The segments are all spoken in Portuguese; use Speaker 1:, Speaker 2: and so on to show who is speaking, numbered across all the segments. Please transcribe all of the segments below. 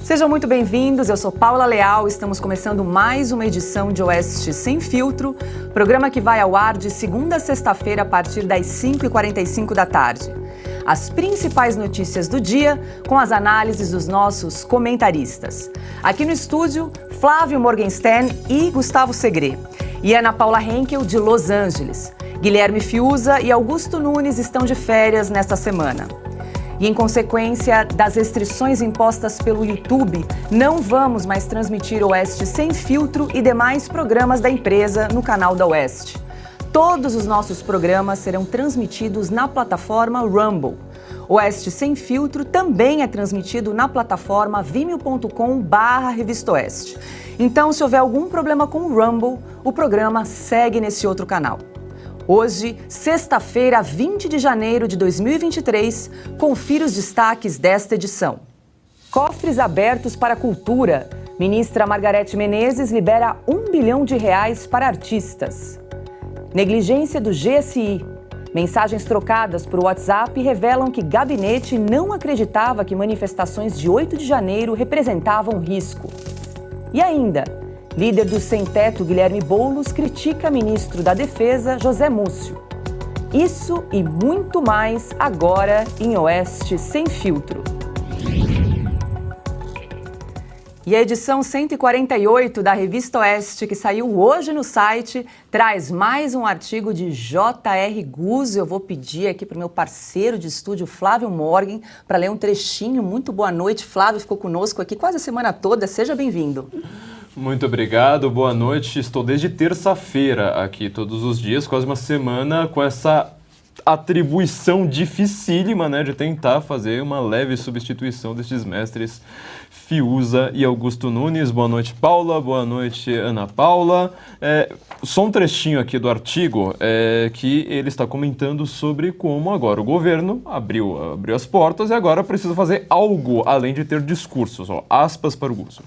Speaker 1: Sejam muito bem-vindos, eu sou Paula Leal, estamos começando mais uma edição de Oeste Sem Filtro, programa que vai ao ar de segunda a sexta-feira a partir das 5h45 da tarde. As principais notícias do dia com as análises dos nossos comentaristas. Aqui no estúdio, Flávio Morgenstern e Gustavo Segre. E Ana Paula Henkel, de Los Angeles. Guilherme Fiuza e Augusto Nunes estão de férias nesta semana. E em consequência das restrições impostas pelo YouTube, não vamos mais transmitir Oeste Sem Filtro e demais programas da empresa no canal da Oeste. Todos os nossos programas serão transmitidos na plataforma Rumble. Oeste Sem Filtro também é transmitido na plataforma vimeo.com/Revista Oeste. Então, se houver algum problema com o Rumble, o programa segue nesse outro canal. Hoje, sexta-feira, 20 de janeiro de 2023, confira os destaques desta edição. Cofres abertos para a cultura. Ministra Margarete Menezes libera R$1 bilhão para artistas. Negligência do GSI. Mensagens trocadas por WhatsApp revelam que gabinete não acreditava que manifestações de 8 de janeiro representavam risco. E ainda, líder do Sem-Teto, Guilherme Boulos, critica ministro da Defesa, José Múcio. Isso e muito mais agora em Oeste Sem Filtro. E a edição 148 da Revista Oeste, que saiu hoje no site, traz mais um artigo de J.R. Guzzo. Eu vou pedir aqui para o meu parceiro de estúdio, Flávio Morgan, para ler um trechinho. Muito boa noite. Flávio ficou conosco aqui quase a semana toda. Seja bem-vindo.
Speaker 2: Muito obrigado, boa noite. Estou desde terça-feira aqui todos os dias, quase uma semana, com essa atribuição dificílima, né, de tentar fazer uma leve substituição destes mestres Fiuza e Augusto Nunes. Boa noite, Paula. Boa noite, Ana Paula. Só um trechinho aqui do artigo que ele está comentando sobre como agora o governo abriu as portas e agora precisa fazer algo além de ter discursos. Aspas para o Guzzo.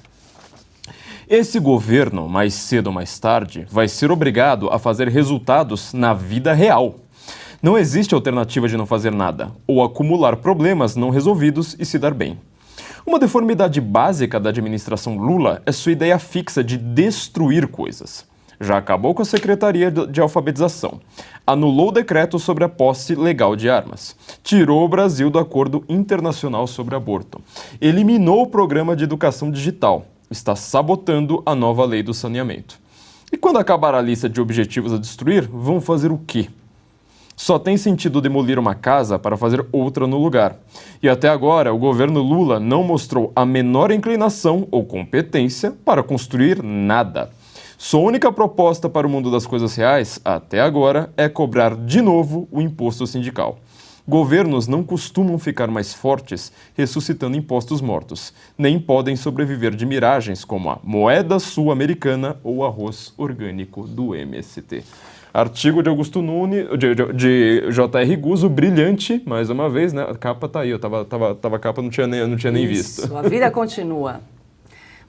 Speaker 2: Esse governo, mais cedo ou mais tarde, vai ser obrigado a fazer resultados na vida real. Não existe alternativa de não fazer nada, ou acumular problemas não resolvidos e se dar bem. Uma deformidade básica da administração Lula é sua ideia fixa de destruir coisas. Já acabou com a Secretaria de Alfabetização, anulou o decreto sobre a posse legal de armas, tirou o Brasil do Acordo Internacional sobre Aborto, eliminou o Programa de Educação Digital, está sabotando a nova lei do saneamento. E quando acabar a lista de objetivos a destruir, vão fazer o quê? Só tem sentido demolir uma casa para fazer outra no lugar. E até agora, o governo Lula não mostrou a menor inclinação ou competência para construir nada. Sua única proposta para o mundo das coisas reais, até agora, é cobrar de novo o imposto sindical. Governos não costumam ficar mais fortes ressuscitando impostos mortos, nem podem sobreviver de miragens como a moeda sul-americana ou o arroz orgânico do MST. Artigo de Augusto Nunes, de J.R. Guzzo, brilhante, mais uma vez, né? A capa tá aí, tava a capa, não tinha nem visto.
Speaker 1: A vida continua.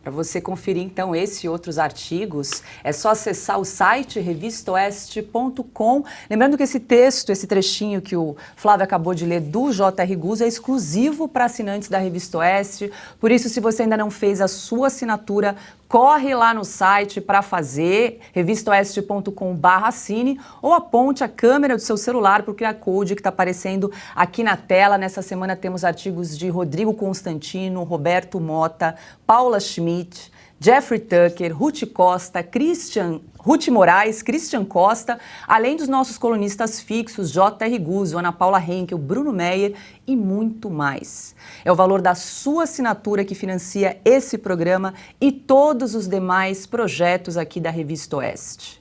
Speaker 1: Para você conferir, então, esse e outros artigos, é só acessar o site revistaoeste.com. Lembrando que esse texto, esse trechinho que o Flávio acabou de ler do J.R. Guzzo é exclusivo para assinantes da Revista Oeste. Por isso, se você ainda não fez a sua assinatura, corre lá no site para fazer, revistaoeste.com/assine, ou aponte a câmera do seu celular para o QR Code que está aparecendo aqui na tela. Nessa semana temos artigos de Rodrigo Constantino, Roberto Mota, Paula Schmidt, Jeffrey Tucker, Ruth Moraes, Christian Costa, além dos nossos colunistas fixos, J.R. Guzzo, Ana Paula Henkel, Bruno Meyer e muito mais. É o valor da sua assinatura que financia esse programa e todos os demais projetos aqui da Revista Oeste.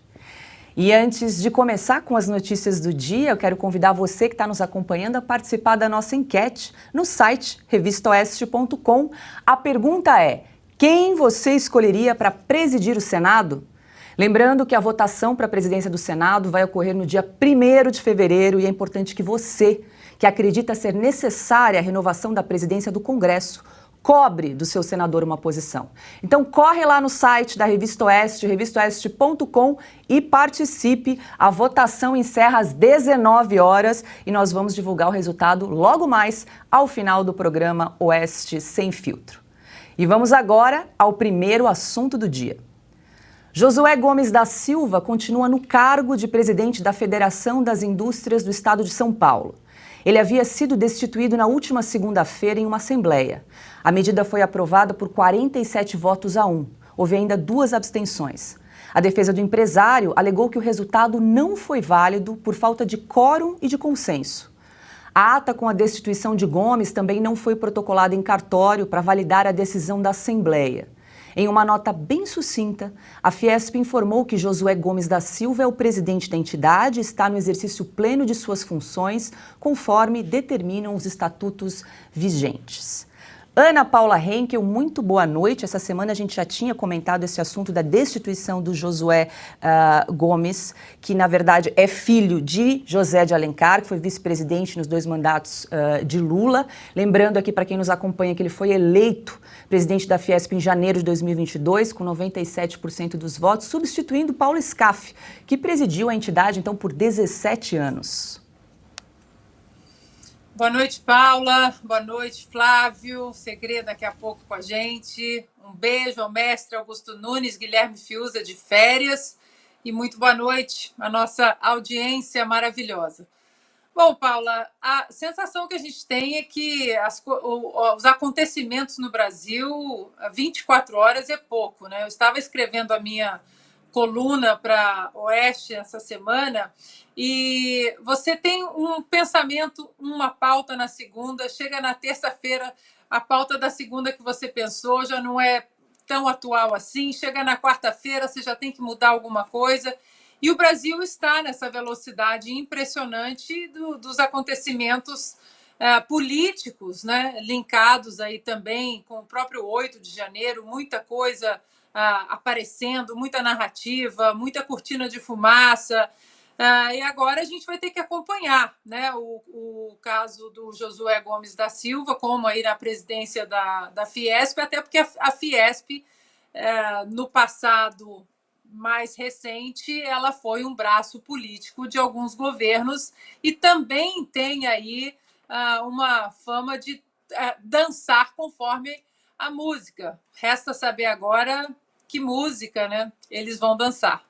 Speaker 1: E antes de começar com as notícias do dia, eu quero convidar você que está nos acompanhando a participar da nossa enquete no site revistaoeste.com. A pergunta é: quem você escolheria para presidir o Senado? Lembrando que a votação para a presidência do Senado vai ocorrer no dia 1º de fevereiro e é importante que você, que acredita ser necessária a renovação da presidência do Congresso, cobre do seu senador uma posição. Então corre lá no site da Revista Oeste, revistaoeste.com e participe. A votação encerra às 19 horas e nós vamos divulgar o resultado logo mais ao final do programa Oeste Sem Filtro. E vamos agora ao primeiro assunto do dia. Josué Gomes da Silva continua no cargo de presidente da Federação das Indústrias do Estado de São Paulo. Ele havia sido destituído na última segunda-feira em uma assembleia. A medida foi aprovada por 47 votos a 1. Houve ainda 2 abstenções. A defesa do empresário alegou que o resultado não foi válido por falta de quórum e de consenso. A ata com a destituição de Gomes também não foi protocolada em cartório para validar a decisão da Assembleia. Em uma nota bem sucinta, a Fiesp informou que Josué Gomes da Silva é o presidente da entidade e está no exercício pleno de suas funções, conforme determinam os estatutos vigentes. Ana Paula Henkel, muito boa noite. Essa semana a gente já tinha comentado esse assunto da destituição do Josué Gomes, que na verdade é filho de José de Alencar, que foi vice-presidente nos 2 mandatos de Lula. Lembrando aqui para quem nos acompanha que ele foi eleito presidente da Fiesp em janeiro de 2022, com 97% dos votos, substituindo Paulo Scaff, que presidiu a entidade então por 17 anos.
Speaker 3: Boa noite, Paula. Boa noite, Flávio. Segredo daqui a pouco com a gente. Um beijo ao mestre Augusto Nunes, Guilherme Fiuza de férias. E muito boa noite à nossa audiência maravilhosa. Bom, Paula, a sensação que a gente tem é que os acontecimentos no Brasil, 24 horas é pouco, né? Eu estava escrevendo a minha coluna para Oeste essa semana e você tem um pensamento, uma pauta na segunda, chega na terça-feira, a pauta da segunda que você pensou já não é tão atual assim, chega na quarta-feira, você já tem que mudar alguma coisa. E o Brasil está nessa velocidade impressionante dos acontecimentos políticos, né, linkados aí também com o próprio 8 de janeiro, muita coisa aparecendo, muita narrativa, muita cortina de fumaça. E agora a gente vai ter que acompanhar, né, o caso do Josué Gomes da Silva, como aí na presidência da Fiesp, até porque a Fiesp, no passado mais recente, ela foi um braço político de alguns governos e também tem aí uma fama de dançar conforme a música. Resta saber agora que música, né, eles vão dançar.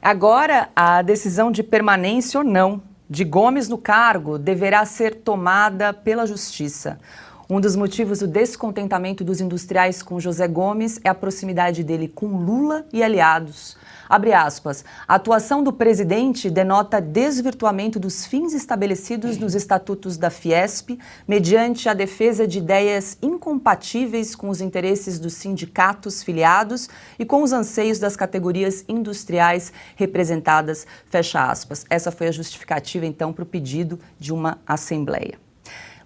Speaker 1: Agora, a decisão de permanência ou não de Gomes no cargo deverá ser tomada pela Justiça. Um dos motivos do descontentamento dos industriais com José Gomes é a proximidade dele com Lula e aliados. Abre aspas, a atuação do presidente denota desvirtuamento dos fins estabelecidos nos estatutos da Fiesp, mediante a defesa de ideias incompatíveis com os interesses dos sindicatos filiados e com os anseios das categorias industriais representadas, fecha aspas. Essa foi a justificativa, então, para o pedido de uma assembleia.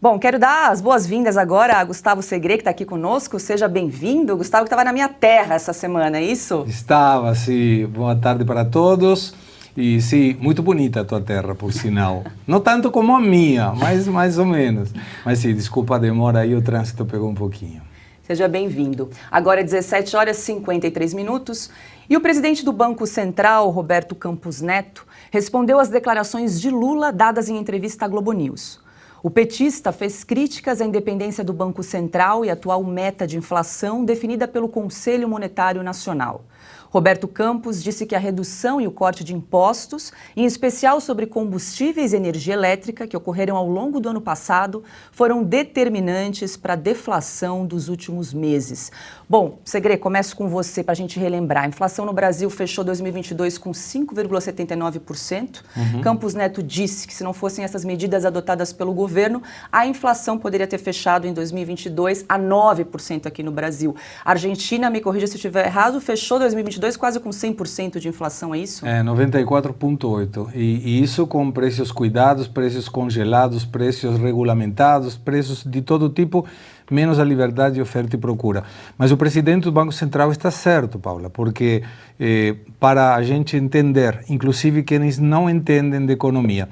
Speaker 1: Bom, quero dar as boas-vindas agora a Gustavo Segre, que está aqui conosco. Seja bem-vindo. Gustavo, que estava na minha terra essa semana, é isso?
Speaker 4: Estava, sim. Boa tarde para todos. E sim, muito bonita a tua terra, por sinal. Não tanto como a minha, mas mais ou menos. Mas sim, desculpa a demora aí, o trânsito pegou um pouquinho.
Speaker 1: Seja bem-vindo. Agora é 17 horas e 53 minutos. E o presidente do Banco Central, Roberto Campos Neto, respondeu às declarações de Lula dadas em entrevista à Globo News. O petista fez críticas à independência do Banco Central e à atual meta de inflação definida pelo Conselho Monetário Nacional. Roberto Campos disse que a redução e o corte de impostos, em especial sobre combustíveis e energia elétrica, que ocorreram ao longo do ano passado, foram determinantes para a deflação dos últimos meses. Bom, Segre, começo com você para a gente relembrar. A inflação no Brasil fechou 2022 com 5,79%. Campos Neto disse que se não fossem essas medidas adotadas pelo governo, a inflação poderia ter fechado em 2022 a 9% aqui no Brasil. A Argentina, me corrija se eu estiver errado, fechou 2022 quase com 100% de inflação, é isso?
Speaker 4: É, 94,8%. E isso com preços cuidados, preços congelados, preços regulamentados, preços de todo tipo, menos a liberdade de oferta e procura. Mas o presidente do Banco Central está certo, Paula, porque para a gente entender, inclusive quienes não entendem de economia,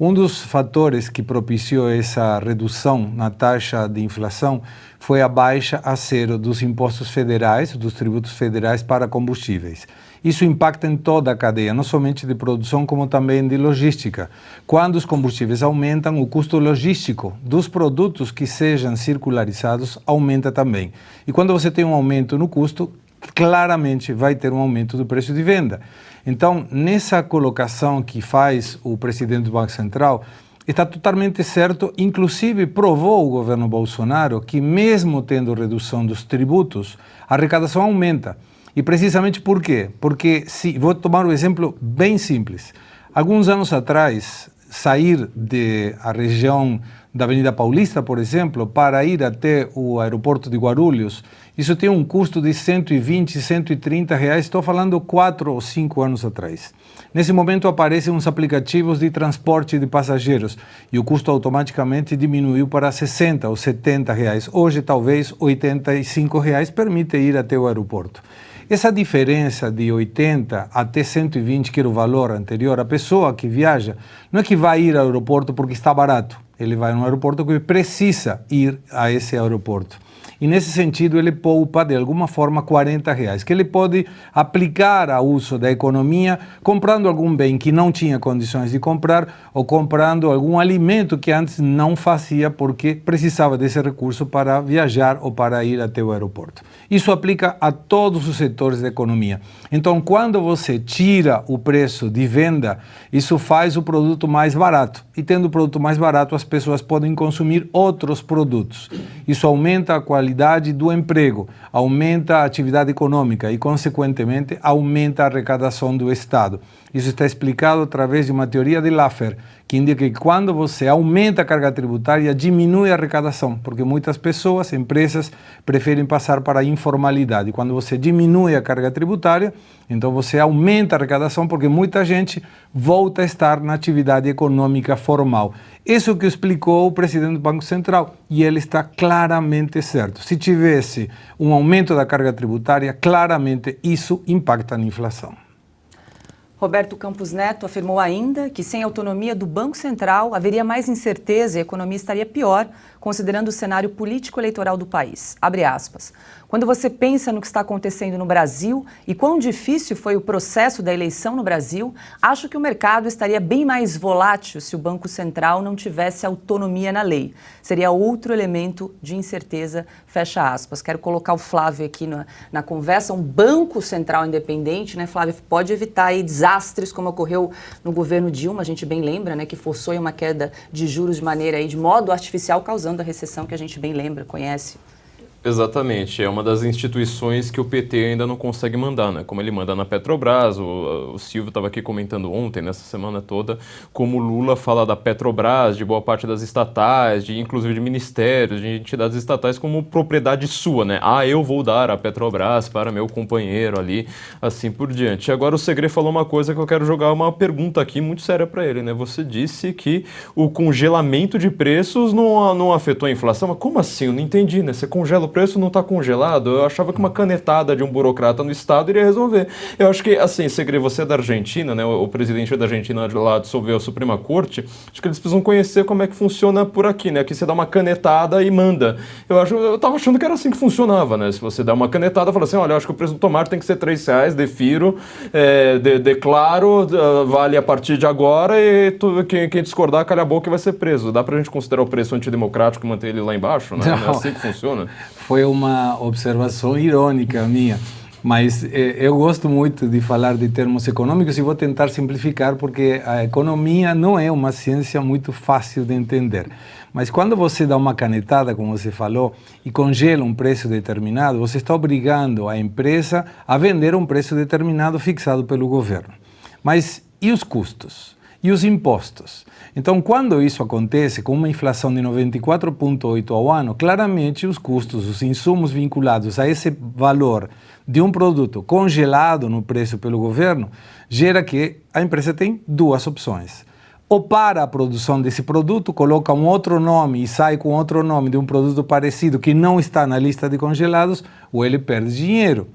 Speaker 4: Um dos fatores que propiciou essa redução na taxa de inflação foi a baixa a zero dos impostos federais, dos tributos federais para combustíveis. Isso impacta em toda a cadeia, não somente de produção, como também de logística. Quando os combustíveis aumentam, o custo logístico dos produtos que sejam circularizados aumenta também. E quando você tem um aumento no custo, claramente vai ter um aumento do preço de venda. Então, nessa colocação que faz o presidente do Banco Central, está totalmente certo, inclusive provou o governo Bolsonaro que mesmo tendo redução dos tributos, a arrecadação aumenta. E precisamente por quê? Porque, vou tomar um exemplo bem simples. Alguns anos atrás, sair da região da Avenida Paulista, por exemplo, para ir até o aeroporto de Guarulhos, isso tem um custo de 120, 130 reais, estou falando 4 ou 5 anos atrás. Nesse momento aparecem uns aplicativos de transporte de passageiros e o custo automaticamente diminuiu para 60 ou 70 reais. Hoje, talvez 85 reais permite ir até o aeroporto. Essa diferença de 80 até 120, que era o valor anterior, a pessoa que viaja não é que vai ir ao aeroporto porque está barato, ele vai no aeroporto porque precisa ir a esse aeroporto. E nesse sentido ele poupa de alguma forma 40 reais, que ele pode aplicar ao uso da economia comprando algum bem que não tinha condições de comprar ou comprando algum alimento que antes não fazia porque precisava desse recurso para viajar ou para ir até o aeroporto. Isso aplica a todos os setores da economia. Então, quando você tira o preço de venda, isso faz o produto mais barato. E tendo o produto mais barato, as pessoas podem consumir outros produtos. Isso aumenta a qualidade do emprego, aumenta a atividade econômica e, consequentemente, aumenta a arrecadação do Estado. Isso está explicado através de uma teoria de Laffer, que indica que quando você aumenta a carga tributária, diminui a arrecadação, porque muitas pessoas, empresas, preferem passar para a informalidade. Quando você diminui a carga tributária, então você aumenta a arrecadação, porque muita gente volta a estar na atividade econômica formal. Isso é o que explicou o presidente do Banco Central, e ele está claramente certo. Se tivesse um aumento da carga tributária, claramente isso impacta na inflação.
Speaker 1: Roberto Campos Neto afirmou ainda que sem autonomia do Banco Central haveria mais incerteza e a economia estaria pior, considerando o cenário político-eleitoral do país. Abre aspas. Quando você pensa no que está acontecendo no Brasil e quão difícil foi o processo da eleição no Brasil, acho que o mercado estaria bem mais volátil se o Banco Central não tivesse autonomia na lei. Seria outro elemento de incerteza, fecha aspas. Quero colocar o Flávio aqui na conversa. Um Banco Central independente, né, Flávio, pode evitar aí desastres como ocorreu no governo Dilma, a gente bem lembra, né, que forçou uma queda de juros de modo artificial, causando a recessão que a gente bem lembra, conhece.
Speaker 2: Exatamente, é uma das instituições que o PT ainda não consegue mandar, né? Como ele manda na Petrobras, o Silvio estava aqui comentando ontem, nessa semana toda, como o Lula fala da Petrobras, de boa parte das estatais, inclusive de ministérios, de entidades estatais como propriedade sua, né? Ah, eu vou dar a Petrobras para meu companheiro ali, assim por diante. E agora o Segre falou uma coisa que eu quero jogar uma pergunta aqui muito séria para ele, né? Você disse que o congelamento de preços não afetou a inflação, mas como assim? Eu não entendi, né? Você congela o preço, não está congelado? Eu achava que uma canetada de um burocrata no Estado iria resolver. Eu acho que, assim, Segre, você é da Argentina, né? O presidente da Argentina lá dissolveu a Suprema Corte. Acho que eles precisam conhecer como é que funciona por aqui, né? Aqui você dá uma canetada e manda. Eu tava achando que era assim que funcionava, né? Se você dá uma canetada, fala assim, olha, eu acho que o preço do tomate tem que ser R$3, defiro, declaro, vale a partir de agora e quem discordar, calha a boca e vai ser preso. Dá pra gente considerar o preço antidemocrático e manter ele lá embaixo, né? Não é assim que funciona?
Speaker 4: Foi uma observação irônica minha, mas eu gosto muito de falar de termos econômicos e vou tentar simplificar porque a economia não é uma ciência muito fácil de entender. Mas quando você dá uma canetada, como você falou, e congela um preço determinado, você está obrigando a empresa a vender um preço determinado fixado pelo governo. Mas e os custos? E os impostos? Então, quando isso acontece, com uma inflação de 94,8% ao ano, claramente os custos, os insumos vinculados a esse valor de um produto congelado no preço pelo governo, gera que a empresa tem duas opções. Ou para a produção desse produto, coloca um outro nome e sai com outro nome de um produto parecido que não está na lista de congelados, ou ele perde dinheiro.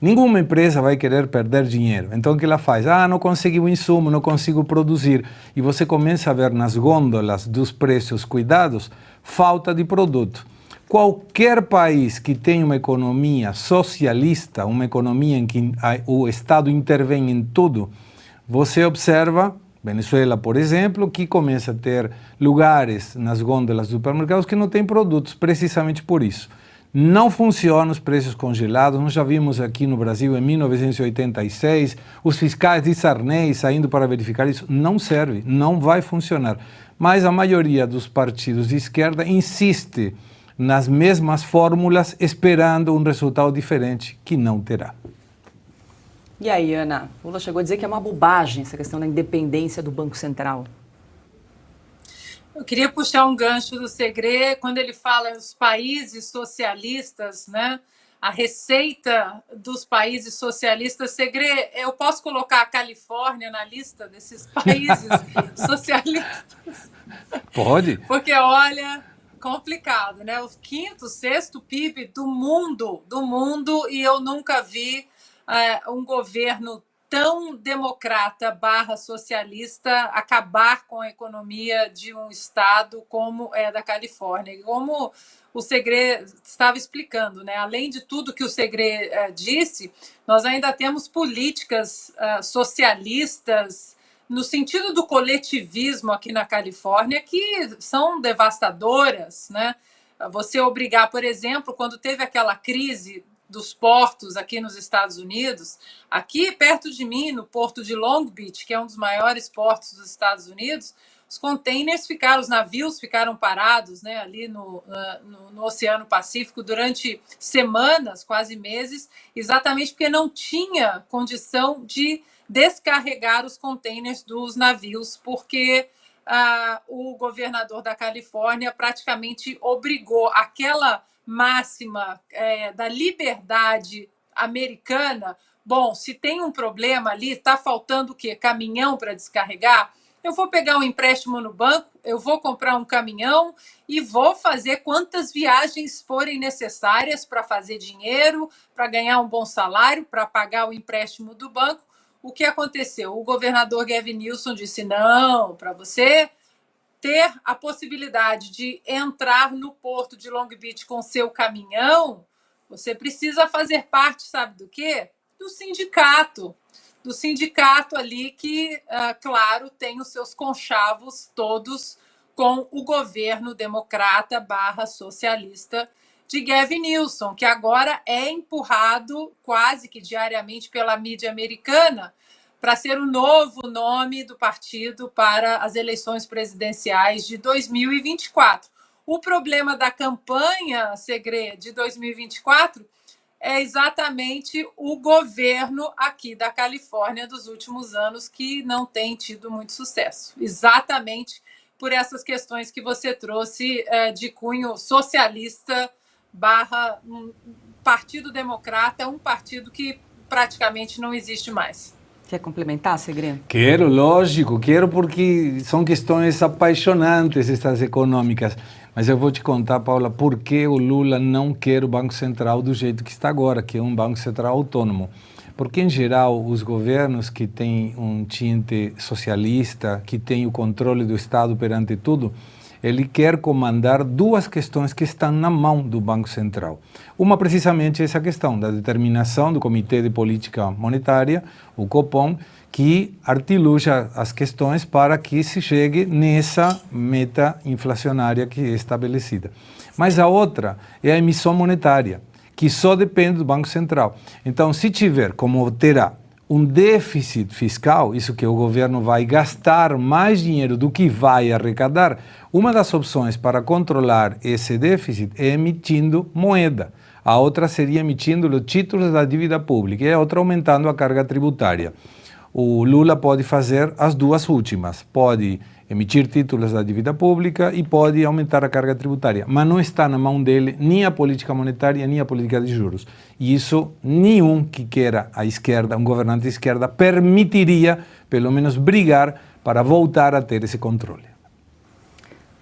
Speaker 4: Nenhuma empresa vai querer perder dinheiro. Então o que ela faz? Não consigo insumo, não consigo produzir. E você começa a ver nas gôndolas dos preços cuidados falta de produto. Qualquer país que tenha uma economia socialista, uma economia em que o Estado intervém em tudo, você observa, Venezuela, por exemplo, que começa a ter lugares nas gôndolas dos supermercados que não têm produtos, precisamente por isso. Não funcionam os preços congelados, nós já vimos aqui no Brasil em 1986, os fiscais de Sarney saindo para verificar isso, não serve, não vai funcionar. Mas a maioria dos partidos de esquerda insiste nas mesmas fórmulas, esperando um resultado diferente, que não terá.
Speaker 1: E aí, Ana, Lula chegou a dizer que é uma bobagem essa questão da independência do Banco Central.
Speaker 3: Eu queria puxar um gancho do Segre, quando ele fala os países socialistas, né? A receita dos países socialistas. Segre, eu posso colocar a Califórnia na lista desses países socialistas?
Speaker 4: Pode.
Speaker 3: Porque, olha, complicado, né? O quinto, sexto PIB do mundo, e eu nunca vi um governo tão democrata / socialista acabar com a economia de um estado como é da Califórnia. E como o Segre estava explicando, né? Além de tudo que o Segre disse, nós ainda temos políticas socialistas no sentido do coletivismo aqui na Califórnia que são devastadoras, né? Você obrigar, por exemplo, quando teve aquela crise dos portos aqui nos Estados Unidos, aqui perto de mim, no porto de Long Beach, que é um dos maiores portos dos Estados Unidos, os containers os navios ficaram parados, né, ali no Oceano Pacífico durante semanas, quase meses, exatamente porque não tinha condição de descarregar os containers dos navios, porque o governador da Califórnia praticamente obrigou aquela máxima da liberdade americana. Bom, se tem um problema ali, está faltando o quê? Caminhão para descarregar? Eu vou pegar um empréstimo no banco, eu vou comprar um caminhão e vou fazer quantas viagens forem necessárias para fazer dinheiro, para ganhar um bom salário, para pagar o empréstimo do banco. O que aconteceu? O governador Gavin Newsom disse, não, para você ter a possibilidade de entrar no porto de Long Beach com seu caminhão, você precisa fazer parte, sabe do quê? Do sindicato ali que, claro, tem os seus conchavos todos com o governo democrata / socialista de Gavin Newsom, que agora é empurrado quase que diariamente pela mídia americana para ser o novo nome do partido para as eleições presidenciais de 2024. O problema da campanha, Segre, de 2024 é exatamente o governo aqui da Califórnia dos últimos anos que não tem tido muito sucesso. Exatamente por essas questões que você trouxe de cunho socialista / Partido Democrata, um partido que praticamente não existe mais.
Speaker 1: Quer complementar, Segre?
Speaker 4: Quero, lógico, quero porque são questões apaixonantes estas econômicas. Mas eu vou te contar, Paula, por que o Lula não quer o Banco Central do jeito que está agora, que é um Banco Central autônomo. Porque, em geral, os governos que têm um tinte socialista, que têm o controle do Estado perante tudo, ele quer comandar duas questões que estão na mão do Banco Central. Uma, precisamente, essa questão da determinação do Comitê de Política Monetária, o Copom, que artiluja as questões para que se chegue nessa meta inflacionária que é estabelecida. Mas a outra é a emissão monetária, que só depende do Banco Central. Então, se tiver, como terá, um déficit fiscal, isso que o governo vai gastar mais dinheiro do que vai arrecadar, uma das opções para controlar esse déficit é emitindo moeda. A outra seria emitindo os títulos da dívida pública e a outra aumentando a carga tributária. O Lula pode fazer as duas últimas, pode emitir títulos da dívida pública e pode aumentar a carga tributária, mas não está na mão dele nem a política monetária nem a política de juros. E isso nenhum que queira a esquerda, um governante de esquerda, permitiria, pelo menos, brigar para voltar a ter esse controle.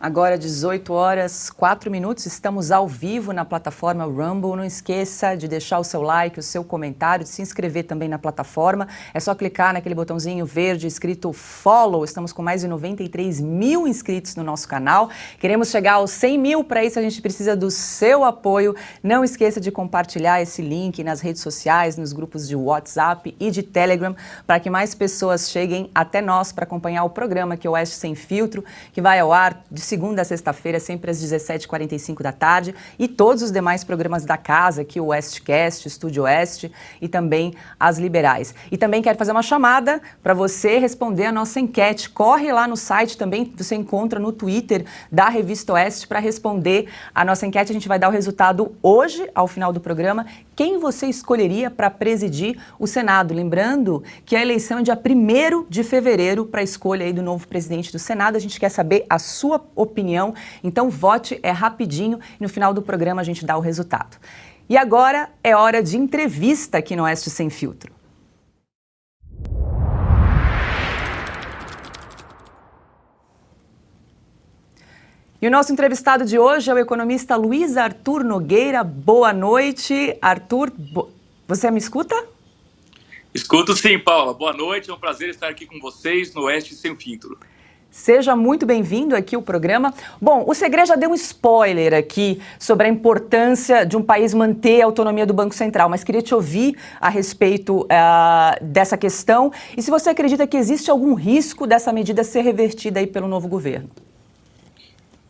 Speaker 1: Agora, 18 horas, 4 minutos, estamos ao vivo na plataforma Rumble. Não esqueça de deixar o seu like, o seu comentário, de se inscrever também na plataforma. É só clicar naquele botãozinho verde escrito Follow. Estamos com mais de 93 mil inscritos no nosso canal. Queremos chegar aos 100 mil, para isso a gente precisa do seu apoio. Não esqueça de compartilhar esse link nas redes sociais, nos grupos de WhatsApp e de Telegram, para que mais pessoas cheguem até nós para acompanhar o programa que é o Oeste Sem Filtro, que vai ao ar de segunda a sexta-feira, sempre às 17h45 da tarde, e todos os demais programas da casa, aqui o Oestcast, Estúdio Oeste, e também as liberais. E também quero fazer uma chamada para você responder a nossa enquete. Corre lá no site também, você encontra no Twitter da Revista Oeste para responder a nossa enquete. A gente vai dar o resultado hoje, ao final do programa. Quem você escolheria para presidir o Senado? Lembrando que a eleição é dia 1º de fevereiro para a escolha aí do novo presidente do Senado. A gente quer saber a sua opinião, então vote, é rapidinho e no final do programa a gente dá o resultado. E agora é hora de entrevista aqui no Oeste Sem Filtro. E o nosso entrevistado de hoje é o economista Luiz Arthur Nogueira. Boa noite, Arthur. Você me escuta?
Speaker 5: Escuto sim, Paula. Boa noite, é um prazer estar aqui com vocês no Oeste Sem Filtro.
Speaker 1: Seja muito bem-vindo aqui ao programa. Bom, o Segre já deu um spoiler aqui sobre a importância de um país manter a autonomia do Banco Central, mas queria te ouvir a respeito dessa questão e se você acredita que existe algum risco dessa medida ser revertida aí pelo novo governo.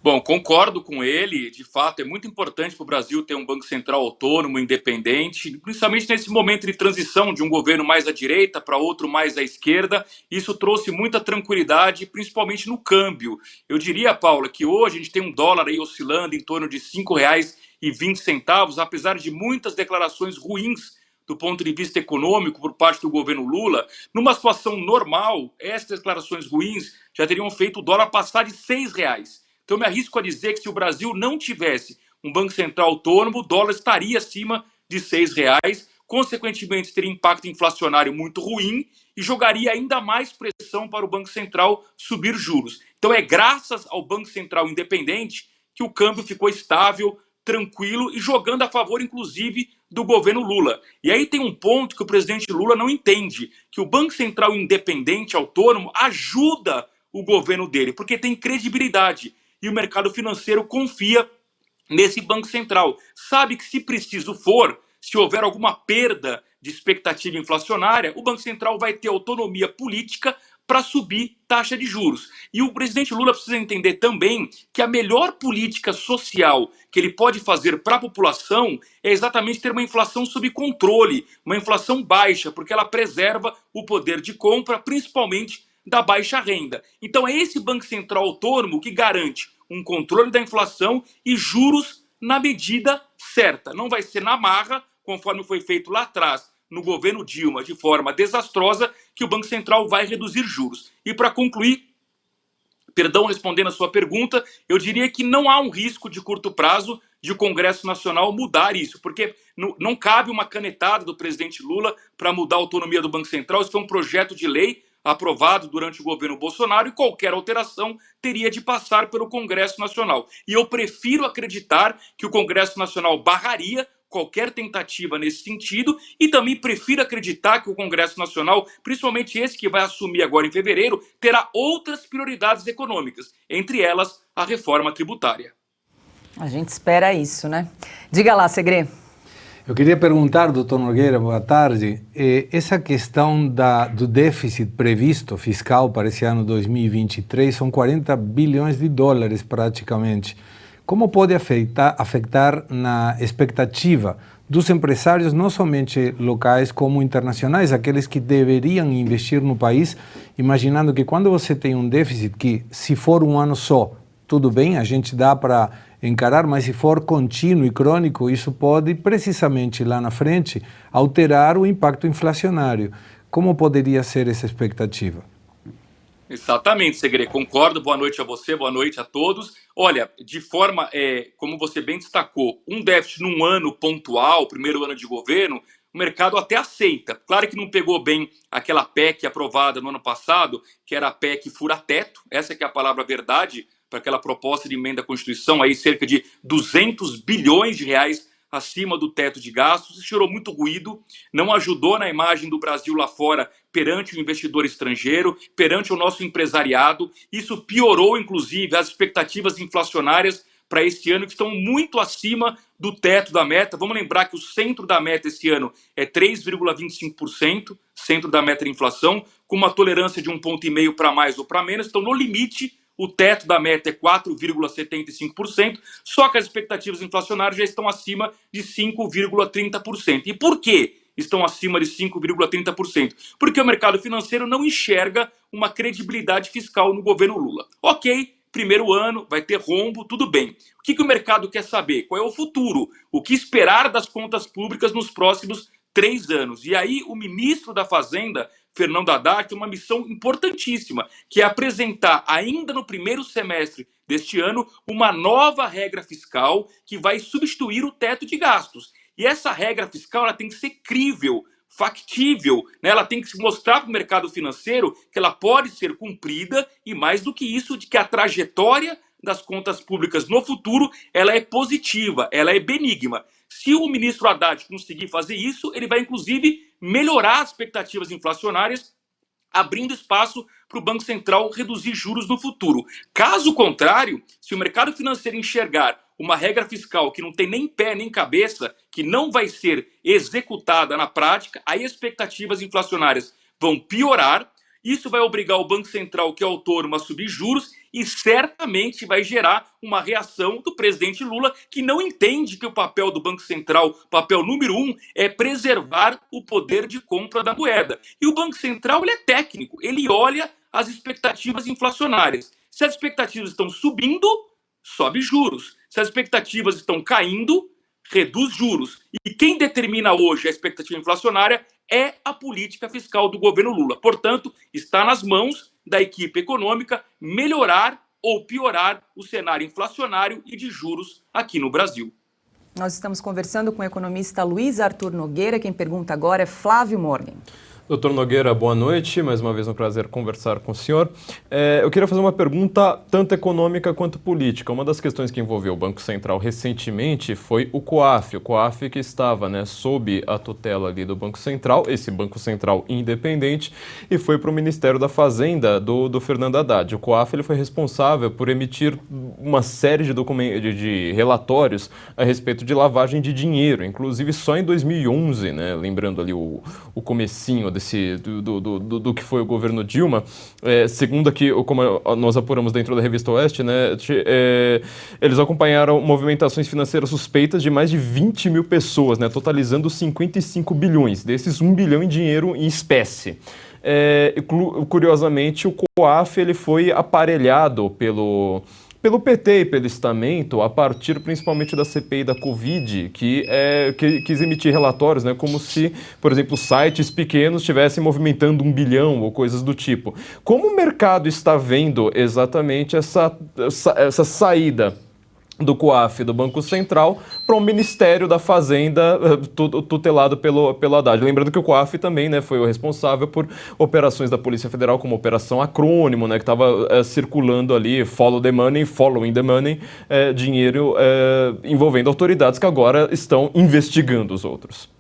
Speaker 5: Bom, concordo com ele. De fato, é muito importante para o Brasil ter um Banco Central autônomo, independente, principalmente nesse momento de transição de um governo mais à direita para outro mais à esquerda. Isso trouxe muita tranquilidade, principalmente no câmbio. Eu diria, Paula, que hoje a gente tem um dólar aí oscilando em torno de R$ 5,20, apesar de muitas declarações ruins do ponto de vista econômico por parte do governo Lula. Numa situação normal, essas declarações ruins já teriam feito o dólar passar de R$ 6. Então, eu me arrisco a dizer que se o Brasil não tivesse um Banco Central autônomo, o dólar estaria acima de R$ 6, consequentemente teria impacto inflacionário muito ruim e jogaria ainda mais pressão para o Banco Central subir juros. Então, é graças ao Banco Central independente que o câmbio ficou estável, tranquilo e jogando a favor, inclusive, do governo Lula. E aí tem um ponto que o presidente Lula não entende, que o Banco Central independente, autônomo, ajuda o governo dele, porque tem credibilidade. E o mercado financeiro confia nesse Banco Central. Sabe que se preciso for, se houver alguma perda de expectativa inflacionária, o Banco Central vai ter autonomia política para subir taxa de juros. E o presidente Lula precisa entender também que a melhor política social que ele pode fazer para a população é exatamente ter uma inflação sob controle, uma inflação baixa, porque ela preserva o poder de compra, principalmente da baixa renda. Então é esse Banco Central autônomo que garante um controle da inflação e juros na medida certa. Não vai ser na marra, conforme foi feito lá atrás no governo Dilma, de forma desastrosa, que o Banco Central vai reduzir juros. E para concluir, respondendo a sua pergunta, eu diria que não há um risco de curto prazo de o Congresso Nacional mudar isso, porque não cabe uma canetada do presidente Lula para mudar a autonomia do Banco Central. Isso foi um projeto de lei aprovado durante o governo Bolsonaro e qualquer alteração teria de passar pelo Congresso Nacional. E eu prefiro acreditar que o Congresso Nacional barraria qualquer tentativa nesse sentido e também prefiro acreditar que o Congresso Nacional, principalmente esse que vai assumir agora em fevereiro, terá outras prioridades econômicas, entre elas a reforma tributária.
Speaker 1: A gente espera isso, né? Diga lá, Segre.
Speaker 4: Eu queria perguntar, doutor Nogueira, boa tarde, essa questão do déficit previsto fiscal para esse ano 2023 são 40 bilhões de dólares praticamente. Como pode afetar na expectativa dos empresários, não somente locais como internacionais, aqueles que deveriam investir no país, imaginando que quando você tem um déficit que, se for um ano só, tudo bem, a gente dá para encarar, mas se for contínuo e crônico, isso pode, precisamente lá na frente, alterar o impacto inflacionário. Como poderia ser essa expectativa?
Speaker 5: Exatamente, Segre, concordo. Boa noite a você, boa noite a todos. Olha, de forma, como você bem destacou, um déficit num ano pontual, primeiro ano de governo, o mercado até aceita. Claro que não pegou bem aquela PEC aprovada no ano passado, que era a PEC fura-teto, essa que é a palavra verdade, para aquela proposta de emenda à Constituição, aí cerca de 200 bilhões de reais acima do teto de gastos. Isso gerou muito ruído, não ajudou na imagem do Brasil lá fora perante o investidor estrangeiro, perante o nosso empresariado. Isso piorou, inclusive, as expectativas inflacionárias para este ano, que estão muito acima do teto da meta. Vamos lembrar que o centro da meta esse ano é 3,25%, centro da meta de inflação, com uma tolerância de 1,5 ponto para mais ou para menos. Então, no limite, o teto da meta é 4,75%, só que as expectativas inflacionárias já estão acima de 5,30%. E por quê estão acima de 5,30%? Porque o mercado financeiro não enxerga uma credibilidade fiscal no governo Lula. Ok, primeiro ano, vai ter rombo, tudo bem. O que o mercado quer saber? Qual é o futuro? O que esperar das contas públicas nos próximos 3 anos? E aí o ministro da Fazenda, Fernando Haddad, tem uma missão importantíssima, que é apresentar ainda no primeiro semestre deste ano uma nova regra fiscal que vai substituir o teto de gastos. E essa regra fiscal ela tem que ser crível, factível, né? Ela tem que se mostrar para o mercado financeiro que ela pode ser cumprida e, mais do que isso, de que a trajetória das contas públicas no futuro ela é positiva, ela é benigna. Se o ministro Haddad conseguir fazer isso, ele vai, inclusive, melhorar as expectativas inflacionárias, abrindo espaço para o Banco Central reduzir juros no futuro. Caso contrário, se o mercado financeiro enxergar uma regra fiscal que não tem nem pé nem cabeça, que não vai ser executada na prática, aí as expectativas inflacionárias vão piorar. Isso vai obrigar o Banco Central, que é autônomo, a subir juros e certamente vai gerar uma reação do presidente Lula, que não entende que o papel do Banco Central, papel número 1, é preservar o poder de compra da moeda. E o Banco Central ele é técnico, ele olha as expectativas inflacionárias. Se as expectativas estão subindo, sobe juros. Se as expectativas estão caindo, reduz juros. E quem determina hoje a expectativa inflacionária é a política fiscal do governo Lula. Portanto, está nas mãos da equipe econômica melhorar ou piorar o cenário inflacionário e de juros aqui no Brasil.
Speaker 1: Nós estamos conversando com o economista Luiz Arthur Nogueira. Quem pergunta agora é Flávio Morgan.
Speaker 2: Doutor Nogueira, boa noite. Mais uma vez um prazer conversar com o senhor. Eu queria fazer uma pergunta tanto econômica quanto política. Uma das questões que envolveu o Banco Central recentemente foi o COAF. O COAF que estava, sob a tutela ali do Banco Central, esse Banco Central independente, e foi para o Ministério da Fazenda do Fernando Haddad. O COAF ele foi responsável por emitir uma série de relatórios a respeito de lavagem de dinheiro, inclusive só em 2011, lembrando ali o comecinho do que foi o governo Dilma, segundo aqui, como nós apuramos dentro da Revista Oeste, eles acompanharam movimentações financeiras suspeitas de mais de 20 mil pessoas, totalizando 55 bilhões, desses 1 bilhão em dinheiro em espécie. Curiosamente, o COAF ele foi aparelhado pelo PT e pelo estamento, a partir principalmente da CPI da Covid, que quis emitir relatórios, como se, por exemplo, sites pequenos estivessem movimentando 1 bilhão ou coisas do tipo. Como o mercado está vendo exatamente essa saída do COAF, do Banco Central, para o Ministério da Fazenda, tutelado pelo Haddad? Lembrando que o COAF também foi o responsável por operações da Polícia Federal, como a Operação Acrônimo, que estava circulando ali, following the money, dinheiro envolvendo autoridades que agora estão investigando os outros.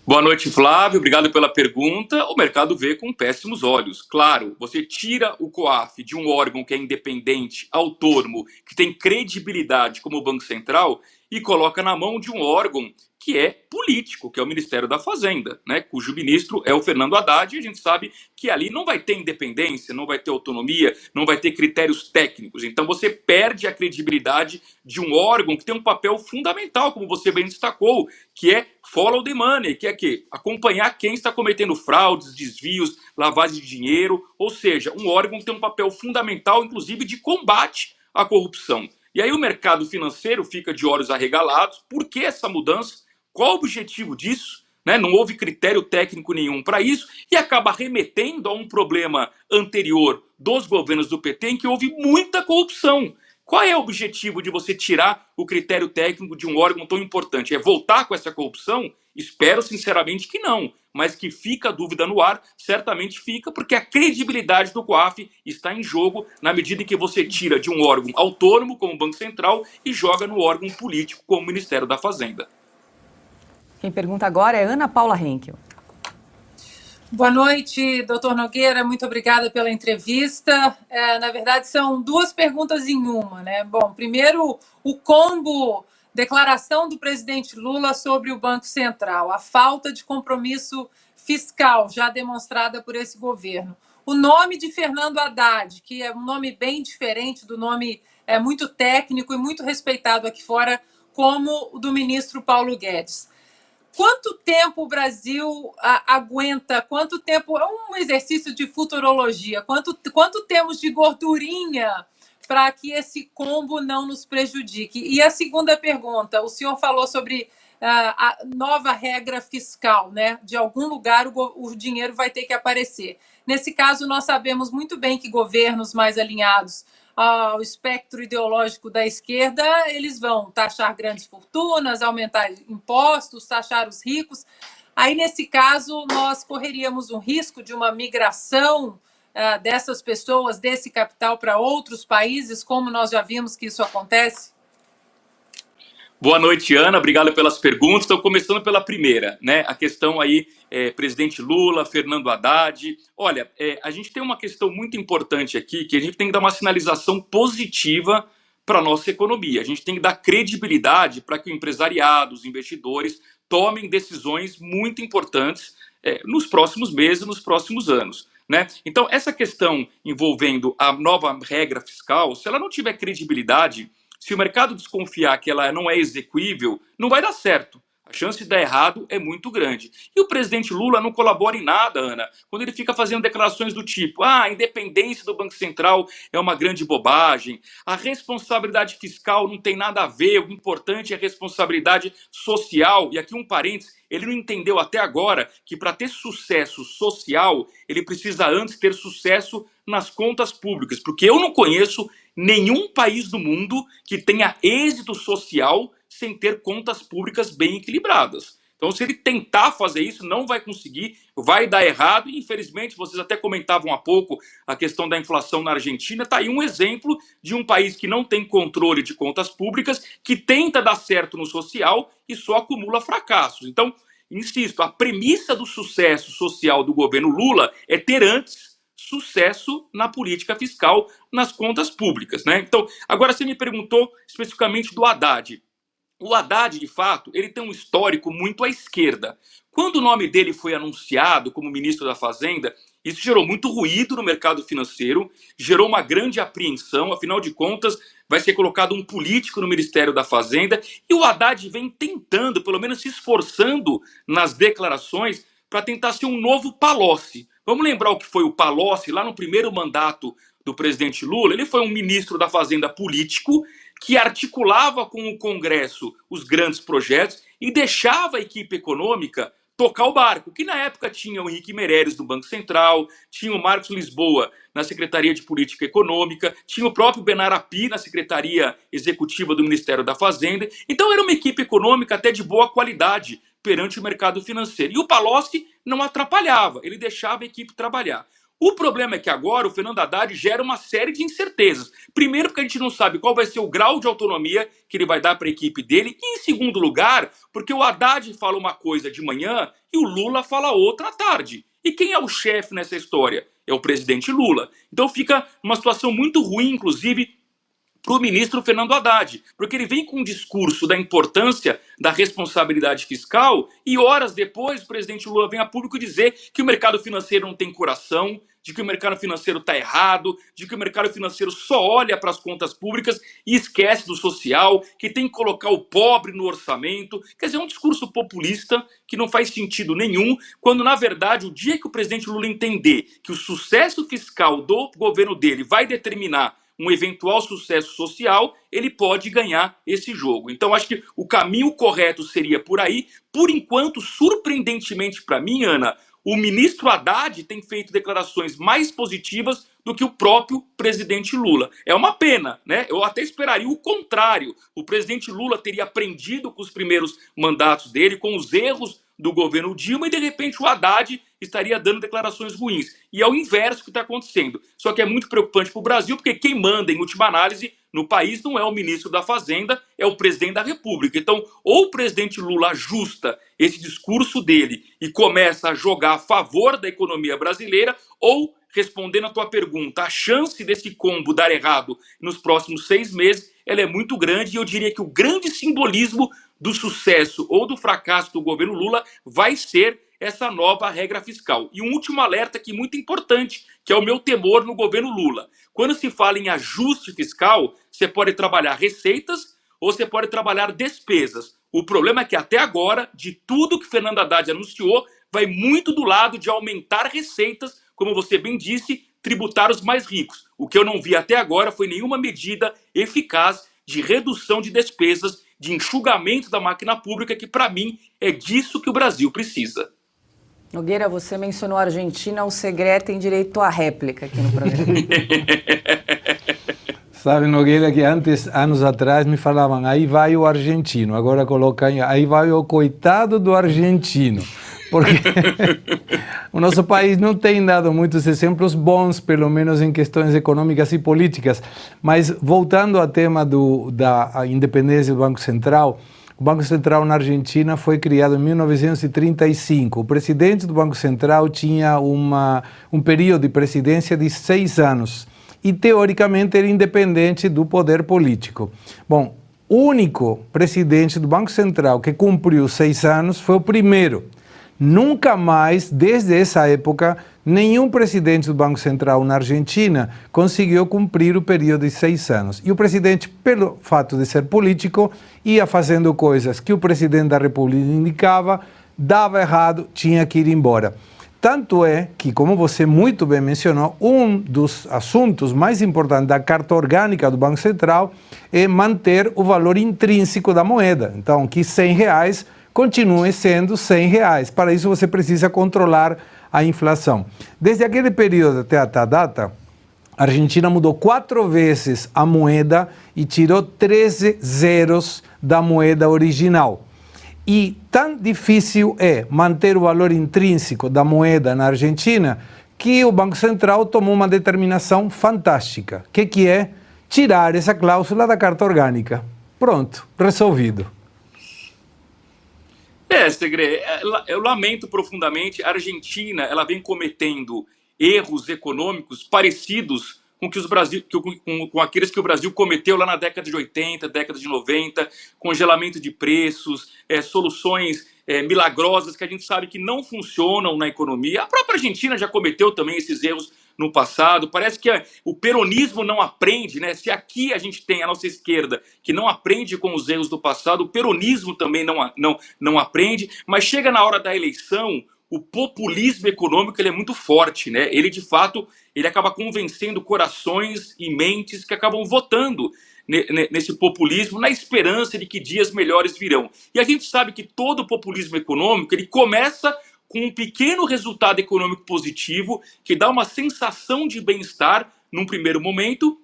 Speaker 5: Boa noite, Flávio. Obrigado pela pergunta. O mercado vê com péssimos olhos. Claro, você tira o COAF de um órgão que é independente, autônomo, que tem credibilidade como o Banco Central e coloca na mão de um órgão que é político, que é o Ministério da Fazenda, cujo ministro é o Fernando Haddad, e a gente sabe que ali não vai ter independência, não vai ter autonomia, não vai ter critérios técnicos. Então você perde a credibilidade de um órgão que tem um papel fundamental, como você bem destacou, que é follow the money, que é acompanhar quem está cometendo fraudes, desvios, lavagem de dinheiro, ou seja, um órgão que tem um papel fundamental, inclusive, de combate à corrupção. E aí o mercado financeiro fica de olhos arregalados. Por que essa mudança? Qual o objetivo disso? Não houve critério técnico nenhum para isso e acaba remetendo a um problema anterior dos governos do PT em que houve muita corrupção. Qual é o objetivo de você tirar o critério técnico de um órgão tão importante? É voltar com essa corrupção? Espero sinceramente que não, mas que fica a dúvida no ar, certamente fica, porque a credibilidade do COAF está em jogo na medida em que você tira de um órgão autônomo, como o Banco Central, e joga no órgão político, como o Ministério da Fazenda.
Speaker 1: Quem pergunta agora é Ana Paula Henkel.
Speaker 3: Boa noite, doutor Nogueira, muito obrigada pela entrevista. Na verdade, são duas perguntas em uma, né? Bom, primeiro, o combo declaração do presidente Lula sobre o Banco Central, a falta de compromisso fiscal já demonstrada por esse governo. O nome de Fernando Haddad, que é um nome bem diferente do nome muito técnico e muito respeitado aqui fora, como o do ministro Paulo Guedes. Quanto tempo o Brasil aguenta? Quanto tempo? É um exercício de futurologia. Quanto temos de gordurinha para que esse combo não nos prejudique? E a segunda pergunta: o senhor falou sobre a nova regra fiscal, né? De algum lugar o dinheiro vai ter que aparecer. Nesse caso, nós sabemos muito bem que governos mais alinhados ao espectro ideológico da esquerda, eles vão taxar grandes fortunas, aumentar impostos, taxar os ricos. Aí, nesse caso, nós correríamos um risco de uma migração dessas pessoas, desse capital, para outros países, como nós já vimos que isso acontece?
Speaker 5: Boa noite, Ana. Obrigado pelas perguntas. Então, começando pela primeira, né? A questão aí, presidente Lula, Fernando Haddad. Olha, a gente tem uma questão muito importante aqui, que a gente tem que dar uma sinalização positiva para a nossa economia. A gente tem que dar credibilidade para que o empresariado, os investidores, tomem decisões muito importantes nos próximos meses, nos próximos anos, né? Então, essa questão envolvendo a nova regra fiscal, se ela não tiver credibilidade, se o mercado desconfiar que ela não é execuível, não vai dar certo. A chance de dar errado é muito grande. E o presidente Lula não colabora em nada, Ana, quando ele fica fazendo declarações do tipo: a independência do Banco Central é uma grande bobagem, a responsabilidade fiscal não tem nada a ver, o importante é a responsabilidade social. E aqui um parênteses, ele não entendeu até agora que para ter sucesso social, ele precisa antes ter sucesso nas contas públicas, porque eu não conheço nenhum país do mundo que tenha êxito social sem ter contas públicas bem equilibradas. Então, se ele tentar fazer isso, não vai conseguir, vai dar errado. E, infelizmente, vocês até comentavam há pouco a questão da inflação na Argentina. Está aí um exemplo de um país que não tem controle de contas públicas, que tenta dar certo no social e só acumula fracassos. Então, insisto, a premissa do sucesso social do governo Lula é ter antes sucesso na política fiscal, nas contas públicas, né? Então, agora você me perguntou especificamente do Haddad. O Haddad, de fato, ele tem um histórico muito à esquerda. Quando o nome dele foi anunciado como ministro da Fazenda, isso gerou muito ruído no mercado financeiro, gerou uma grande apreensão, afinal de contas, vai ser colocado um político no Ministério da Fazenda, e o Haddad vem tentando, pelo menos se esforçando nas declarações, para tentar ser um novo Palocci. Vamos lembrar o que foi o Palocci lá no primeiro mandato do presidente Lula? Ele foi um ministro da Fazenda político que articulava com o Congresso os grandes projetos e deixava a equipe econômica tocar o barco, que na época tinha o Henrique Meirelles do Banco Central, tinha o Marcos Lisboa na Secretaria de Política Econômica, tinha o próprio Benarapi na Secretaria Executiva do Ministério da Fazenda. Então era uma equipe econômica até de boa qualidade perante o mercado financeiro. E o Palocci não atrapalhava, ele deixava a equipe trabalhar. O problema é que agora o Fernando Haddad gera uma série de incertezas. Primeiro, porque a gente não sabe qual vai ser o grau de autonomia que ele vai dar para a equipe dele. E, em segundo lugar, porque o Haddad fala uma coisa de manhã e o Lula fala outra à tarde. E quem é o chefe nessa história? É o presidente Lula. Então fica uma situação muito ruim, inclusive, para o ministro Fernando Haddad, porque ele vem com um discurso da importância da responsabilidade fiscal e horas depois o presidente Lula vem a público dizer que o mercado financeiro não tem coração, de que o mercado financeiro está errado, de que o mercado financeiro só olha para as contas públicas e esquece do social, que tem que colocar o pobre no orçamento. Quer dizer, é um discurso populista que não faz sentido nenhum, quando, na verdade, o dia que o presidente Lula entender que o sucesso fiscal do governo dele vai determinar um eventual sucesso social, ele pode ganhar esse jogo. Então, acho que o caminho correto seria por aí. Por enquanto, surpreendentemente para mim, Ana, o ministro Haddad tem feito declarações mais positivas do que o próprio presidente Lula. É uma pena, né? Eu até esperaria o contrário. O presidente Lula teria aprendido com os primeiros mandatos dele, com os erros do governo Dilma e, de repente, o Haddad estaria dando declarações ruins. E é o inverso que está acontecendo. Só que é muito preocupante para o Brasil, porque quem manda, em última análise, no país não é o ministro da Fazenda, é o presidente da República. Então, ou o presidente Lula ajusta esse discurso dele e começa a jogar a favor da economia brasileira, ou, respondendo a tua pergunta, a chance desse combo dar errado nos próximos 6 meses, ela é muito grande, e eu diria que o grande simbolismo do sucesso ou do fracasso do governo Lula vai ser essa nova regra fiscal. E um último alerta aqui muito importante, que é o meu temor no governo Lula. Quando se fala em ajuste fiscal, você pode trabalhar receitas ou você pode trabalhar despesas. O problema é que até agora, de tudo que Fernando Haddad anunciou, vai muito do lado de aumentar receitas, como você bem disse, tributar os mais ricos. O que eu não vi até agora foi nenhuma medida eficaz de redução de despesas, de enxugamento da máquina pública, que para mim é disso que o Brasil precisa.
Speaker 1: Nogueira, você mencionou a Argentina, o Segre tem direito à réplica aqui no programa.
Speaker 4: Sabe, Nogueira, que antes, anos atrás, me falavam, aí vai o argentino, agora colocam, aí vai o coitado do argentino. Porque o nosso país não tem dado muitos exemplos bons, pelo menos em questões econômicas e políticas. Mas voltando ao tema da independência do Banco Central, o Banco Central na Argentina foi criado em 1935. O presidente do Banco Central tinha um período de presidência de 6 anos e, teoricamente, era independente do poder político. Bom, o único presidente do Banco Central que cumpriu 6 anos foi o primeiro. Nunca mais, desde essa época, nenhum presidente do Banco Central na Argentina conseguiu cumprir o período de 6 anos. E o presidente, pelo fato de ser político, ia fazendo coisas que o presidente da República indicava, dava errado, tinha que ir embora. Tanto é que, como você muito bem mencionou, um dos assuntos mais importantes da Carta Orgânica do Banco Central é manter o valor intrínseco da moeda. Então, que R$100 continue sendo R$100. Para isso, você precisa controlar a inflação. Desde aquele período até a data, a Argentina mudou 4 vezes a moeda e tirou 13 zeros da moeda original. E tão difícil é manter o valor intrínseco da moeda na Argentina que o Banco Central tomou uma determinação fantástica, que é tirar essa cláusula da Carta Orgânica. Pronto, resolvido.
Speaker 5: Segre, eu lamento profundamente. A Argentina, ela vem cometendo erros econômicos parecidos com aqueles que o Brasil cometeu lá na década de 80, década de 90, congelamento de preços, soluções milagrosas que a gente sabe que não funcionam na economia. A própria Argentina já cometeu também esses erros no passado. Parece que o peronismo não aprende, né? Se aqui a gente tem a nossa esquerda que não aprende com os erros do passado, o peronismo também não aprende, mas chega na hora da eleição, o populismo econômico ele é muito forte, né? Ele, de fato, ele acaba convencendo corações e mentes que acabam votando nesse populismo, na esperança de que dias melhores virão. E a gente sabe que todo populismo econômico, ele começa com um pequeno resultado econômico positivo, que dá uma sensação de bem-estar num primeiro momento,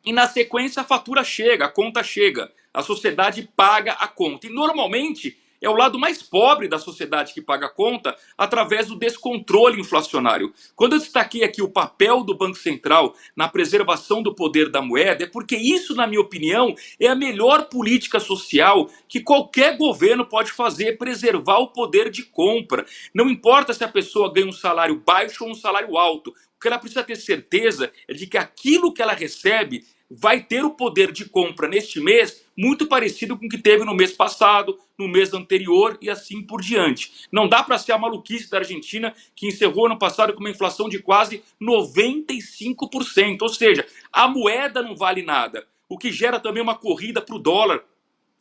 Speaker 5: e na sequência a fatura chega, a conta chega, a sociedade paga a conta. E normalmente é o lado mais pobre da sociedade que paga a conta através do descontrole inflacionário. Quando eu destaquei aqui o papel do Banco Central na preservação do poder da moeda, é porque isso, na minha opinião, é a melhor política social que qualquer governo pode fazer, preservar o poder de compra. Não importa se a pessoa ganha um salário baixo ou um salário alto. O que ela precisa ter certeza é de que aquilo que ela recebe vai ter o poder de compra neste mês muito parecido com o que teve no mês passado, no mês anterior e assim por diante. Não dá para ser a maluquice da Argentina, que encerrou ano passado com uma inflação de quase 95%. Ou seja, a moeda não vale nada, o que gera também uma corrida para o dólar,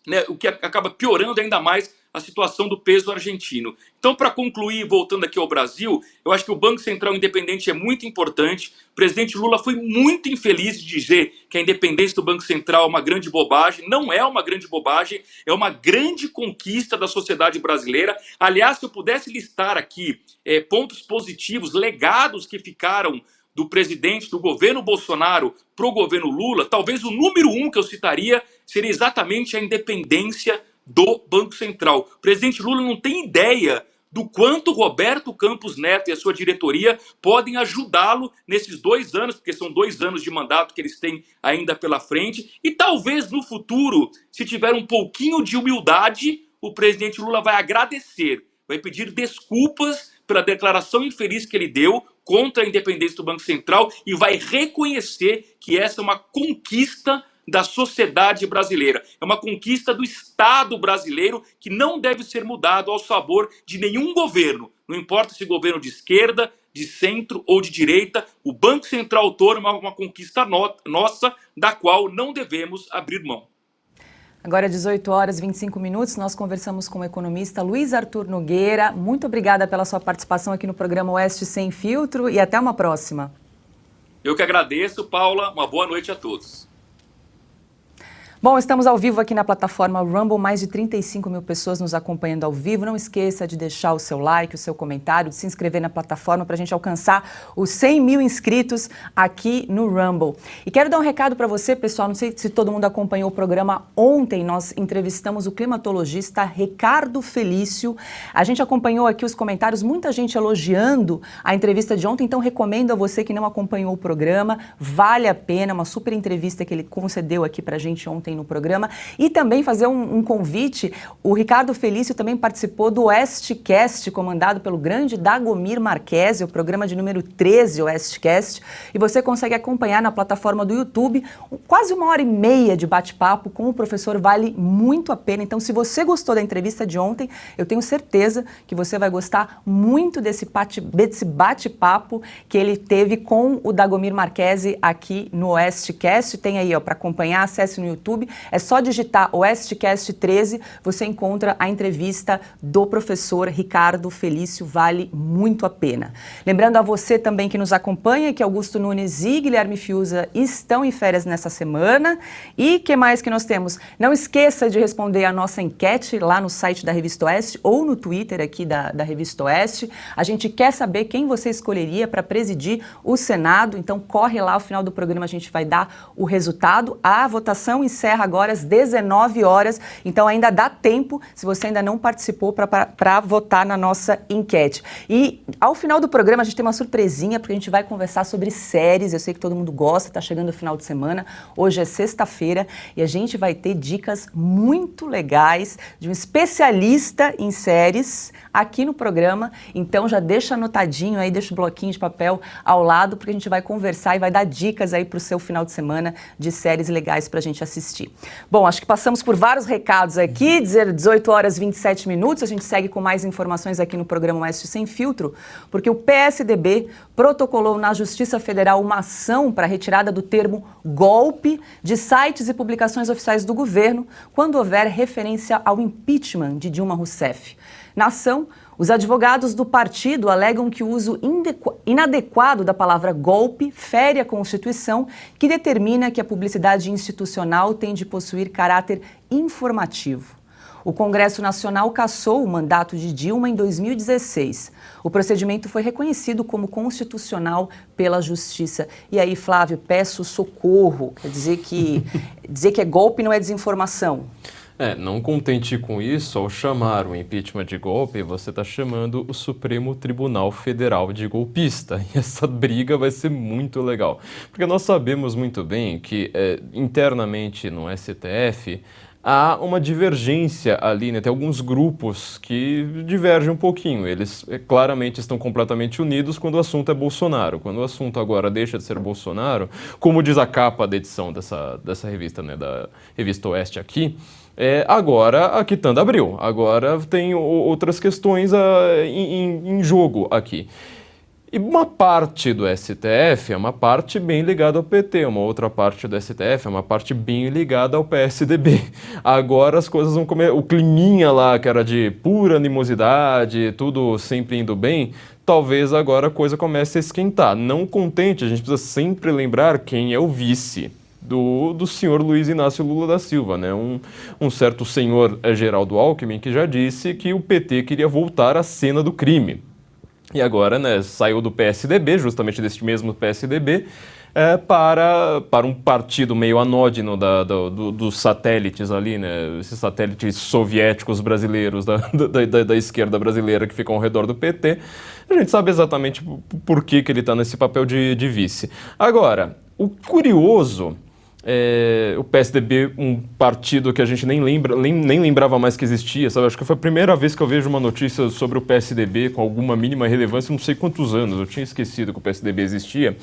Speaker 5: né, o que acaba piorando ainda mais a situação do peso argentino. Então, para concluir, voltando aqui ao Brasil, eu acho que o Banco Central Independente é muito importante. O presidente Lula foi muito infeliz de dizer que a independência do Banco Central é uma grande bobagem. Não é uma grande bobagem, é uma grande conquista da sociedade brasileira. Aliás, se eu pudesse listar aqui pontos positivos, legados que ficaram do presidente, do governo Bolsonaro para o governo Lula, talvez o número 1 que eu citaria seria exatamente a independência do Banco Central. O presidente Lula não tem ideia do quanto Roberto Campos Neto e a sua diretoria podem ajudá-lo nesses 2 anos, porque são 2 anos de mandato que eles têm ainda pela frente, e talvez no futuro, se tiver um pouquinho de humildade, o presidente Lula vai agradecer, vai pedir desculpas pela declaração infeliz que ele deu contra a independência do Banco Central e vai reconhecer que essa é uma conquista da sociedade brasileira. É uma conquista do Estado brasileiro que não deve ser mudado ao sabor de nenhum governo. Não importa se governo de esquerda, de centro ou de direita, o Banco Central Autônomo é uma conquista nossa, da qual não devemos abrir mão.
Speaker 1: Agora, 18 horas e 25 minutos, nós conversamos com o economista Luiz Arthur Nogueira. Muito obrigada pela sua participação aqui no programa Oeste Sem Filtro e até uma próxima.
Speaker 5: Eu que agradeço, Paula. Uma boa noite a todos.
Speaker 1: Bom, estamos ao vivo aqui na plataforma Rumble, mais de 35 mil pessoas nos acompanhando ao vivo. Não esqueça de deixar o seu like, o seu comentário, de se inscrever na plataforma para a gente alcançar os 100 mil inscritos aqui no Rumble. E quero dar um recado para você, pessoal, não sei se todo mundo acompanhou o programa ontem, nós entrevistamos o climatologista Ricardo Felício. A gente acompanhou aqui os comentários, muita gente elogiando a entrevista de ontem, então recomendo a você que não acompanhou o programa, vale a pena, uma super entrevista que ele concedeu aqui para a gente ontem no programa, e também fazer um convite. O Ricardo Felício também participou do Oestcast, comandado pelo grande Dagomir Marquesi, o programa de número 13, o Oestcast, e você consegue acompanhar na plataforma do YouTube quase 1h30 de bate-papo com o professor, vale muito a pena. Então, se você gostou da entrevista de ontem, eu tenho certeza que você vai gostar muito desse bate-papo que ele teve com o Dagomir Marquesi aqui no Oestcast. Tem aí, para acompanhar, acesse no YouTube. É só digitar Oestcast 13, você encontra a entrevista do professor Ricardo Felício, vale muito a pena. Lembrando a você também que nos acompanha que Augusto Nunes e Guilherme Fiuza estão em férias nessa semana. E que mais que nós temos? Não esqueça de responder a nossa enquete lá no site da Revista Oeste ou no Twitter aqui da Revista Oeste. A gente quer saber quem você escolheria para presidir o Senado, então corre lá, ao final do programa a gente vai dar o resultado. A votação encerra agora às 19 horas, então ainda dá tempo, se você ainda não participou, para votar na nossa enquete. E ao final do programa a gente tem uma surpresinha, porque a gente vai conversar sobre séries. Eu sei que todo mundo gosta, está chegando o final de semana, hoje é sexta-feira, e a gente vai ter dicas muito legais de um especialista em séries aqui no programa. Então já deixa anotadinho aí, deixa o bloquinho de papel ao lado, porque a gente vai conversar e vai dar dicas aí para o seu final de semana de séries legais para a gente assistir. Bom, acho que passamos por vários recados aqui, 18 horas e 27 minutos, a gente segue com mais informações aqui no programa Oeste Sem Filtro, porque o PSDB protocolou na Justiça Federal uma ação para a retirada do termo golpe de sites e publicações oficiais do governo, quando houver referência ao impeachment de Dilma Rousseff. Na ação, os advogados do partido alegam que o uso inadequado da palavra golpe fere a Constituição, que determina que a publicidade institucional tem de possuir caráter informativo. O Congresso Nacional cassou o mandato de Dilma em 2016. O procedimento foi reconhecido como constitucional pela Justiça. E aí, Flávio, peço socorro. Quer dizer que é golpe não é desinformação.
Speaker 2: Não contente com isso, ao chamar o impeachment de golpe, você está chamando o Supremo Tribunal Federal de golpista. E essa briga vai ser muito legal. Porque nós sabemos muito bem que internamente no STF há uma divergência ali, né? Tem alguns grupos que divergem um pouquinho. Eles claramente estão completamente unidos quando o assunto é Bolsonaro. Quando o assunto agora deixa de ser Bolsonaro, como diz a capa da edição dessa revista, né, da Revista Oeste aqui, agora a quitanda abriu. Agora tem outras questões em jogo aqui. E uma parte do STF é uma parte bem ligada ao PT, uma outra parte do STF é uma parte bem ligada ao PSDB. Agora as coisas vão comer, o climinha lá, que era de pura animosidade, tudo sempre indo bem, talvez agora a coisa comece a esquentar. Não contente, a gente precisa sempre lembrar quem é o vice do senhor Luiz Inácio Lula da Silva, né? Um certo senhor Geraldo Alckmin que já disse que o PT queria voltar à cena do crime. E agora, né, saiu do PSDB, justamente deste mesmo PSDB, para um partido meio anódino dos satélites ali, né? Esses satélites soviéticos brasileiros da esquerda brasileira que ficam ao redor do PT. A gente sabe exatamente por que ele está nesse papel de vice. Agora, o curioso... o PSDB, um partido que a gente nem lembrava mais que existia, sabe? Acho que foi a primeira vez que eu vejo uma notícia sobre o PSDB com alguma mínima relevância, não sei quantos anos, eu tinha esquecido que o PSDB existia.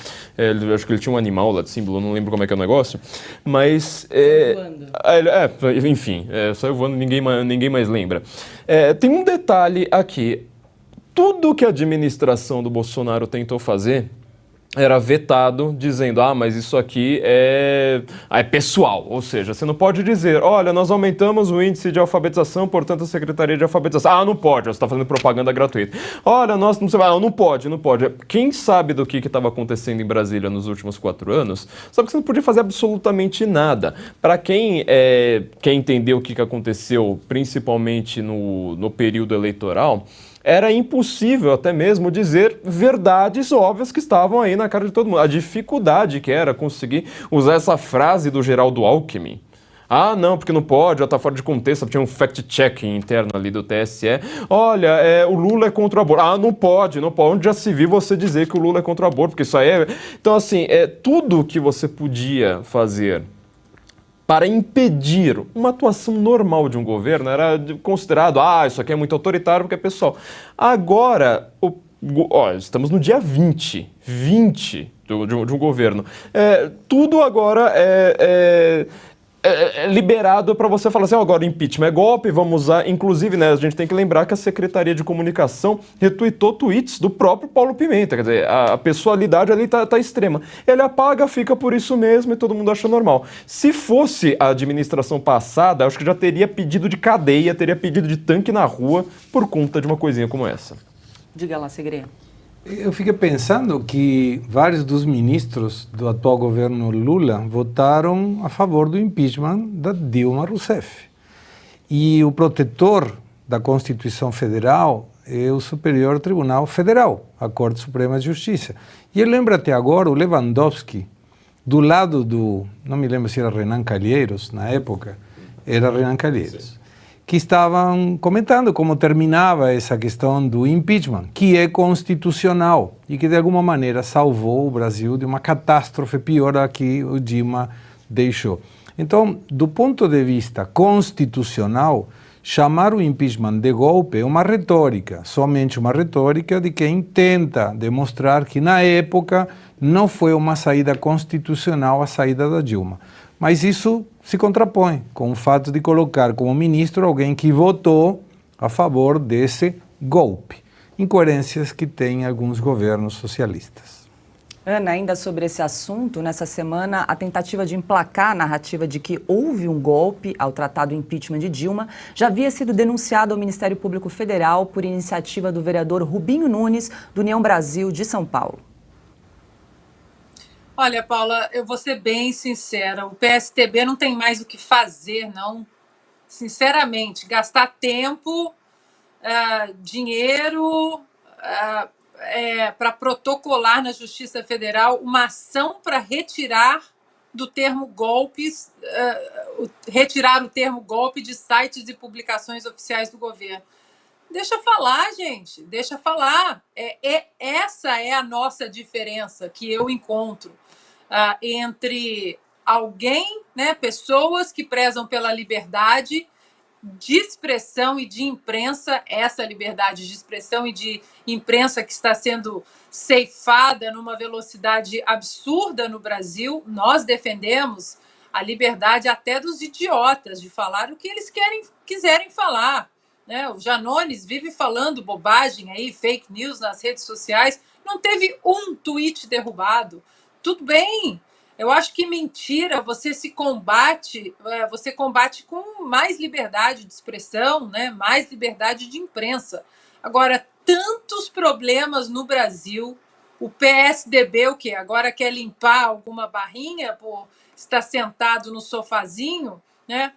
Speaker 2: Acho que ele tinha um animal lá de símbolo, não lembro como é que é o negócio, mas... enfim, saiu voando, ninguém mais lembra. Tem um detalhe aqui, tudo que a administração do Bolsonaro tentou fazer era vetado, dizendo, mas isso aqui é pessoal, ou seja, você não pode dizer, olha, nós aumentamos o índice de alfabetização, portanto a Secretaria de Alfabetização, não pode, você está fazendo propaganda gratuita. Olha, nós não pode. Quem sabe do que estava acontecendo em Brasília nos últimos 4 anos, sabe que você não podia fazer absolutamente nada. Para quem quer entender o que aconteceu, principalmente no período eleitoral, era impossível até mesmo dizer verdades óbvias que estavam aí na cara de todo mundo. A dificuldade que era conseguir usar essa frase do Geraldo Alckmin. Não, porque não pode, já está fora de contexto, tinha um fact-checking interno ali do TSE. Olha, o Lula é contra o aborto. Não pode. Onde já se viu você dizer que o Lula é contra o aborto, porque isso aí é... Então, assim, tudo que você podia fazer para impedir uma atuação normal de um governo era considerado, isso aqui é muito autoritário porque é pessoal. Agora, estamos no dia 20 de um governo. Tudo agora é liberado para você falar assim, agora impeachment é golpe, vamos usar, inclusive, né, a gente tem que lembrar que a Secretaria de Comunicação retuitou tweets do próprio Paulo Pimenta, quer dizer, a pessoalidade ali tá extrema. Ele apaga, fica por isso mesmo e todo mundo acha normal. Se fosse a administração passada, acho que já teria pedido de cadeia, teria pedido de tanque na rua por conta de uma coisinha como essa.
Speaker 1: Diga lá, Segre.
Speaker 4: Eu fiquei pensando que vários dos ministros do atual governo Lula votaram a favor do impeachment da Dilma Rousseff. E o protetor da Constituição Federal é o Superior Tribunal Federal, a Corte Suprema de Justiça. E eu lembro até agora o Lewandowski, do lado não me lembro se era Renan Calheiros, na época, era Renan Calheiros, que estavam comentando como terminava essa questão do impeachment, que é constitucional e que de alguma maneira salvou o Brasil de uma catástrofe pior a que o Dilma deixou. Então, do ponto de vista constitucional, chamar o impeachment de golpe é uma retórica, somente uma retórica de quem tenta demonstrar que na época não foi uma saída constitucional a saída da Dilma. Mas isso se contrapõe com o fato de colocar como ministro alguém que votou a favor desse golpe. Incoerências que têm alguns governos socialistas.
Speaker 1: Ana, ainda sobre esse assunto, nessa semana, a tentativa de emplacar a narrativa de que houve um golpe ao tratado impeachment de Dilma já havia sido denunciada ao Ministério Público Federal por iniciativa do vereador Rubinho Nunes, do União Brasil de São Paulo.
Speaker 3: Olha, Paula, eu vou ser bem sincera, o PSDB não tem mais o que fazer, não. Sinceramente, gastar tempo, dinheiro para protocolar na Justiça Federal uma ação para retirar do termo golpes, retirar o termo golpe de sites e publicações oficiais do governo. Deixa falar, gente, deixa falar. Essa é a nossa diferença que eu encontro entre alguém, né, pessoas que prezam pela liberdade de expressão e de imprensa, essa liberdade de expressão e de imprensa que está sendo ceifada numa velocidade absurda no Brasil. Nós defendemos a liberdade até dos idiotas de falar o que eles quiserem falar. Né? O Janones vive falando bobagem aí, fake news nas redes sociais, não teve um tweet derrubado. Tudo bem, eu acho que mentira você combate com mais liberdade de expressão, né? Mais liberdade de imprensa. Agora, tantos problemas no Brasil, o PSDB o quê? Agora quer limpar alguma barrinha por estar sentado no sofazinho, né?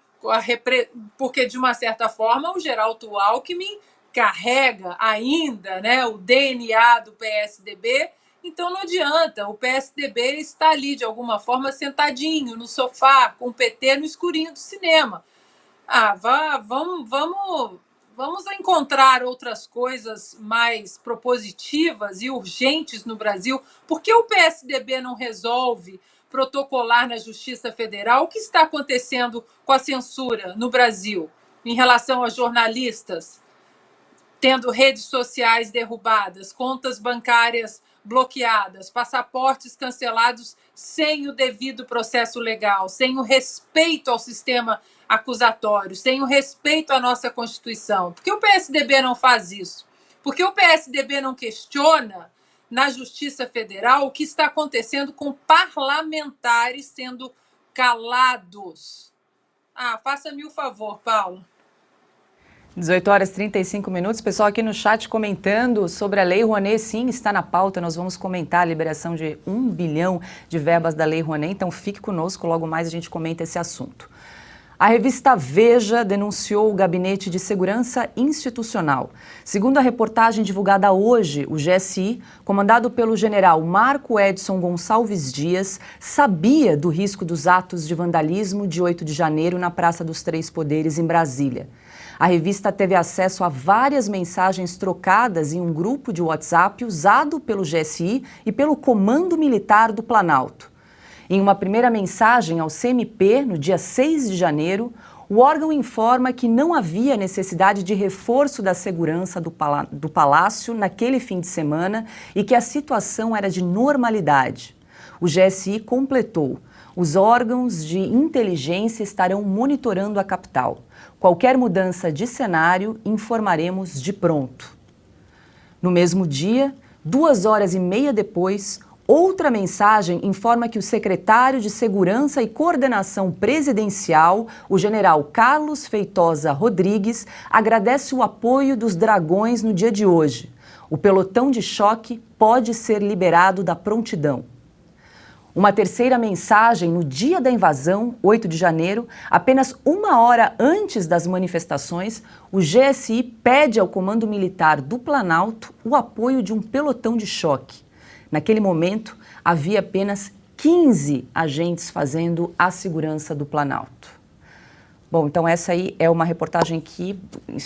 Speaker 3: Porque, de uma certa forma, o Geraldo Alckmin carrega ainda, né, o DNA do PSDB Então não adianta, o PSDB está ali, de alguma forma, sentadinho no sofá, com o PT no escurinho do cinema. Vamos encontrar outras coisas mais propositivas e urgentes no Brasil. Por que o PSDB não resolve protocolar na Justiça Federal o que está acontecendo com a censura no Brasil em relação a jornalistas, tendo redes sociais derrubadas, contas bancárias bloqueadas, passaportes cancelados sem o devido processo legal, sem o respeito ao sistema acusatório, sem o respeito à nossa Constituição? Por que o PSDB não faz isso? Por que o PSDB não questiona na Justiça Federal o que está acontecendo com parlamentares sendo calados? Faça-me o favor, Paulo.
Speaker 1: 18 horas e 35 minutos. Pessoal aqui no chat comentando sobre a Lei Rouanet. Sim, está na pauta. Nós vamos comentar a liberação de 1 bilhão de verbas da Lei Rouanet. Então fique conosco, logo mais a gente comenta esse assunto. A revista Veja denunciou o Gabinete de Segurança Institucional. Segundo a reportagem divulgada hoje, o GSI, comandado pelo general Marco Edson Gonçalves Dias, sabia do risco dos atos de vandalismo de 8 de janeiro na Praça dos Três Poderes, em Brasília. A revista teve acesso a várias mensagens trocadas em um grupo de WhatsApp usado pelo GSI e pelo Comando Militar do Planalto. Em uma primeira mensagem ao CMP, no dia 6 de janeiro, o órgão informa que não havia necessidade de reforço da segurança do Palácio naquele fim de semana e que a situação era de normalidade. O GSI completou: os órgãos de inteligência estarão monitorando a capital. Qualquer mudança de cenário, informaremos de pronto. No mesmo dia, 2 horas e meia depois, outra mensagem informa que o secretário de Segurança e Coordenação Presidencial, o general Carlos Feitosa Rodrigues, agradece o apoio dos Dragões no dia de hoje. O pelotão de choque pode ser liberado da prontidão. Uma terceira mensagem no dia da invasão, 8 de janeiro, apenas 1 hora antes das manifestações, o GSI pede ao Comando Militar do Planalto o apoio de um pelotão de choque. Naquele momento, havia apenas 15 agentes fazendo a segurança do Planalto. Bom, então essa aí é uma reportagem que,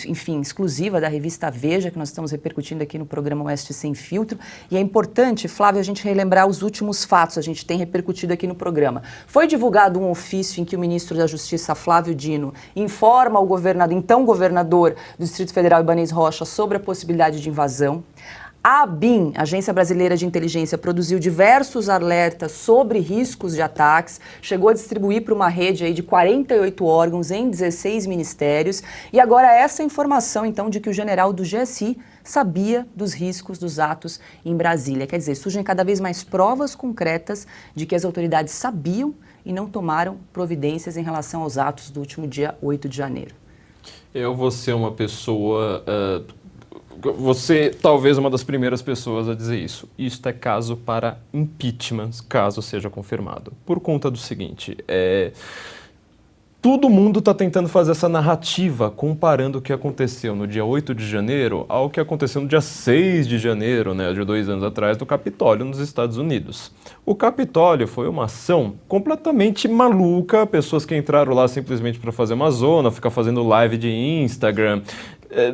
Speaker 1: enfim, exclusiva da revista Veja, que nós estamos repercutindo aqui no programa Oeste Sem Filtro. E é importante, Flávio, a gente relembrar os últimos fatos, a gente tem repercutido aqui no programa. Foi divulgado um ofício em que o ministro da Justiça, Flávio Dino, informa o governador, então governador do Distrito Federal, Ibanez Rocha, sobre a possibilidade de invasão. A ABIN, Agência Brasileira de Inteligência, produziu diversos alertas sobre riscos de ataques, chegou a distribuir para uma rede aí de 48 órgãos em 16 ministérios, e agora essa informação, então, de que o general do GSI sabia dos riscos dos atos em Brasília. Quer dizer, surgem cada vez mais provas concretas de que as autoridades sabiam e não tomaram providências em relação aos atos do último dia 8 de janeiro.
Speaker 2: Eu vou ser uma pessoa... Você talvez uma das primeiras pessoas a dizer isso. Isto é caso para impeachment, caso seja confirmado. Por conta do seguinte, todo mundo está tentando fazer essa narrativa comparando o que aconteceu no dia 8 de janeiro ao que aconteceu no dia 6 de janeiro, né, de 2 anos atrás, no Capitólio, nos Estados Unidos. O Capitólio foi uma ação completamente maluca, pessoas que entraram lá simplesmente para fazer uma zona, ficar fazendo live de Instagram.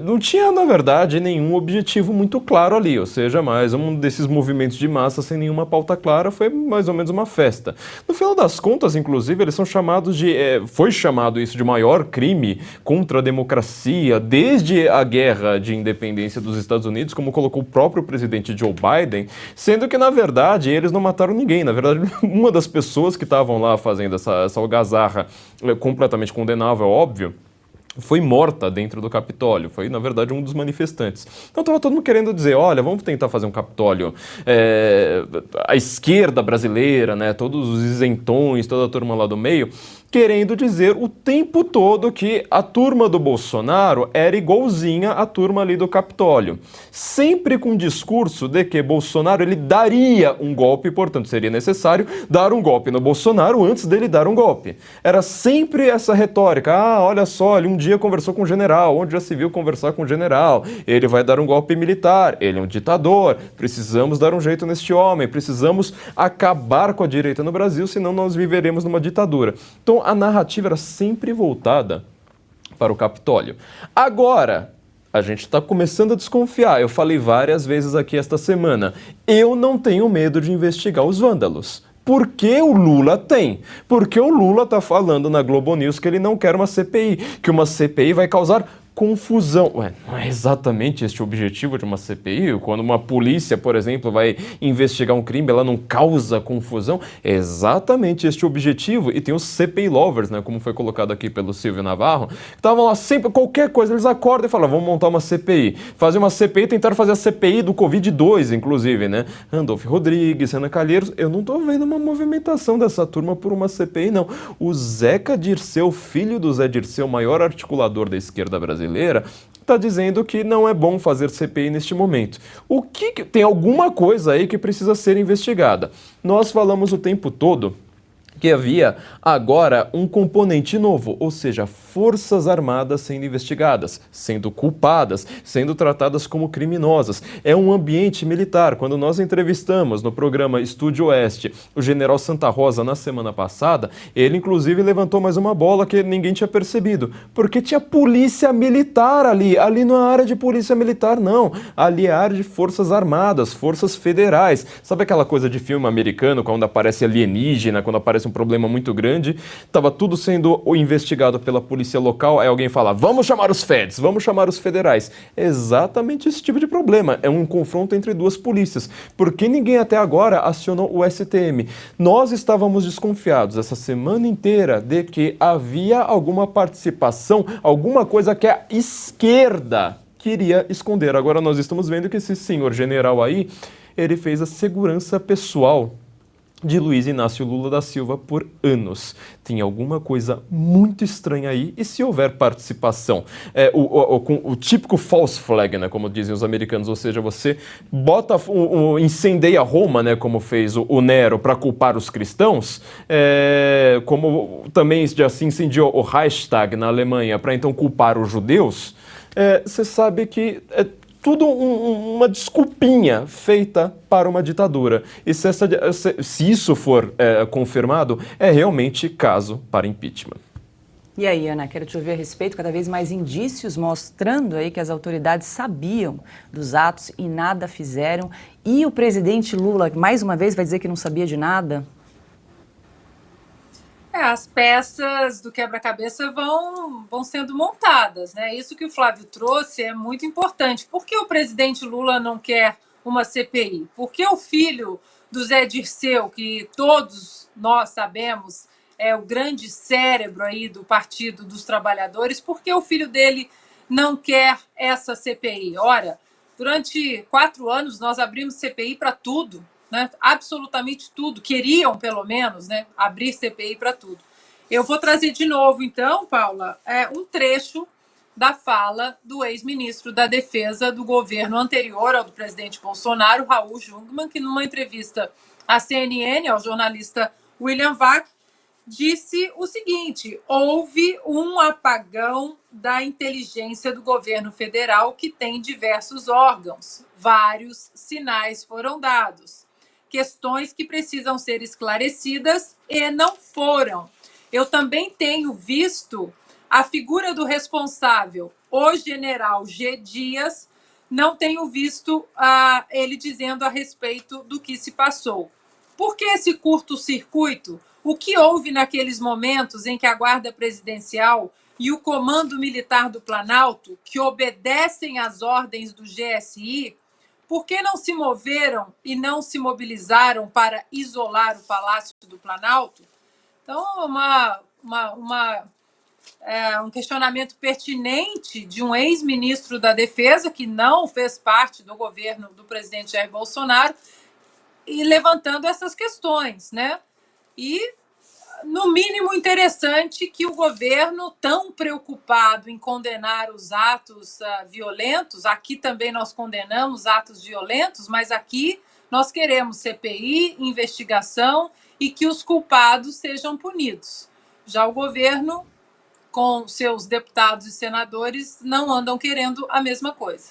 Speaker 2: Não tinha, na verdade, nenhum objetivo muito claro ali, ou seja, mais um desses movimentos de massa sem nenhuma pauta clara, foi mais ou menos uma festa. No final das contas, inclusive, eles são chamados de... foi chamado isso de maior crime contra a democracia desde a guerra de independência dos Estados Unidos, como colocou o próprio presidente Joe Biden, sendo que, na verdade, eles não mataram ninguém. Na verdade, uma das pessoas que estavam lá fazendo essa algazarra completamente condenável, óbvio, foi morta dentro do Capitólio, foi, na verdade, um dos manifestantes. Então estava todo mundo querendo dizer, olha, vamos tentar fazer um Capitólio, a esquerda brasileira, né, todos os isentões, toda a turma lá do meio, querendo dizer o tempo todo que a turma do Bolsonaro era igualzinha à turma ali do Capitólio. Sempre com o discurso de que Bolsonaro ele daria um golpe, portanto seria necessário dar um golpe no Bolsonaro antes dele dar um golpe. Era sempre essa retórica, olha só, ali um dia conversou com o general, onde já se viu conversar com o general, ele vai dar um golpe militar, ele é um ditador, precisamos dar um jeito neste homem, precisamos acabar com a direita no Brasil, senão nós viveremos numa ditadura. Então a narrativa era sempre voltada para o Capitólio. Agora, a gente está começando a desconfiar. Eu falei várias vezes aqui esta semana. Eu não tenho medo de investigar os vândalos. Por que o Lula tem? Porque o Lula está falando na Globo News que ele não quer uma CPI, que uma CPI vai causar confusão. Ué, não é exatamente este o objetivo de uma CPI? Quando uma polícia, por exemplo, vai investigar um crime, ela não causa confusão? É exatamente este o objetivo. E tem os CPI lovers, né, como foi colocado aqui pelo Silvio Navarro, que estavam lá sempre, qualquer coisa, eles acordam e falam, vamos montar uma CPI. Fazer uma CPI, tentaram fazer a CPI do Covid-2, inclusive, né? Randolfo Rodrigues, Renan Calheiros, eu não tô vendo uma movimentação dessa turma por uma CPI, não. O Zeca Dirceu, filho do Zé Dirceu, maior articulador da esquerda brasileira, está dizendo que não é bom fazer CPI neste momento. Tem alguma coisa aí que precisa ser investigada. Nós falamos o tempo todo que havia agora um componente novo, ou seja, forças armadas sendo investigadas, sendo culpadas, sendo tratadas como criminosas. É um ambiente militar. Quando nós entrevistamos no programa Estúdio Oeste o general Santa Rosa na semana passada, ele inclusive levantou mais uma bola que ninguém tinha percebido, porque tinha polícia militar ali não é área de polícia militar não, ali é área de forças armadas, forças federais. Sabe aquela coisa de filme americano, quando aparece alienígena, quando aparece um problema muito grande, estava tudo sendo investigado pela polícia local, aí alguém fala, vamos chamar os feds, vamos chamar os federais. É exatamente esse tipo de problema, é um confronto entre duas polícias, porque ninguém até agora acionou o STM. Nós estávamos desconfiados essa semana inteira de que havia alguma participação, alguma coisa que a esquerda queria esconder. Agora nós estamos vendo que esse senhor general aí, ele fez a segurança pessoal de Luiz Inácio Lula da Silva por anos. Tem alguma coisa muito estranha aí, e se houver participação, o típico false flag, né, como dizem os americanos, ou seja, você incendeia Roma, né, como fez o Nero para culpar os cristãos, como também já se incendiou o Reichstag na Alemanha para então culpar os judeus, você sabe que tudo uma desculpinha feita para uma ditadura. E se isso for confirmado, é realmente caso para impeachment.
Speaker 1: E aí, Ana, quero te ouvir a respeito, cada vez mais indícios mostrando aí que as autoridades sabiam dos atos e nada fizeram. E o presidente Lula, mais uma vez, vai dizer que não sabia de nada?
Speaker 3: As peças do quebra-cabeça vão sendo montadas, né? Isso que o Flávio trouxe é muito importante. Por que o presidente Lula não quer uma CPI? Por que o filho do Zé Dirceu, que todos nós sabemos é o grande cérebro aí do Partido dos Trabalhadores, por que o filho dele não quer essa CPI? Ora, durante 4 anos nós abrimos CPI para tudo, né? Absolutamente tudo, queriam pelo menos, né, abrir CPI para tudo. Eu vou trazer de novo, então, Paula, um trecho da fala do ex-ministro da Defesa do governo anterior ao do presidente Bolsonaro, Raul Jungmann, que numa entrevista à CNN, ao jornalista William Vac, disse o seguinte: houve um apagão da inteligência do governo federal, que tem diversos órgãos, vários sinais foram dados, questões que precisam ser esclarecidas e não foram. Eu também tenho visto a figura do responsável, o general G. Dias, não tenho visto ele dizendo a respeito do que se passou. Por que esse curto-circuito? O que houve naqueles momentos em que a Guarda Presidencial e o Comando Militar do Planalto, que obedecem às ordens do GSI, por que não se moveram e não se mobilizaram para isolar o Palácio do Planalto? Então, um questionamento pertinente de um ex-ministro da Defesa, que não fez parte do governo do presidente Jair Bolsonaro, e levantando essas questões, né? E, no mínimo, interessante que o governo, tão preocupado em condenar os atos violentos, aqui também nós condenamos atos violentos, mas aqui nós queremos CPI, investigação e que os culpados sejam punidos. Já o governo com seus deputados e senadores, não andam querendo a mesma coisa.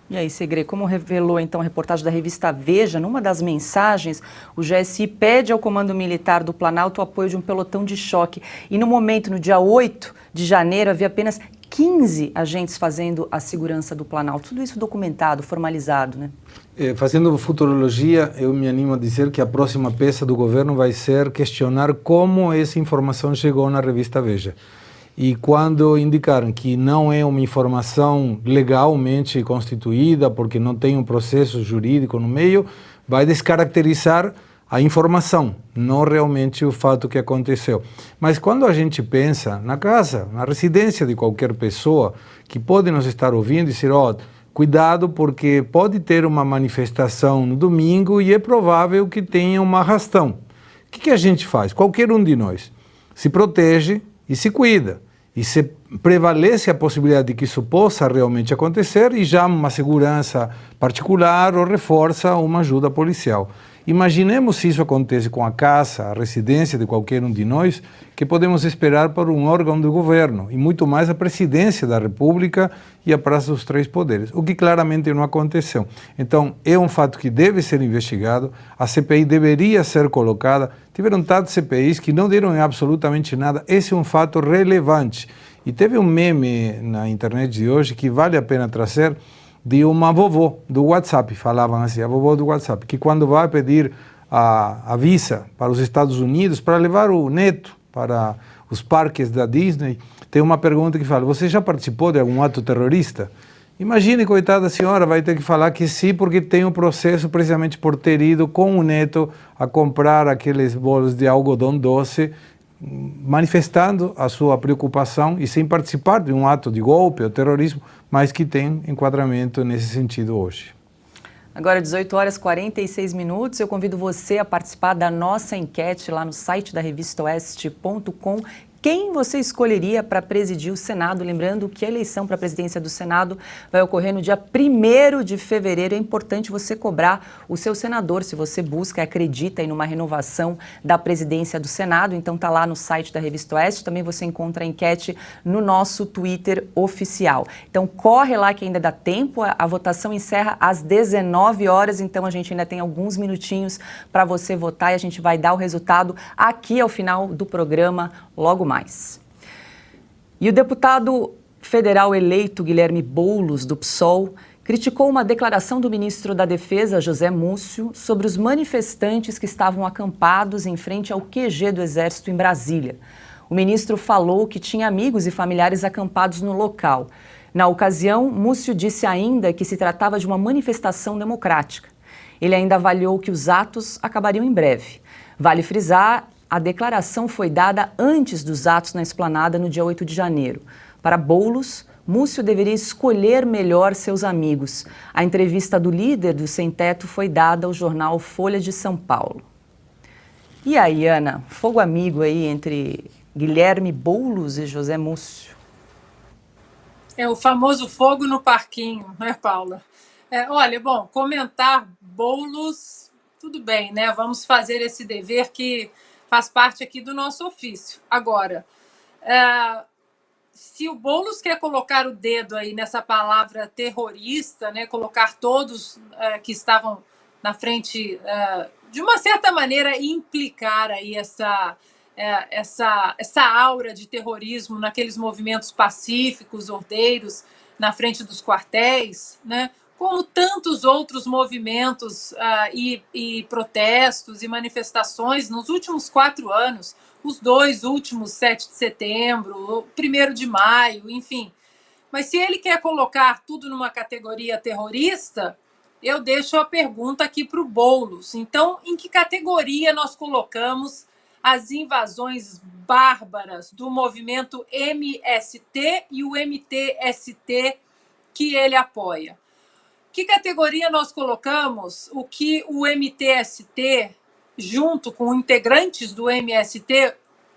Speaker 1: E aí, Segre, como revelou então a reportagem da revista Veja, numa das mensagens, o GSI pede ao Comando Militar do Planalto o apoio de um pelotão de choque. E no momento, no dia 8 de janeiro, havia apenas 15 agentes fazendo a segurança do Planalto. Tudo isso documentado, formalizado, né?
Speaker 4: Fazendo futurologia, eu me animo a dizer que a próxima peça do governo vai ser questionar como essa informação chegou na revista Veja. E quando indicaram que não é uma informação legalmente constituída, porque não tem um processo jurídico no meio, vai descaracterizar a informação, não realmente o fato que aconteceu. Mas quando a gente pensa na casa, na residência de qualquer pessoa que pode nos estar ouvindo e dizer, cuidado porque pode ter uma manifestação no domingo e é provável que tenha uma arrastão. O que a gente faz? Qualquer um de nós se protege e se cuida. E se prevalece a possibilidade de que isso possa realmente acontecer e já uma segurança particular ou reforça uma ajuda policial. Imaginemos se isso acontece com a casa, a residência de qualquer um de nós, que podemos esperar para um órgão do governo, e muito mais a presidência da República e a Praça dos Três Poderes, o que claramente não aconteceu. Então, é um fato que deve ser investigado, a CPI deveria ser colocada, tiveram tantos CPIs que não deram absolutamente nada, esse é um fato relevante. E teve um meme na internet de hoje que vale a pena trazer, de uma vovó do WhatsApp, falavam assim, a vovó do WhatsApp, que quando vai pedir a visa para os Estados Unidos, para levar o neto para os parques da Disney, tem uma pergunta que fala, você já participou de algum ato terrorista? Imagine, coitada senhora, vai ter que falar que sim, porque tem um processo precisamente por ter ido com o neto a comprar aqueles bolos de algodão doce, manifestando a sua preocupação e sem participar de um ato de golpe ou terrorismo, mas que tem enquadramento nesse sentido hoje.
Speaker 1: Agora, 18 horas e 46 minutos, eu convido você a participar da nossa enquete lá no site da revistaoeste.com. Quem você escolheria para presidir o Senado? Lembrando que a eleição para a presidência do Senado vai ocorrer no dia 1º de fevereiro. É importante você cobrar o seu senador, se você busca e acredita em uma renovação da presidência do Senado. Então tá lá no site da Revista Oeste. Também você encontra a enquete no nosso Twitter oficial. Então corre lá que ainda dá tempo. A votação encerra às 19 horas, então a gente ainda tem alguns minutinhos para você votar e a gente vai dar o resultado aqui ao final do programa logo mais. E o deputado federal eleito Guilherme Boulos, do PSOL, criticou uma declaração do ministro da Defesa, José Múcio, sobre os manifestantes que estavam acampados em frente ao QG do Exército em Brasília. O ministro falou que tinha amigos e familiares acampados no local. Na ocasião, Múcio disse ainda que se tratava de uma manifestação democrática. Ele ainda avaliou que os atos acabariam em breve. Vale frisar, a declaração foi dada antes dos atos na esplanada no dia 8 de janeiro. Para Boulos, Múcio deveria escolher melhor seus amigos. A entrevista do líder do Sem Teto foi dada ao jornal Folha de São Paulo. E aí, Ana, fogo amigo aí entre Guilherme Boulos e José Múcio?
Speaker 3: É o famoso fogo no parquinho, né, Paula? Olha, bom, comentar Boulos, tudo bem, né? Vamos fazer esse dever que faz parte aqui do nosso ofício. Agora, se o Boulos quer colocar o dedo aí nessa palavra terrorista, né, colocar todos que estavam na frente, de uma certa maneira, implicar aí essa aura de terrorismo naqueles movimentos pacíficos, ordeiros, na frente dos quartéis, né? Como tantos outros movimentos e protestos e manifestações nos últimos 4 anos, os 2 últimos 7 de setembro, o 1º de maio, enfim. Mas se ele quer colocar tudo numa categoria terrorista, eu deixo a pergunta aqui para o Boulos. Então, em que categoria nós colocamos as invasões bárbaras do movimento MST e o MTST que ele apoia? Que categoria nós colocamos o que o MTST, junto com integrantes do MST,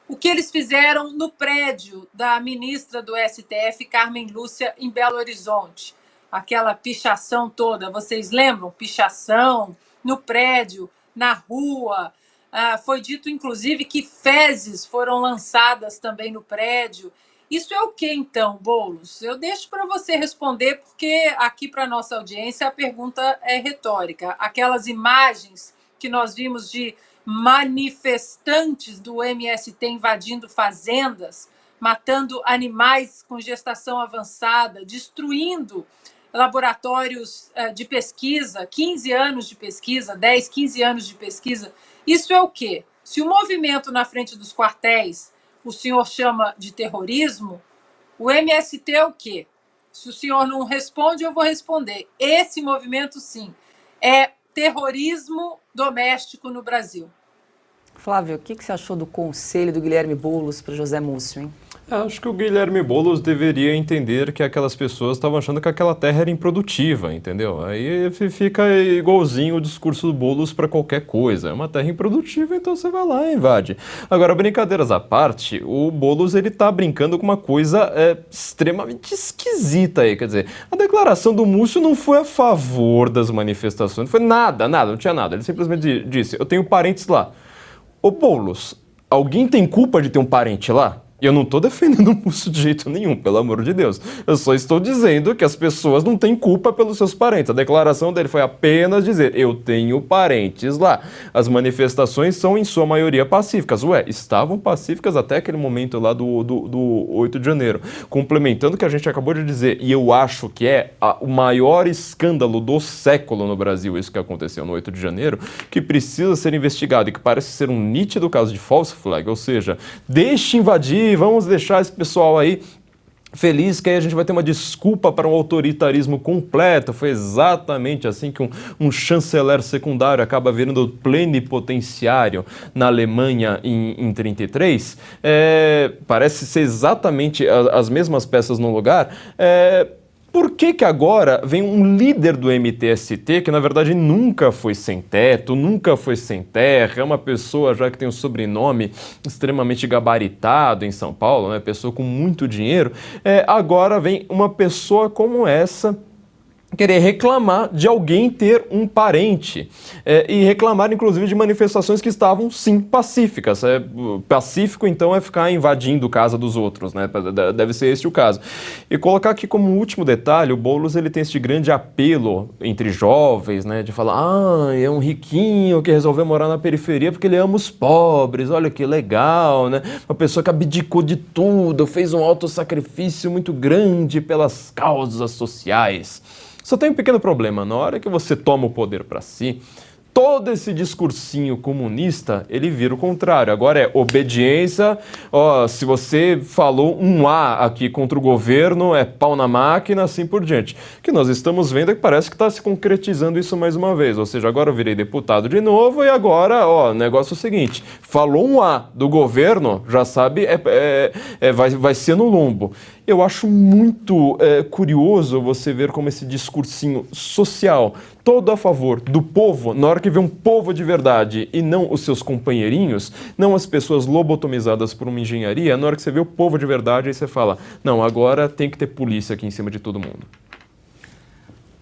Speaker 3: o que eles fizeram no prédio da ministra do STF, Carmen Lúcia, em Belo Horizonte? Aquela pichação toda, vocês lembram? Pichação no prédio, na rua. Foi dito, inclusive, que fezes foram lançadas também no prédio. Isso é o que, então, Boulos? Eu deixo para você responder, porque aqui para a nossa audiência a pergunta é retórica. Aquelas imagens que nós vimos de manifestantes do MST invadindo fazendas, matando animais com gestação avançada, destruindo laboratórios de pesquisa, 15 anos de pesquisa, 10, 15 anos de pesquisa. Isso é o quê? Se o movimento na frente dos quartéis o senhor chama de terrorismo, o MST é o quê? Se o senhor não responde, eu vou responder. Esse movimento, sim, é terrorismo doméstico no Brasil.
Speaker 1: Flávio, o que você achou do conselho do Guilherme Boulos para José Múcio, hein?
Speaker 2: Acho que o Guilherme Boulos deveria entender que aquelas pessoas estavam achando que aquela terra era improdutiva, entendeu? Aí fica igualzinho o discurso do Boulos para qualquer coisa. É uma terra improdutiva, então você vai lá e invade. Agora, brincadeiras à parte, o Boulos ele tá brincando com uma coisa extremamente esquisita aí. Quer dizer, a declaração do Múcio não foi a favor das manifestações, não foi nada, não tinha nada. Ele simplesmente disse, eu tenho parentes lá. Ô Boulos, alguém tem culpa de ter um parente lá? E eu não estou defendendo o Múcio de jeito nenhum, pelo amor de Deus. Eu só estou dizendo que as pessoas não têm culpa pelos seus parentes. A declaração dele foi apenas dizer, eu tenho parentes lá. As manifestações são, em sua maioria, pacíficas. Estavam pacíficas até aquele momento lá do 8 de janeiro. Complementando o que a gente acabou de dizer, e eu acho que é o maior escândalo do século no Brasil, isso que aconteceu no 8 de janeiro, que precisa ser investigado e que parece ser um nítido caso de false flag, ou seja, deixe invadir, vamos deixar esse pessoal aí feliz, que aí a gente vai ter uma desculpa para um autoritarismo completo. Foi exatamente assim que um chanceler secundário acaba virando plenipotenciário na Alemanha em 33. Parece ser exatamente as mesmas peças no lugar. Por que agora vem um líder do MTST, que na verdade nunca foi sem teto, nunca foi sem terra, é uma pessoa já que tem um sobrenome extremamente gabaritado em São Paulo, né? Pessoa com muito dinheiro, agora vem uma pessoa como essa querer reclamar de alguém ter um parente e reclamar inclusive de manifestações que estavam sim pacíficas. Pacífico então é ficar invadindo casa dos outros, né? Deve ser esse o caso. E colocar aqui como último detalhe, o Boulos ele tem este grande apelo entre jovens, né? De falar, é um riquinho que resolveu morar na periferia porque ele ama os pobres, olha que legal, né? Uma pessoa que abdicou de tudo, fez um autossacrifício muito grande pelas causas sociais. Só tem um pequeno problema, na hora que você toma o poder para si, todo esse discursinho comunista, ele vira o contrário. Agora é obediência, se você falou um A aqui contra o governo, é pau na máquina, assim por diante. O que nós estamos vendo é que parece que está se concretizando isso mais uma vez. Ou seja, agora eu virei deputado de novo e agora, o negócio é o seguinte, falou um A do governo, já sabe, vai ser no lombo. Eu acho muito curioso você ver como esse discursinho social, todo a favor do povo, na hora que vê um povo de verdade e não os seus companheirinhos, não as pessoas lobotomizadas por uma engenharia, na hora que você vê o povo de verdade, aí você fala, não, agora tem que ter polícia aqui em cima de todo mundo.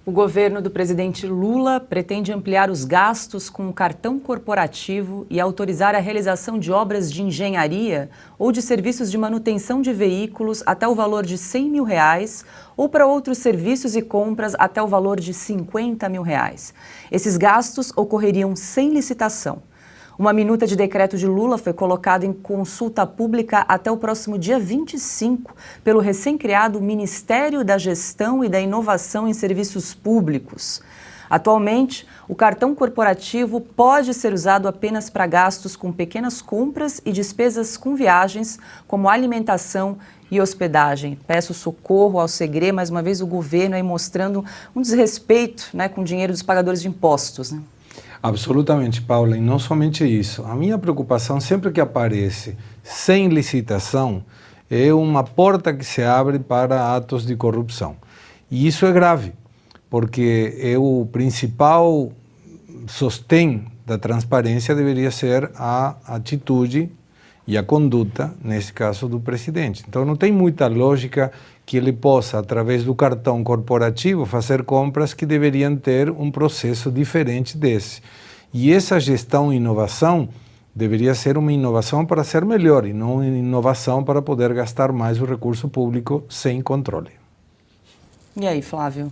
Speaker 1: O governo do presidente Lula pretende ampliar os gastos com o cartão corporativo e autorizar a realização de obras de engenharia ou de serviços de manutenção de veículos até o valor de R$100 mil ou para outros serviços e compras até o valor de R$50 mil. Esses gastos ocorreriam sem licitação. Uma minuta de decreto de Lula foi colocada em consulta pública até o próximo dia 25 pelo recém-criado Ministério da Gestão e da Inovação em Serviços Públicos. Atualmente, o cartão corporativo pode ser usado apenas para gastos com pequenas compras e despesas com viagens, como alimentação e hospedagem. Peço socorro ao Segre, mais uma vez o governo aí mostrando um desrespeito, né, com o dinheiro dos pagadores de impostos, né?
Speaker 4: Absolutamente, Paula, e não somente isso. A minha preocupação sempre que aparece sem licitação é uma porta que se abre para atos de corrupção. E isso é grave, porque o principal sostém da transparência deveria ser a atitude e a conduta, nesse caso, do presidente. Então não tem muita lógica que ele possa, através do cartão corporativo, fazer compras que deveriam ter um processo diferente desse. E essa gestão e inovação Deveria ser uma inovação para ser melhor e não uma inovação para poder gastar mais o recurso público sem controle.
Speaker 1: E aí, Flávio?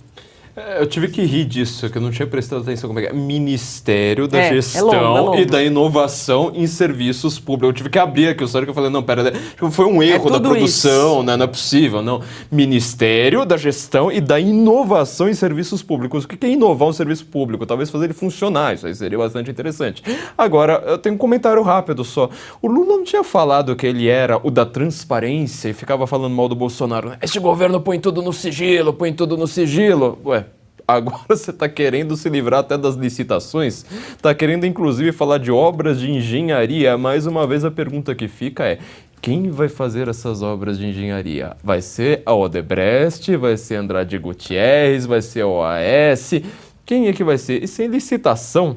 Speaker 2: Eu tive que rir disso, que eu não tinha prestado atenção como é que é. Ministério da Gestão
Speaker 1: longo.
Speaker 2: e da Inovação em Serviços Públicos. Eu tive que abrir aqui o site que eu falei, não, pera, foi um erro da produção, né? Não é possível, não. Ministério da Gestão e da Inovação em Serviços Públicos. O que é inovar um serviço público? Talvez fazer ele funcionar, isso aí seria bastante interessante. Agora, eu tenho um comentário rápido só. O Lula não tinha falado que ele era o da transparência e ficava falando mal do Bolsonaro, né? Este governo põe tudo no sigilo. Ué, agora você está querendo se livrar até das licitações? Está querendo, inclusive, falar de obras de engenharia? Mais uma vez, a pergunta que fica é: quem vai fazer essas obras de engenharia? Vai ser a Odebrecht? Vai ser Andrade Gutierrez? Vai ser a OAS? Quem é que vai ser? E sem licitação,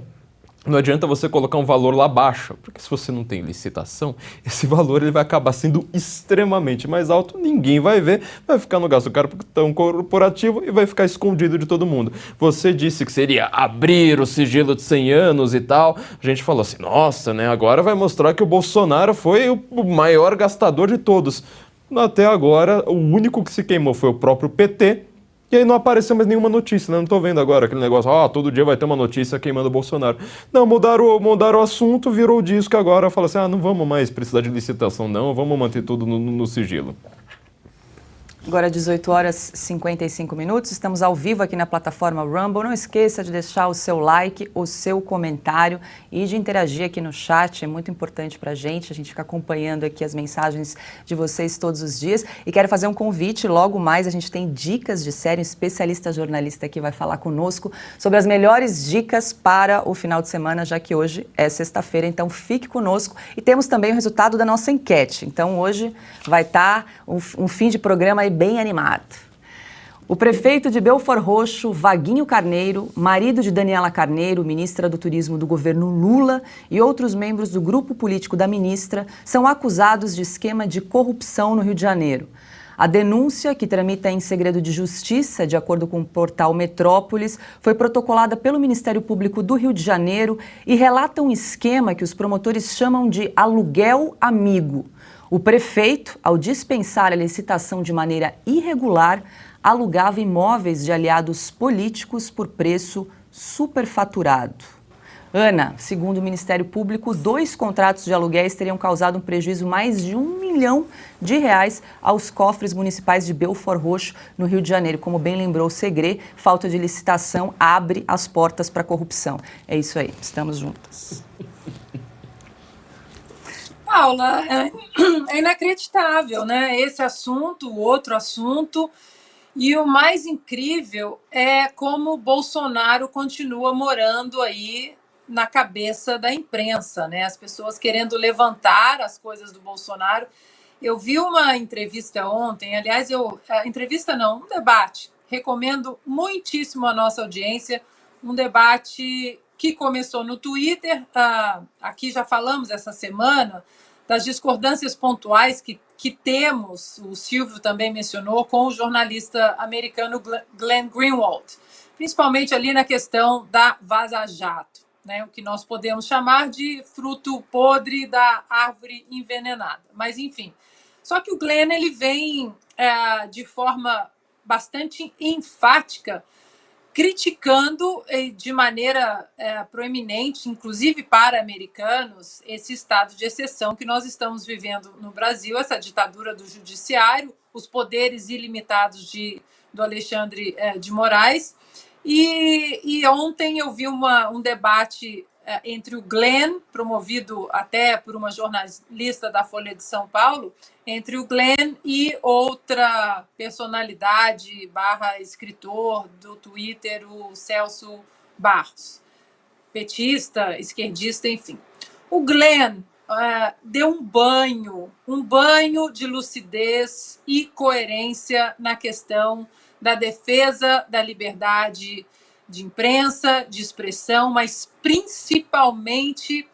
Speaker 2: não adianta você colocar um valor lá baixo, porque se você não tem licitação, esse valor ele vai acabar sendo extremamente mais alto, ninguém vai ver, vai ficar no gasto cartão corporativo e vai ficar escondido de todo mundo. Você disse que seria abrir o sigilo de 100 anos e tal, a gente falou assim, nossa, né, agora vai mostrar que o Bolsonaro foi o maior gastador de todos. Até agora, o único que se queimou foi o próprio PT, e aí não apareceu mais nenhuma notícia, né? Não tô vendo agora aquele negócio, todo dia vai ter uma notícia queimando o Bolsonaro. Não, mudaram o assunto, virou o disco agora, fala assim, não vamos mais precisar de licitação não, vamos manter tudo no sigilo.
Speaker 1: Agora 18 horas e 55 minutos, estamos ao vivo aqui na plataforma Rumble. Não esqueça de deixar o seu like, o seu comentário e de interagir aqui no chat, é muito importante pra gente, a gente fica acompanhando aqui as mensagens de vocês todos os dias. E quero fazer um convite, logo mais a gente tem dicas de série, um especialista jornalista aqui vai falar conosco sobre as melhores dicas para o final de semana, já que hoje é sexta-feira, então fique conosco. E temos também o resultado da nossa enquete, então hoje vai estar um fim de programa aí bem animado. O prefeito de Belford Roxo, Vaguinho Carneiro, marido de Daniela Carneiro, ministra do Turismo do governo Lula, e outros membros do grupo político da ministra são acusados de esquema de corrupção no Rio de Janeiro. A denúncia, que tramita em segredo de justiça, de acordo com o portal Metrópolis, foi protocolada pelo Ministério Público do Rio de Janeiro e relata um esquema que os promotores chamam de aluguel amigo. O prefeito, ao dispensar a licitação de maneira irregular, alugava imóveis de aliados políticos por preço superfaturado. Ana, segundo o Ministério Público, 2 contratos de aluguéis teriam causado um prejuízo mais de R$1 milhão aos cofres municipais de Belford Roxo, no Rio de Janeiro. Como bem lembrou o Segré, falta de licitação abre as portas para a corrupção. É isso aí, estamos juntas.
Speaker 3: Paula, é inacreditável, né? Esse assunto, o outro assunto. E o mais incrível é como o Bolsonaro continua morando aí na cabeça da imprensa, né? As pessoas querendo levantar as coisas do Bolsonaro. Eu vi uma entrevista ontem, aliás, um debate. Recomendo muitíssimo à nossa audiência, um debate que começou no Twitter, aqui já falamos essa semana, das discordâncias pontuais que temos, o Silvio também mencionou, com o jornalista americano Glenn Greenwald, principalmente ali na questão da Vaza Jato, né, o que nós podemos chamar de fruto podre da árvore envenenada. Mas, enfim, só que o Glenn ele vem de forma bastante enfática, criticando de maneira proeminente, inclusive para americanos, esse estado de exceção que nós estamos vivendo no Brasil, essa ditadura do judiciário, os poderes ilimitados do Alexandre de Moraes. E ontem eu vi um debate entre o Glenn, promovido até por uma jornalista da Folha de São Paulo, entre o Glenn e outra personalidade / escritor do Twitter, o Celso Barros, petista, esquerdista, enfim. O Glenn deu um banho de lucidez e coerência na questão da defesa da liberdade de imprensa, de expressão, mas principalmente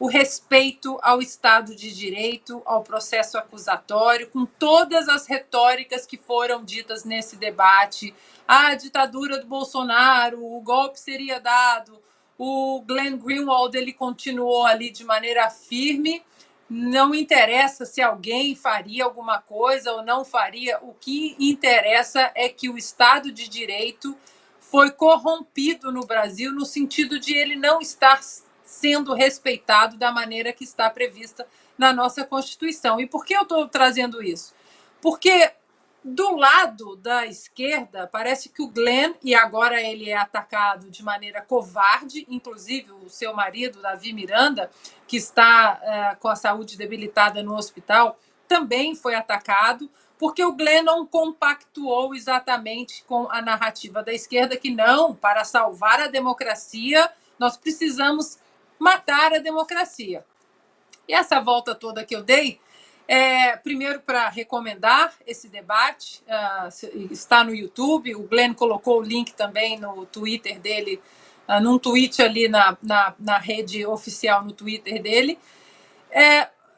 Speaker 3: o respeito ao Estado de Direito, ao processo acusatório, com todas as retóricas que foram ditas nesse debate. A ditadura do Bolsonaro, o golpe seria dado, O Glenn Greenwald, ele continuou ali de maneira firme. Não interessa se alguém faria alguma coisa ou não faria. O que interessa é que o Estado de Direito foi corrompido no Brasil, no sentido de ele não estar sendo respeitado da maneira que está prevista na nossa Constituição. E por que eu estou trazendo isso? Porque do lado da esquerda, parece que o Glenn, e agora ele é atacado de maneira covarde, inclusive o seu marido, Davi Miranda, que está com a saúde debilitada no hospital, também foi atacado, porque o Glenn não compactuou exatamente com a narrativa da esquerda, que não, para salvar a democracia, nós precisamos matar a democracia. E essa volta toda que eu dei, primeiro para recomendar esse debate, está no YouTube, o Glenn colocou o link também no Twitter dele, num tweet ali na rede oficial no Twitter dele.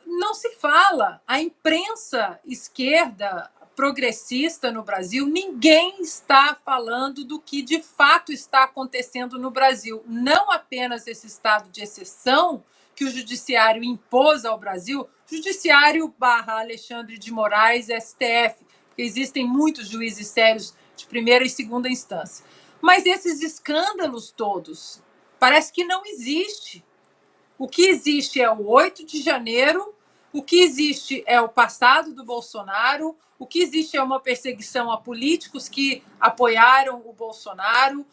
Speaker 3: Não se fala, a imprensa esquerda progressista no Brasil, ninguém está falando do que de fato está acontecendo no Brasil. Não apenas esse estado de exceção que o judiciário impôs ao Brasil, judiciário / Alexandre de Moraes, STF, porque existem muitos juízes sérios de primeira e segunda instância. Mas esses escândalos todos, parece que não existe. O que existe é o 8 de janeiro, o que existe é o passado do Bolsonaro, o que existe é uma perseguição a políticos que apoiaram o Bolsonaro,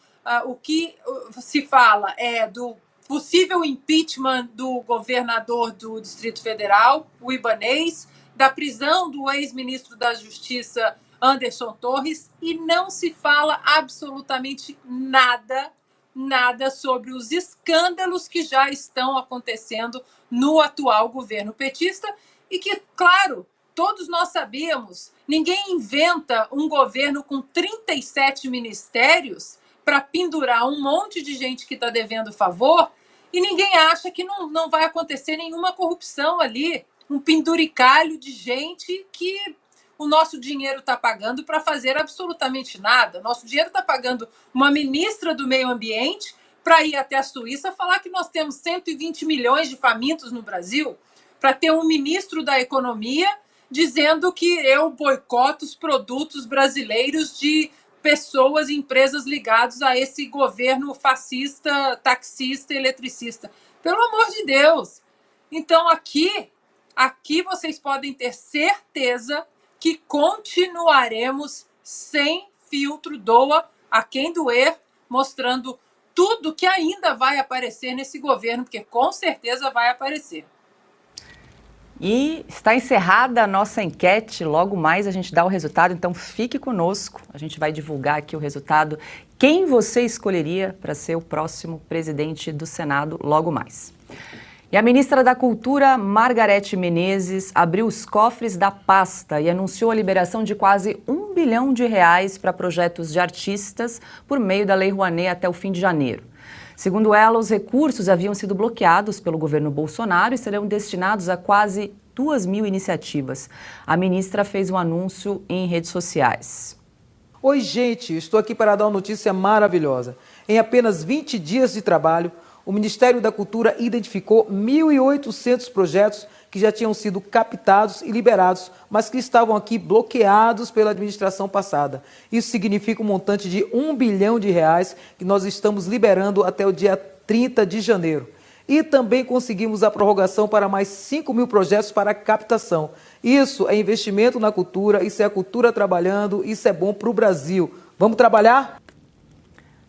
Speaker 3: o que se fala é do possível impeachment do governador do Distrito Federal, o Ibanez, da prisão do ex-ministro da Justiça, Anderson Torres, e não se fala absolutamente nada sobre os escândalos que já estão acontecendo no atual governo petista e que, claro, todos nós sabíamos, ninguém inventa um governo com 37 ministérios para pendurar um monte de gente que está devendo favor e ninguém acha que não vai acontecer nenhuma corrupção ali, um penduricalho de gente que o nosso dinheiro está pagando para fazer absolutamente nada. Nosso dinheiro está pagando uma ministra do Meio Ambiente para ir até a Suíça falar que nós temos 120 milhões de famintos no Brasil, para ter um ministro da Economia dizendo que eu boicoto os produtos brasileiros de pessoas e empresas ligadas a esse governo fascista, taxista, eletricista. Pelo amor de Deus! Então, aqui vocês podem ter certeza que continuaremos sem filtro, doa a quem doer, mostrando tudo que ainda vai aparecer nesse governo, porque com certeza vai aparecer.
Speaker 1: E está encerrada a nossa enquete, logo mais a gente dá o resultado, então fique conosco, a gente vai divulgar aqui o resultado. Quem você escolheria para ser o próximo presidente do Senado logo mais? E a ministra da Cultura, Margarete Menezes, abriu os cofres da pasta e anunciou a liberação de quase R$1 bilhão para projetos de artistas por meio da Lei Rouanet até o fim de janeiro. Segundo ela, os recursos haviam sido bloqueados pelo governo Bolsonaro e serão destinados a quase 2.000 iniciativas. A ministra fez um anúncio em redes sociais.
Speaker 6: Oi, gente, estou aqui para dar uma notícia maravilhosa. Em apenas 20 dias de trabalho, o Ministério da Cultura identificou 1.800 projetos que já tinham sido captados e liberados, mas que estavam aqui bloqueados pela administração passada. Isso significa um montante de R$1 bilhão que nós estamos liberando até o dia 30 de janeiro. E também conseguimos a prorrogação para mais 5.000 projetos para captação. Isso é investimento na cultura, isso é a cultura trabalhando, isso é bom para o Brasil. Vamos trabalhar?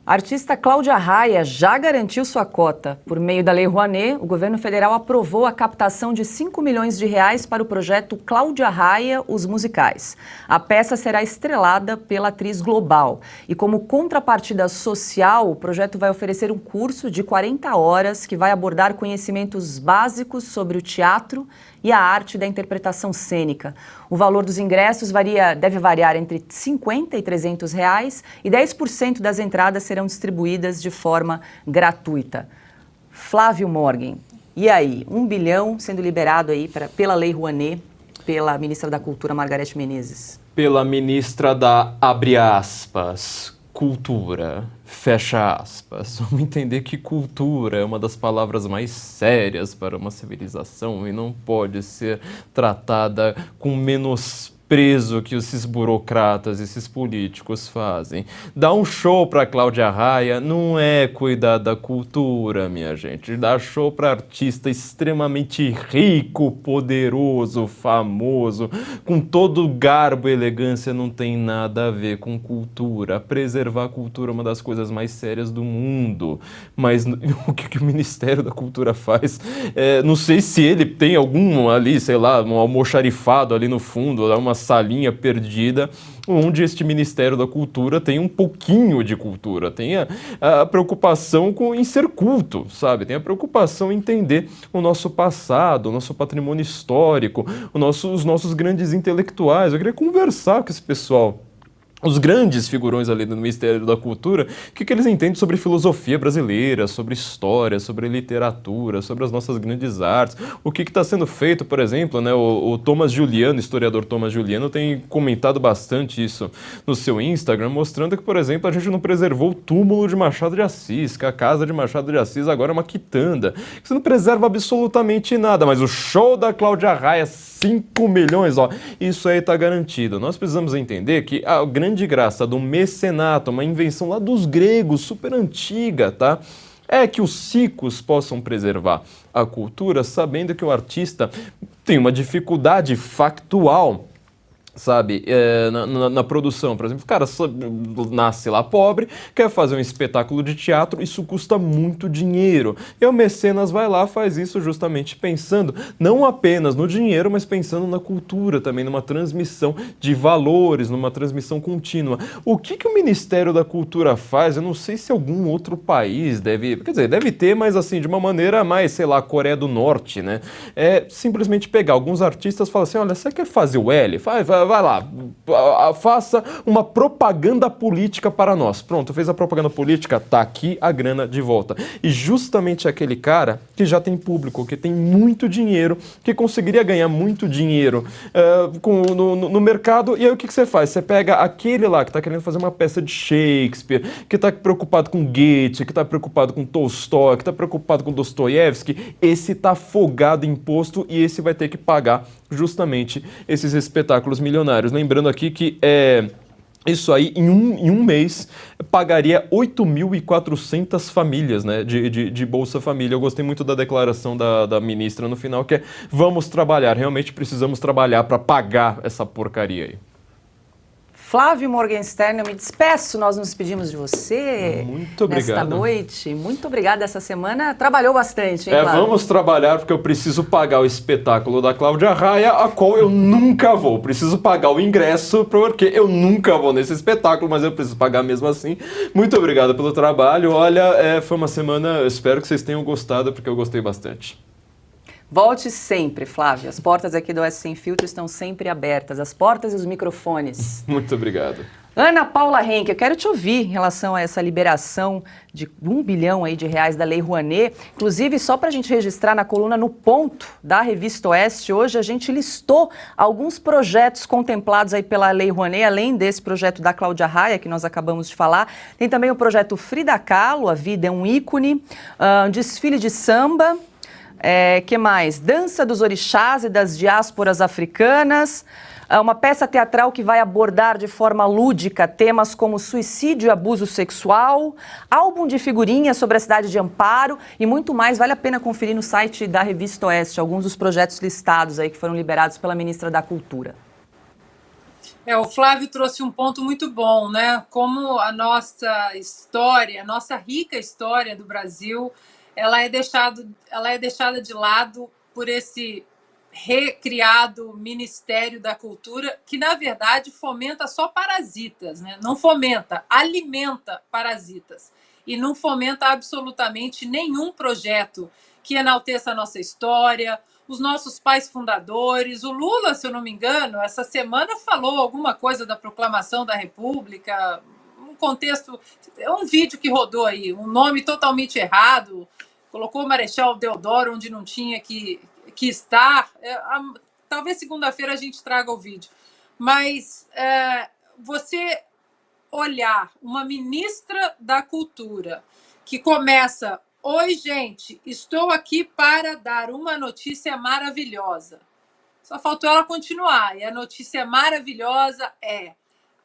Speaker 1: A artista Cláudia Raia já garantiu sua cota. Por meio da Lei Rouanet, o governo federal aprovou a captação de R$5 milhões para o projeto Cláudia Raia, Os Musicais. A peça será estrelada pela atriz Global. E como contrapartida social, o projeto vai oferecer um curso de 40 horas que vai abordar conhecimentos básicos sobre o teatro e a arte da interpretação cênica. O valor dos ingressos deve variar entre R$50 e R$300 e 10% das entradas serão distribuídas de forma gratuita. Flávio Morgan, e aí? R$1 bilhão sendo liberado aí pela Lei Rouanet, pela ministra da Cultura, Margarete Menezes.
Speaker 2: Pela ministra da, abre aspas, cultura, fecha aspas. Vamos entender que cultura é uma das palavras mais sérias para uma civilização e não pode ser tratada com menosprezo que esses burocratas, esses políticos fazem. Dar um show para Cláudia Raia não é cuidar da cultura, minha gente. Dar show para artista extremamente rico, poderoso, famoso, com todo garbo e elegância, não tem nada a ver com cultura. Preservar a cultura é uma das coisas mais sérias do mundo. Mas o que o Ministério da Cultura faz? Não sei se ele tem algum ali, sei lá, um almoxarifado ali no fundo, uma salinha perdida, onde este Ministério da Cultura tem um pouquinho de cultura, tem a preocupação em ser culto, sabe? Tem a preocupação em entender o nosso passado, o nosso patrimônio histórico, os nossos grandes intelectuais. Eu queria conversar com esse pessoal. Os grandes figurões ali do Ministério da Cultura, o que eles entendem sobre filosofia brasileira, sobre história, sobre literatura, sobre as nossas grandes artes, o que está sendo feito, por exemplo, né, o Thomas Juliano, historiador Thomas Juliano, tem comentado bastante isso no seu Instagram, mostrando que, por exemplo, a gente não preservou o túmulo de Machado de Assis, que a casa de Machado de Assis agora é uma quitanda, que você não preserva absolutamente nada, mas o show da Cláudia Raia, 5 milhões, ó, isso aí está garantido. Nós precisamos entender que a grande graça do mecenato, uma invenção lá dos gregos, super antiga, tá? É que os ricos possam preservar a cultura sabendo que o artista tem uma dificuldade factual, sabe, na produção. Por exemplo, o cara nasce lá pobre, quer fazer um espetáculo de teatro, isso custa muito dinheiro. E o mecenas vai lá, faz isso justamente pensando não apenas no dinheiro, mas pensando na cultura também, numa transmissão de valores, numa transmissão contínua. O que o Ministério da Cultura faz? Eu não sei se algum outro país deve, quer dizer, deve ter, mas assim, de uma maneira mais, sei lá, Coreia do Norte, né? É simplesmente pegar alguns artistas e falar assim, olha, você quer fazer o L? Vai lá, faça uma propaganda política para nós. Pronto, fez a propaganda política, tá aqui a grana de volta. E justamente aquele cara que já tem público, que tem muito dinheiro, que conseguiria ganhar muito dinheiro no mercado, e aí o que você faz? Você pega aquele lá que tá querendo fazer uma peça de Shakespeare, que tá preocupado com Goethe, que tá preocupado com Tolstói, que tá preocupado com Dostoiévski, esse tá afogado em imposto e esse vai ter que pagar justamente esses espetáculos milionários. Lembrando aqui que isso aí, em um mês, pagaria 8.400 famílias, né, de Bolsa Família. Eu gostei muito da declaração da ministra no final, que é, vamos trabalhar, realmente precisamos trabalhar para pagar essa porcaria aí.
Speaker 1: Flávio Morgenstern, eu me despeço, nós nos despedimos de você.
Speaker 2: Muito obrigado.
Speaker 1: Nesta noite. Muito obrigada. Essa semana trabalhou bastante, hein, Flávio?
Speaker 2: Vamos trabalhar porque eu preciso pagar o espetáculo da Cláudia Raia, a qual eu nunca vou. Preciso pagar o ingresso porque eu nunca vou nesse espetáculo, mas eu preciso pagar mesmo assim. Muito obrigado pelo trabalho. Olha, foi uma semana, eu espero que vocês tenham gostado porque eu gostei bastante.
Speaker 1: Volte sempre, Flávio. As portas aqui do Oeste Sem Filtro estão sempre abertas. As portas e os microfones.
Speaker 2: Muito obrigado.
Speaker 1: Ana Paula Henke, eu quero te ouvir em relação a essa liberação de R$1 bilhão aí de reais da Lei Rouanet. Inclusive, só para a gente registrar na coluna No Ponto da Revista Oeste, hoje a gente listou alguns projetos contemplados aí pela Lei Rouanet, além desse projeto da Cláudia Raia, que nós acabamos de falar. Tem também o projeto Frida Kahlo, A Vida é um Ícone, um desfile de samba. Que mais? Dança dos orixás e das diásporas africanas, uma peça teatral que vai abordar de forma lúdica temas como suicídio e abuso sexual, álbum de figurinhas sobre a cidade de Amparo e muito mais. Vale a pena conferir no site da Revista Oeste alguns dos projetos listados aí que foram liberados pela ministra da Cultura.
Speaker 3: O Flávio trouxe um ponto muito bom, né? Como a nossa história, a nossa rica história do Brasil, ela é deixada de lado por esse recriado Ministério da Cultura, que, na verdade, fomenta só parasitas, né? Não fomenta, alimenta parasitas. E não fomenta absolutamente nenhum projeto que enalteça a nossa história, os nossos pais fundadores. O Lula, se eu não me engano, essa semana falou alguma coisa da proclamação da República, um contexto, um vídeo que rodou aí, um nome totalmente errado, colocou o Marechal Deodoro onde não tinha que estar. Talvez segunda-feira a gente traga o vídeo. Mas você olhar uma ministra da Cultura que começa: oi, gente, estou aqui para dar uma notícia maravilhosa. Só faltou ela continuar. E a notícia maravilhosa é: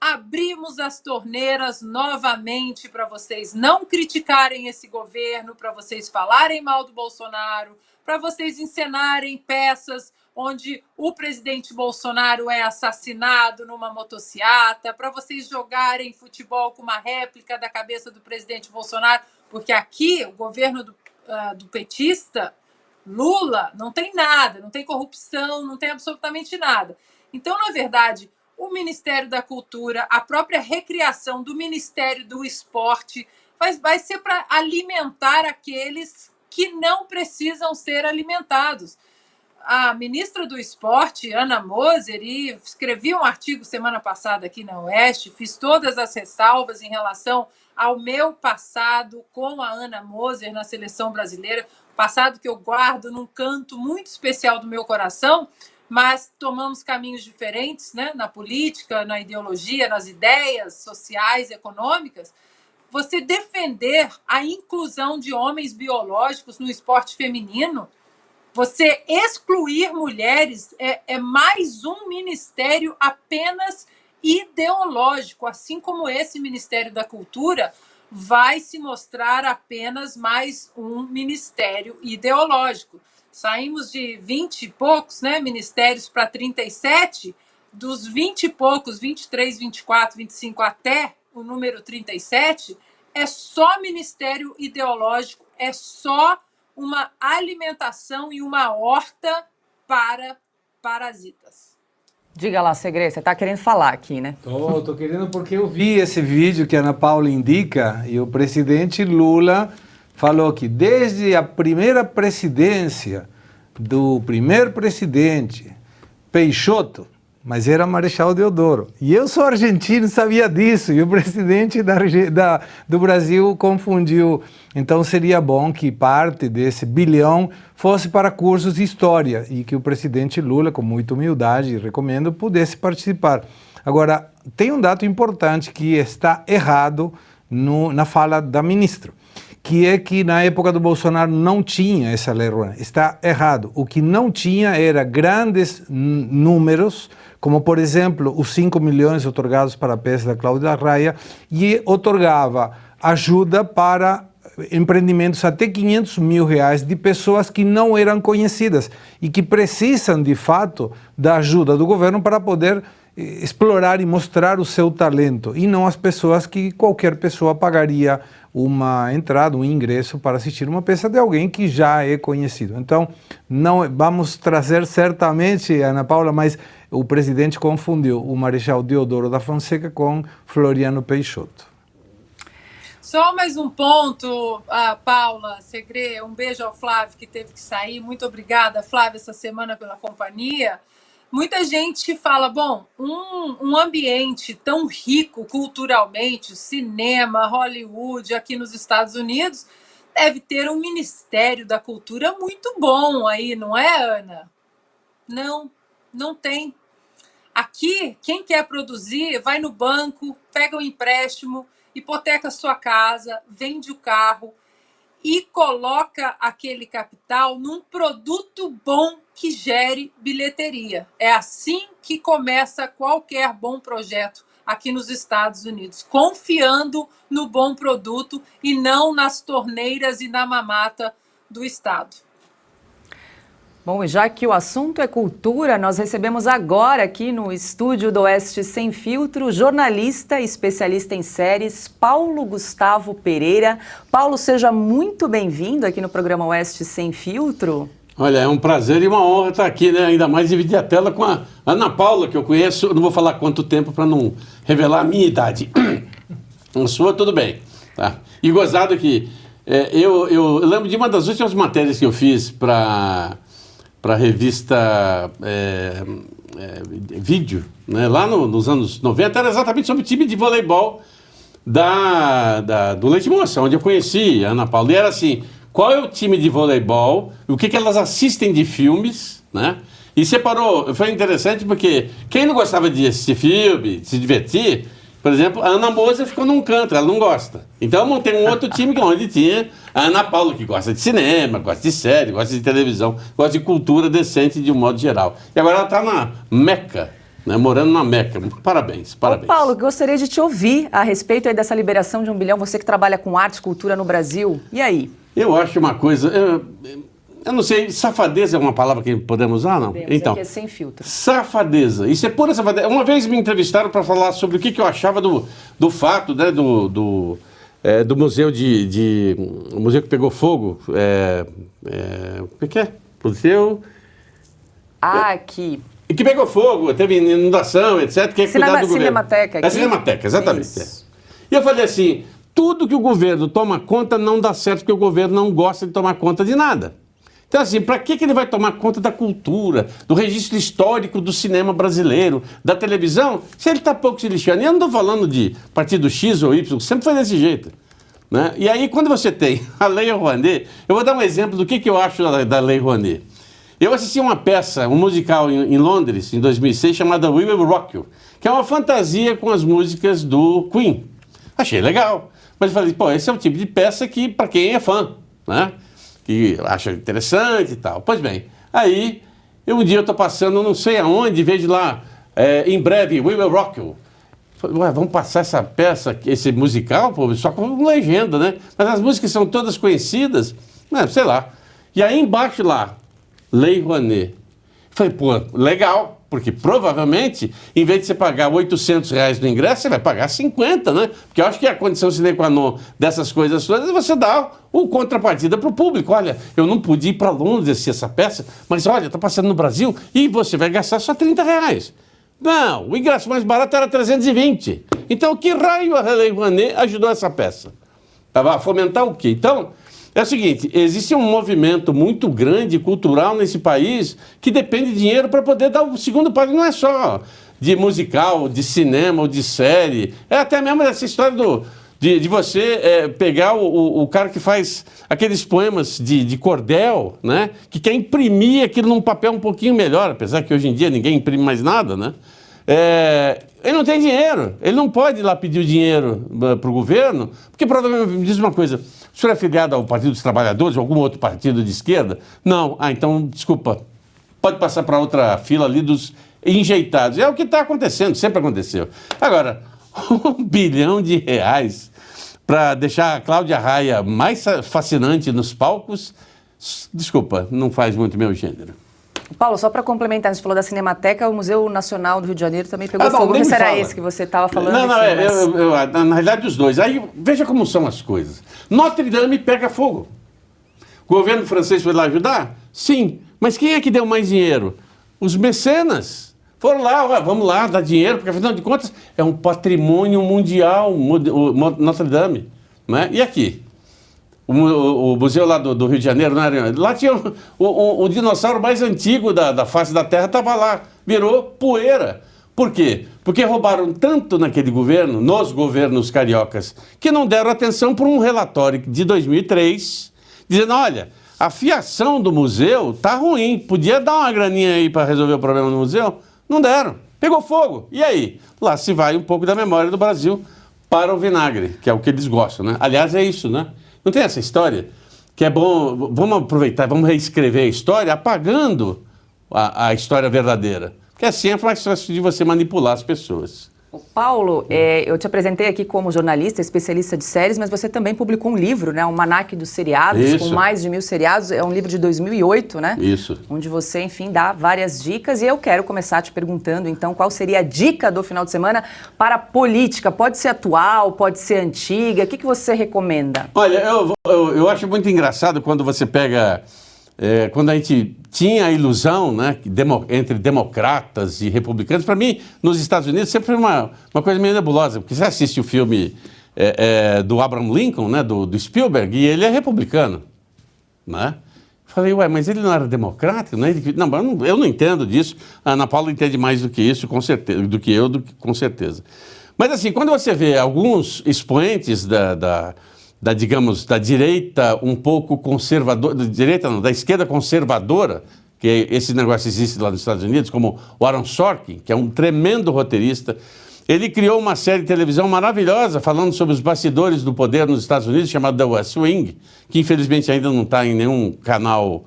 Speaker 3: abrimos as torneiras novamente para vocês não criticarem esse governo, para vocês falarem mal do Bolsonaro, para vocês encenarem peças onde o presidente Bolsonaro é assassinado numa motociata, para vocês jogarem futebol com uma réplica da cabeça do presidente Bolsonaro, porque aqui o governo do petista Lula não tem nada, não tem corrupção, não tem absolutamente nada. Então, na verdade, o Ministério da Cultura, a própria recriação do Ministério do Esporte vai ser para alimentar aqueles que não precisam ser alimentados. A ministra do Esporte, Ana Moser, e escrevi um artigo semana passada aqui na Oeste, fiz todas as ressalvas em relação ao meu passado com a Ana Moser na seleção brasileira, passado que eu guardo num canto muito especial do meu coração, mas tomamos caminhos diferentes, né, na política, na ideologia, nas ideias sociais, econômicas. Você defender a inclusão de homens biológicos no esporte feminino, você excluir mulheres, é mais um ministério apenas ideológico, assim como esse Ministério da Cultura vai se mostrar apenas mais um ministério ideológico. Saímos de 20 e poucos, né, ministérios para 37, dos 20 e poucos, 23, 24, 25 até o número 37, é só ministério ideológico, é só uma alimentação e uma horta para parasitas.
Speaker 1: Diga lá, Segre, você está querendo falar aqui, né?
Speaker 4: Tô querendo porque eu vi esse vídeo que a Ana Paula indica e o presidente Lula falou que desde a primeira presidência do primeiro presidente, Peixoto, mas era Marechal Deodoro. E eu sou argentino, sabia disso, e o presidente do Brasil confundiu. Então seria bom que parte desse bilhão fosse para cursos de história e que o presidente Lula, com muita humildade, recomendo, pudesse participar. Agora, tem um dado importante que está errado na fala da ministra, que é que na época do Bolsonaro não tinha essa lei Rouanet. Está errado. O que não tinha era grandes números, como, por exemplo, os 5 milhões otorgados para a peça da Cláudia Raia, e otorgava ajuda para empreendimentos até R$500 mil de pessoas que não eram conhecidas e que precisam, de fato, da ajuda do governo para poder explorar e mostrar o seu talento, e não as pessoas que qualquer pessoa pagaria uma entrada, um ingresso para assistir uma peça de alguém que já é conhecido. Então, não vamos trazer certamente, Ana Paula, mas o presidente confundiu o Marechal Deodoro da Fonseca com Floriano Peixoto.
Speaker 3: Só mais um ponto, Paula, Segre, um beijo ao Flávio que teve que sair. Muito obrigada, Flávio, essa semana pela companhia. Muita gente fala, bom, um ambiente tão rico culturalmente, cinema, Hollywood, aqui nos Estados Unidos, deve ter um Ministério da Cultura muito bom aí, não é, Ana? Não, não tem. Aqui, quem quer produzir, vai no banco, pega um empréstimo, hipoteca sua casa, vende o carro e coloca aquele capital num produto bom que gere bilheteria. É assim que começa qualquer bom projeto aqui nos Estados Unidos, confiando no bom produto e não nas torneiras e na mamata do Estado.
Speaker 1: Bom, e já que o assunto é cultura, nós recebemos agora aqui no estúdio do Oeste Sem Filtro o jornalista e especialista em séries, Paulo Gustavo Pereira. Paulo, seja muito bem-vindo aqui no programa Oeste Sem Filtro.
Speaker 7: Olha, é um prazer e uma honra estar aqui, né? Ainda mais dividir a tela com a Ana Paula, que eu conheço. Eu não vou falar quanto tempo para não revelar a minha idade. A sua, tudo bem. Tá? E gozado que eu lembro de uma das últimas matérias que eu fiz para a revista Vídeo, né? Lá nos anos 90, era exatamente sobre o time de voleibol do Leite Moça, onde eu conheci a Ana Paula. E era assim, qual é o time de voleibol, o que elas assistem de filmes, né? E separou, foi interessante porque quem não gostava de assistir filme, de se divertir, Por exemplo, a Ana Moser ficou num canto, ela não gosta. Então eu montei um outro time onde tinha a Ana Paula, que gosta de cinema, gosta de série, gosta de televisão, gosta de cultura decente de um modo geral. E agora ela está na Meca, né, morando na Meca. Parabéns, parabéns.
Speaker 1: Ô Paulo, gostaria de te ouvir a respeito aí dessa liberação de 1 bilhão, você que trabalha com arte e cultura no Brasil. E aí?
Speaker 7: Eu acho uma coisa... Eu não sei, safadeza é uma palavra que podemos usar, não?
Speaker 1: Podemos,
Speaker 7: então,
Speaker 1: aqui é sem filtro.
Speaker 7: Safadeza, isso é pura safadeza. Uma vez me entrevistaram para falar sobre o que eu achava do fato, né, do museu o museu que pegou fogo, o que é? Museu...
Speaker 1: Aqui.
Speaker 7: E que pegou fogo, teve inundação, etc. Que é cuidar do governo.
Speaker 1: Cinemateca aqui.
Speaker 7: É Cinemateca, exatamente.
Speaker 1: Isso.
Speaker 7: E eu falei assim, tudo que o governo toma conta não dá certo, porque o governo não gosta de tomar conta de nada. Então, assim, para que ele vai tomar conta da cultura, do registro histórico do cinema brasileiro, da televisão, se ele está pouco se lixando? E eu não estou falando de partido X ou Y, sempre foi desse jeito. Né? E aí, quando você tem a Lei Rouanet, eu vou dar um exemplo do que eu acho da Lei Rouanet. Eu assisti uma peça, um musical em Londres, em 2006, chamada We Will Rock You, que é uma fantasia com as músicas do Queen. Achei legal. Mas eu falei, pô, esse é o tipo de peça que, para quem é fã, né? Que acha interessante e tal. Pois bem, aí, um dia eu estou passando, não sei aonde, vejo lá, em breve, We Will Rock You. Falei, ué, vamos passar essa peça, esse musical, pô, só com legenda, né? Mas as músicas são todas conhecidas, né? Sei lá. E aí embaixo lá, Lei Rouanet. Falei, pô, legal, porque provavelmente, em vez de você pagar R$800 no ingresso, você vai pagar 50, né? Porque eu acho que a condição sine qua non dessas coisas todas é você dar o contrapartida para o público. Olha, eu não pude ir para Londres assistir essa peça, mas olha, está passando no Brasil e você vai gastar só R$30. Não, o ingresso mais barato era 320. Então, que raio a Lei Rouanet ajudou essa peça? A fomentar o quê? Então... é o seguinte, existe um movimento muito grande, cultural nesse país, que depende de dinheiro para poder dar o segundo passo. Não é só de musical, de cinema ou de série. É até mesmo essa história de você pegar o cara que faz aqueles poemas de cordel, né? Que quer imprimir aquilo num papel um pouquinho melhor, apesar que hoje em dia ninguém imprime mais nada, né? Ele não tem dinheiro, ele não pode ir lá pedir o dinheiro para o governo, porque provavelmente me diz uma coisa, o senhor é filiado ao Partido dos Trabalhadores ou algum outro partido de esquerda? Não, então, desculpa, pode passar para outra fila ali dos enjeitados. É o que está acontecendo, sempre aconteceu. Agora, R$1 bilhão para deixar a Cláudia Raia mais fascinante nos palcos, desculpa, não faz muito meu gênero.
Speaker 1: Paulo, só para complementar, a gente falou da Cinemateca, o Museu Nacional do Rio de Janeiro também pegou fogo. Não será esse que você estava falando?
Speaker 7: Não, na realidade os dois. Aí veja como são as coisas. Notre Dame pega fogo. O governo francês foi lá ajudar? Sim. Mas quem é que deu mais dinheiro? Os mecenas. Foram lá, vamos lá, dar dinheiro, porque afinal de contas é um patrimônio mundial, Notre Dame. Né? E aqui? O museu lá do Rio de Janeiro, lá tinha o dinossauro mais antigo da face da Terra, estava lá, virou poeira. Por quê? Porque roubaram tanto naquele governo, nos governos cariocas, que não deram atenção por um relatório de 2003, dizendo, olha, a fiação do museu tá ruim, podia dar uma graninha aí para resolver o problema do museu? Não deram, pegou fogo. E aí? Lá se vai um pouco da memória do Brasil para o vinagre, que é o que eles gostam, né? Aliás, é isso, né? Não tem essa história? Que é bom, vamos aproveitar, vamos reescrever a história apagando a história verdadeira. Porque assim é mais fácil de você manipular as pessoas.
Speaker 1: Paulo, eu te apresentei aqui como jornalista, especialista de séries, mas você também publicou um livro, né? Um Almanaque dos Seriados,
Speaker 7: Isso.
Speaker 1: com mais de 1000 seriados. É um livro de 2008, né?
Speaker 7: Isso.
Speaker 1: Onde você, enfim, dá várias dicas. E eu quero começar te perguntando, então, qual seria a dica do final de semana para a política? Pode ser atual, pode ser antiga? O que você recomenda?
Speaker 7: Olha, eu acho muito engraçado quando você pega... quando a gente tinha a ilusão, né, entre democratas e republicanos, para mim, nos Estados Unidos, sempre foi uma coisa meio nebulosa, porque você assiste o filme do Abraham Lincoln, né, do Spielberg, e ele é republicano, né? Falei, ué, mas ele não era democrata? Né? Não, eu não entendo disso, a Ana Paula entende mais do que isso, com certeza, com certeza. Mas assim, quando você vê alguns expoentes digamos, da direita um pouco conservadora, da esquerda conservadora, que esse negócio existe lá nos Estados Unidos, como o Aaron Sorkin, que é um tremendo roteirista, Ele criou uma série de televisão maravilhosa falando sobre os bastidores do poder nos Estados Unidos, chamada The West Wing, que infelizmente ainda não está em nenhum canal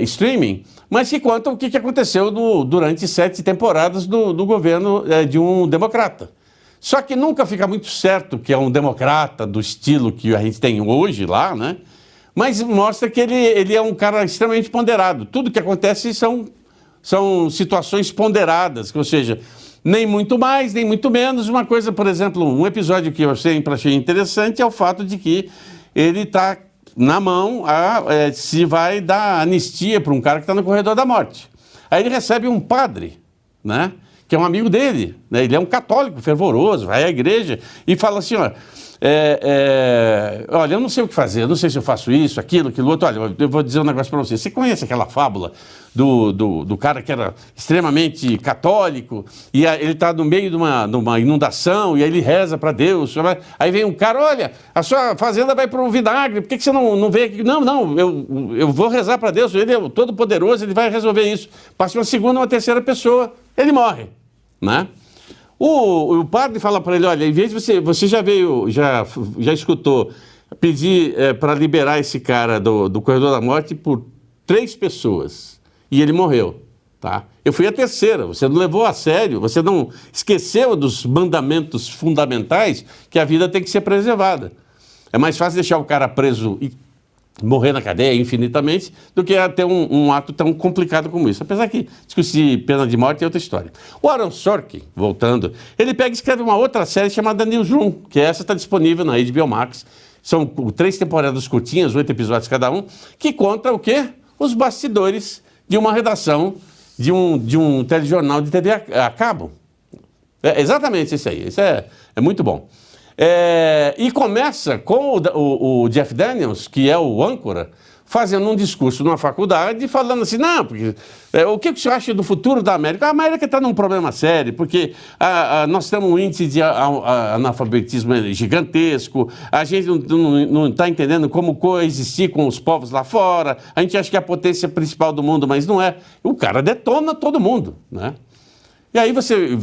Speaker 7: streaming, mas que conta o que aconteceu durante 7 temporadas do governo de um democrata. Só que nunca fica muito certo que é um democrata do estilo que a gente tem hoje lá, né? Mas mostra que ele é um cara extremamente ponderado. Tudo que acontece são situações ponderadas, ou seja, nem muito mais, nem muito menos. Uma coisa, por exemplo, um episódio que eu sempre achei interessante é o fato de que ele está na mão se vai dar anistia para um cara que está no corredor da morte. Aí ele recebe um padre, né, que é um amigo dele, né, ele é um católico fervoroso, vai à igreja e fala assim, ó, olha, eu não sei o que fazer, eu não sei se eu faço isso, aquilo outro. Olha, eu vou dizer um negócio para você. Você conhece aquela fábula do cara que era extremamente católico e ele está no meio de uma inundação e aí ele reza para Deus. Aí vem um cara, olha, a sua fazenda vai para o vinagre, por que você não vem aqui? Não, eu vou rezar para Deus, ele é o todo-poderoso, ele vai resolver isso. Passa uma segunda, uma terceira pessoa, ele morre, né? O padre fala para ele, olha, em vez de você já escutou pedir para liberar esse cara do corredor da morte por 3 pessoas e ele morreu, tá? Eu fui a terceira, você não levou a sério, você não esqueceu dos mandamentos fundamentais que a vida tem que ser preservada. É mais fácil deixar o cara preso e morrer na cadeia infinitamente do que ter um ato tão complicado como isso. Apesar que discutir pena de morte é outra história. O Aaron Sorkin, voltando, ele pega e escreve uma outra série chamada Newsroom, que essa está disponível na HBO Max. São 3 temporadas curtinhas, 8 episódios cada um, que conta o quê? Os bastidores de uma redação de um telejornal de TV a cabo. É exatamente isso aí. Isso é muito bom. E começa com o Jeff Daniels, que é o âncora, fazendo um discurso numa faculdade, falando assim, não, porque, o que você acha do futuro da América? A América está num problema sério, porque nós temos um índice de analfabetismo gigantesco, a gente não está entendendo como coexistir com os povos lá fora, a gente acha que é a potência principal do mundo, mas não é. O cara detona todo mundo, né? E aí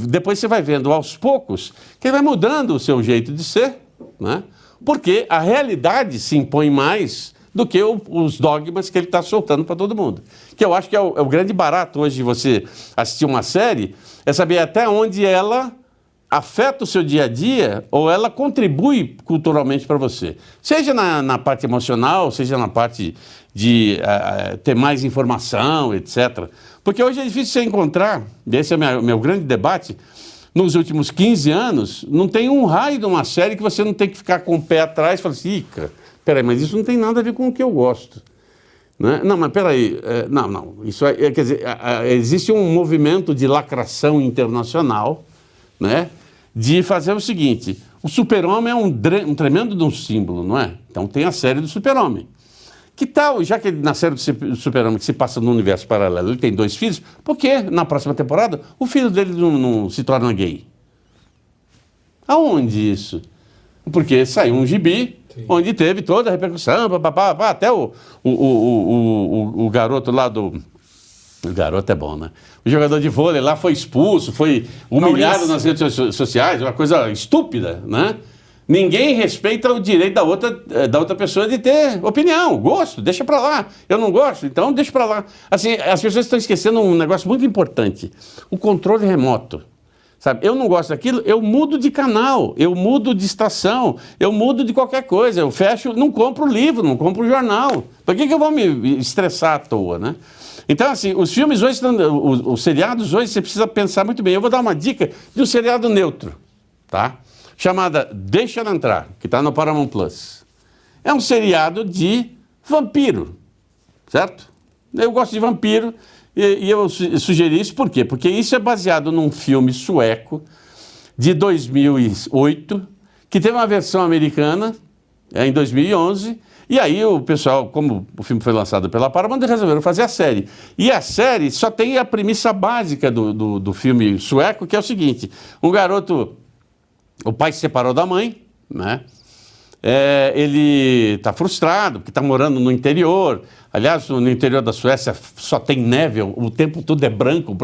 Speaker 7: depois você vai vendo aos poucos que ele vai mudando o seu jeito de ser, né? Porque a realidade se impõe mais do que os dogmas que ele está soltando para todo mundo. Que eu acho que é o grande barato hoje de você assistir uma série, é saber até onde ela afeta o seu dia a dia ou ela contribui culturalmente para você. Seja na parte emocional, seja na parte de ter mais informação, etc. Porque hoje é difícil você encontrar, esse é o meu grande debate, nos últimos 15 anos, não tem um raio de uma série que você não tem que ficar com o pé atrás e falar assim, peraí, mas isso não tem nada a ver com o que eu gosto. Né? Não, mas peraí, não, isso quer dizer, existe um movimento de lacração internacional, né, de fazer o seguinte, o Super-Homem é um tremendo de um símbolo, não é? Então tem a série do Super-Homem. Que tal, já que na série do Super-Homem que se passa no universo paralelo, ele tem 2 filhos, por que na próxima temporada o filho dele não se torna gay? Aonde isso? Porque saiu um gibi, sim, onde teve toda a repercussão, até o garoto lá do... O garoto é bom, né? O jogador de vôlei lá foi expulso, foi humilhado nas redes sociais, uma coisa estúpida, né? Ninguém respeita o direito da outra pessoa de ter opinião, gosto, deixa pra lá. Eu não gosto, então deixa pra lá. Assim, as pessoas estão esquecendo um negócio muito importante, o controle remoto. Sabe? Eu não gosto daquilo, eu mudo de canal, eu mudo de estação, eu mudo de qualquer coisa, eu fecho, não compro livro, não compro jornal. Por que eu vou me estressar à toa, né? Então, assim, os filmes hoje, os seriados hoje, você precisa pensar muito bem. Eu vou dar uma dica de um seriado neutro, tá? Chamada Deixa Ela Entrar, que está no Paramount Plus. É um seriado de vampiro, certo? Eu gosto de vampiro e eu sugeri isso por quê? Porque isso é baseado num filme sueco de 2008, que teve uma versão americana em 2011, e aí o pessoal, como o filme foi lançado pela Paramount, resolveram fazer a série. E a série só tem a premissa básica do filme sueco, que é o seguinte, um garoto... O pai se separou da mãe, né? Ele está frustrado, porque está morando no interior. Aliás, no interior da Suécia só tem neve, o tempo todo é branco.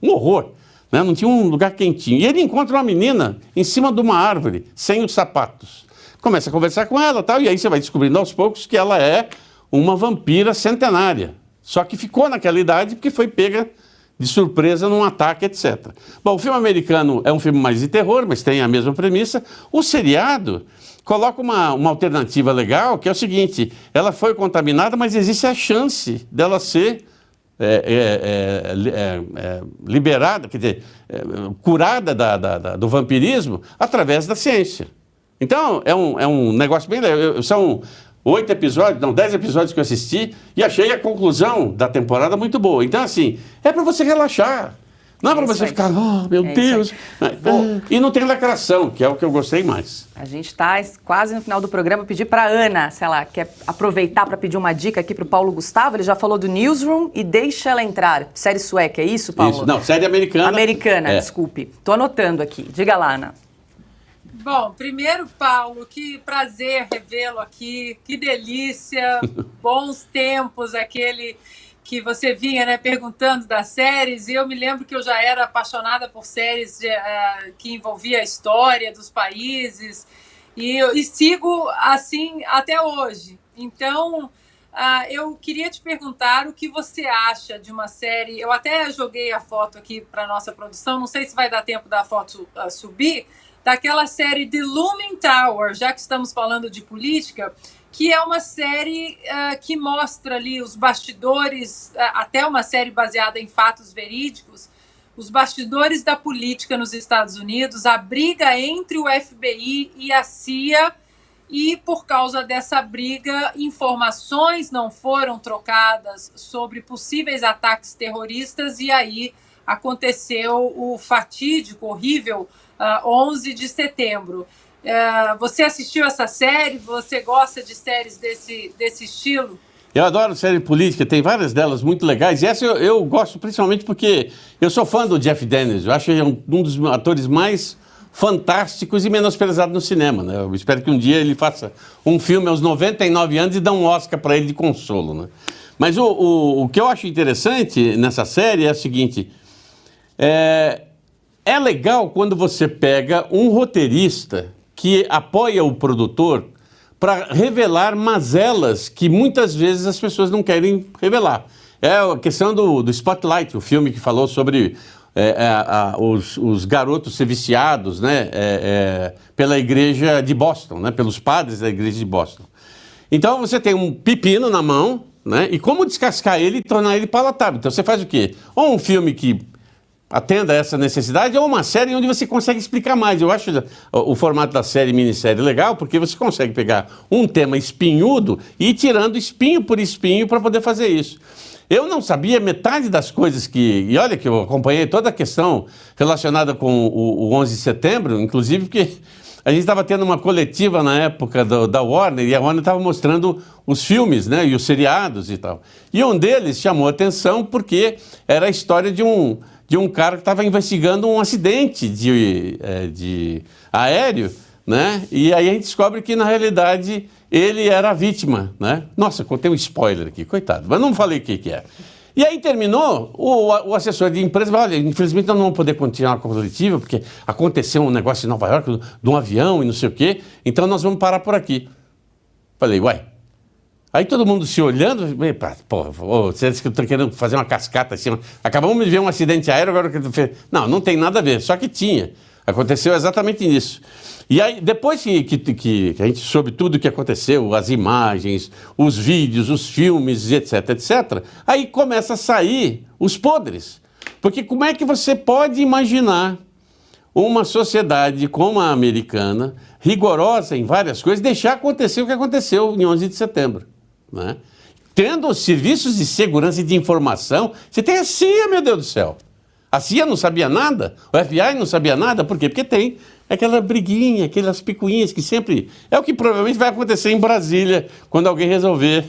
Speaker 7: Um horror. né? Não tinha um lugar quentinho. E ele encontra uma menina em cima de uma árvore, sem os sapatos. Começa a conversar com ela, tal, e aí você vai descobrindo aos poucos que ela é uma vampira centenária. Só que ficou naquela idade porque foi pega de surpresa num ataque, etc. Bom, o filme americano é um filme mais de terror, mas tem a mesma premissa. O seriado coloca uma alternativa legal, que é o seguinte: ela foi contaminada, mas existe a chance dela ser liberada, quer dizer, curada do vampirismo através da ciência. Então, é um negócio bem legal. São 10 episódios que eu assisti e achei a conclusão da temporada muito boa. Então, assim, é para você relaxar. Não é para você ficar, oh, meu Deus. E não tem lacração, que é o que eu gostei mais.
Speaker 1: A gente está quase no final do programa. Pedir para a Ana, se ela quer aproveitar para pedir uma dica aqui para o Paulo Gustavo. Ele já falou do Newsroom e Deixa Ela Entrar. Série sueca, é isso, Paulo?
Speaker 7: Isso, não, série americana.
Speaker 1: Americana, desculpe. Estou anotando aqui. Diga lá, Ana.
Speaker 3: Bom, primeiro, Paulo, que prazer revê-lo aqui, que delícia, bons tempos, aquele que você vinha, né, perguntando das séries, e eu me lembro que eu já era apaixonada por séries que envolvia a história dos países, e sigo assim até hoje. Então, eu queria te perguntar o que você acha de uma série. Eu até joguei a foto aqui para a nossa produção, não sei se vai dar tempo da foto subir, daquela série The Looming Tower, já que estamos falando de política, que é uma série que mostra ali os bastidores, até uma série baseada em fatos verídicos, os bastidores da política nos Estados Unidos, a briga entre o FBI e a CIA, e por causa dessa briga, informações não foram trocadas sobre possíveis ataques terroristas, e aí aconteceu o fatídico, horrível 11 de setembro. Você assistiu essa série? Você gosta de séries desse estilo?
Speaker 7: Eu adoro série política, tem várias delas muito legais. E essa eu gosto principalmente porque eu sou fã do Jeff Daniels. Eu acho ele um dos atores mais fantásticos e menosprezados no cinema, né? Eu espero que um dia ele faça um filme aos 99 anos e dê um Oscar para ele de consolo, né? Mas o que eu acho interessante nessa série é o seguinte: é legal quando você pega um roteirista que apoia o produtor para revelar mazelas que muitas vezes as pessoas não querem revelar. É a questão do Spotlight, o filme que falou sobre os garotos ser viciados, né, pela igreja de Boston, né, pelos padres da igreja de Boston. Então você tem um pepino na mão, né, e como descascar ele e tornar ele palatável. Então você faz o quê? Ou um filme que atenda a essa necessidade, ou uma série onde você consegue explicar mais. Eu acho o formato da série minissérie legal, porque você consegue pegar um tema espinhudo e ir tirando espinho por espinho para poder fazer isso. Eu não sabia metade das coisas e olha que eu acompanhei toda a questão relacionada com o 11 de setembro, inclusive porque a gente estava tendo uma coletiva na época da Warner, e a Warner estava mostrando os filmes, né, e os seriados e tal. E um deles chamou a atenção porque era a história de um cara que estava investigando um acidente de aéreo, né? E aí a gente descobre que, na realidade, ele era a vítima, né? Nossa, contei um spoiler aqui, coitado, mas não falei o que é. E aí terminou, o assessor de empresa falou: olha, infelizmente nós não vamos poder continuar com a coletiva, porque aconteceu um negócio em Nova York, de um avião e não sei o quê, então nós vamos parar por aqui. Falei, uai. Aí todo mundo se olhando, porra, vocês que estão querendo fazer uma cascata assim, acabamos de ver um acidente aéreo, agora que fez. Não tem nada a ver, só que tinha. Aconteceu exatamente isso. E aí, depois que a gente soube tudo o que aconteceu, as imagens, os vídeos, os filmes, etc, etc, aí começa a sair os podres. Porque como é que você pode imaginar uma sociedade como a americana, rigorosa em várias coisas, deixar acontecer o que aconteceu em 11 de setembro? Né? Tendo os serviços de segurança e de informação, você tem a CIA, meu Deus do céu. A CIA não sabia nada, o FBI não sabia nada, por quê? Porque tem aquela briguinha, aquelas picuinhas que sempre... É o que provavelmente vai acontecer em Brasília, quando alguém resolver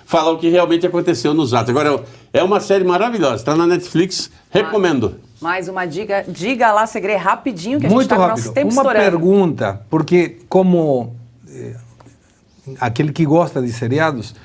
Speaker 7: falar o que realmente aconteceu nos atos. Agora, é uma série maravilhosa, está na Netflix, recomendo. Mais
Speaker 1: uma dica, diga lá, Segre, rapidinho, que a gente
Speaker 4: muito
Speaker 1: está com o nosso tempo estourando.
Speaker 4: Uma pergunta, porque como aquele que gosta de seriados,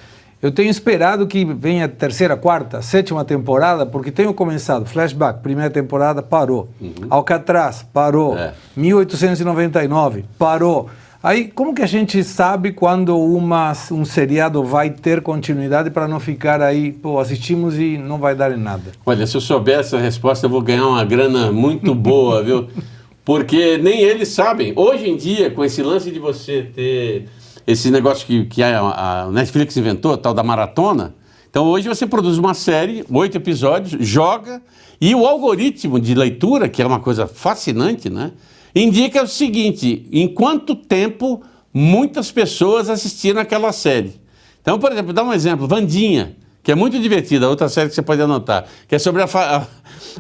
Speaker 4: Eu tenho esperado que venha a terceira, quarta, sétima temporada, porque tenho começado Flashback, primeira temporada, parou. Alcatraz, parou. 1899, parou. Aí, como que a gente sabe quando um seriado vai ter continuidade para não ficar aí, pô, assistimos e não vai dar em nada?
Speaker 7: Olha, se eu souber essa resposta, eu vou ganhar uma grana muito boa, viu? Porque nem eles sabem. Hoje em dia, com esse lance de você ter esse negócio que a Netflix inventou, tal da maratona, então hoje você produz uma série, 8 episódios, joga, e o algoritmo de leitura, que é uma coisa fascinante, né? Indica o seguinte, em quanto tempo muitas pessoas assistiram aquela série. Então, por exemplo, dá um exemplo, Wandinha, que é muito divertida, outra série que você pode anotar, que é sobre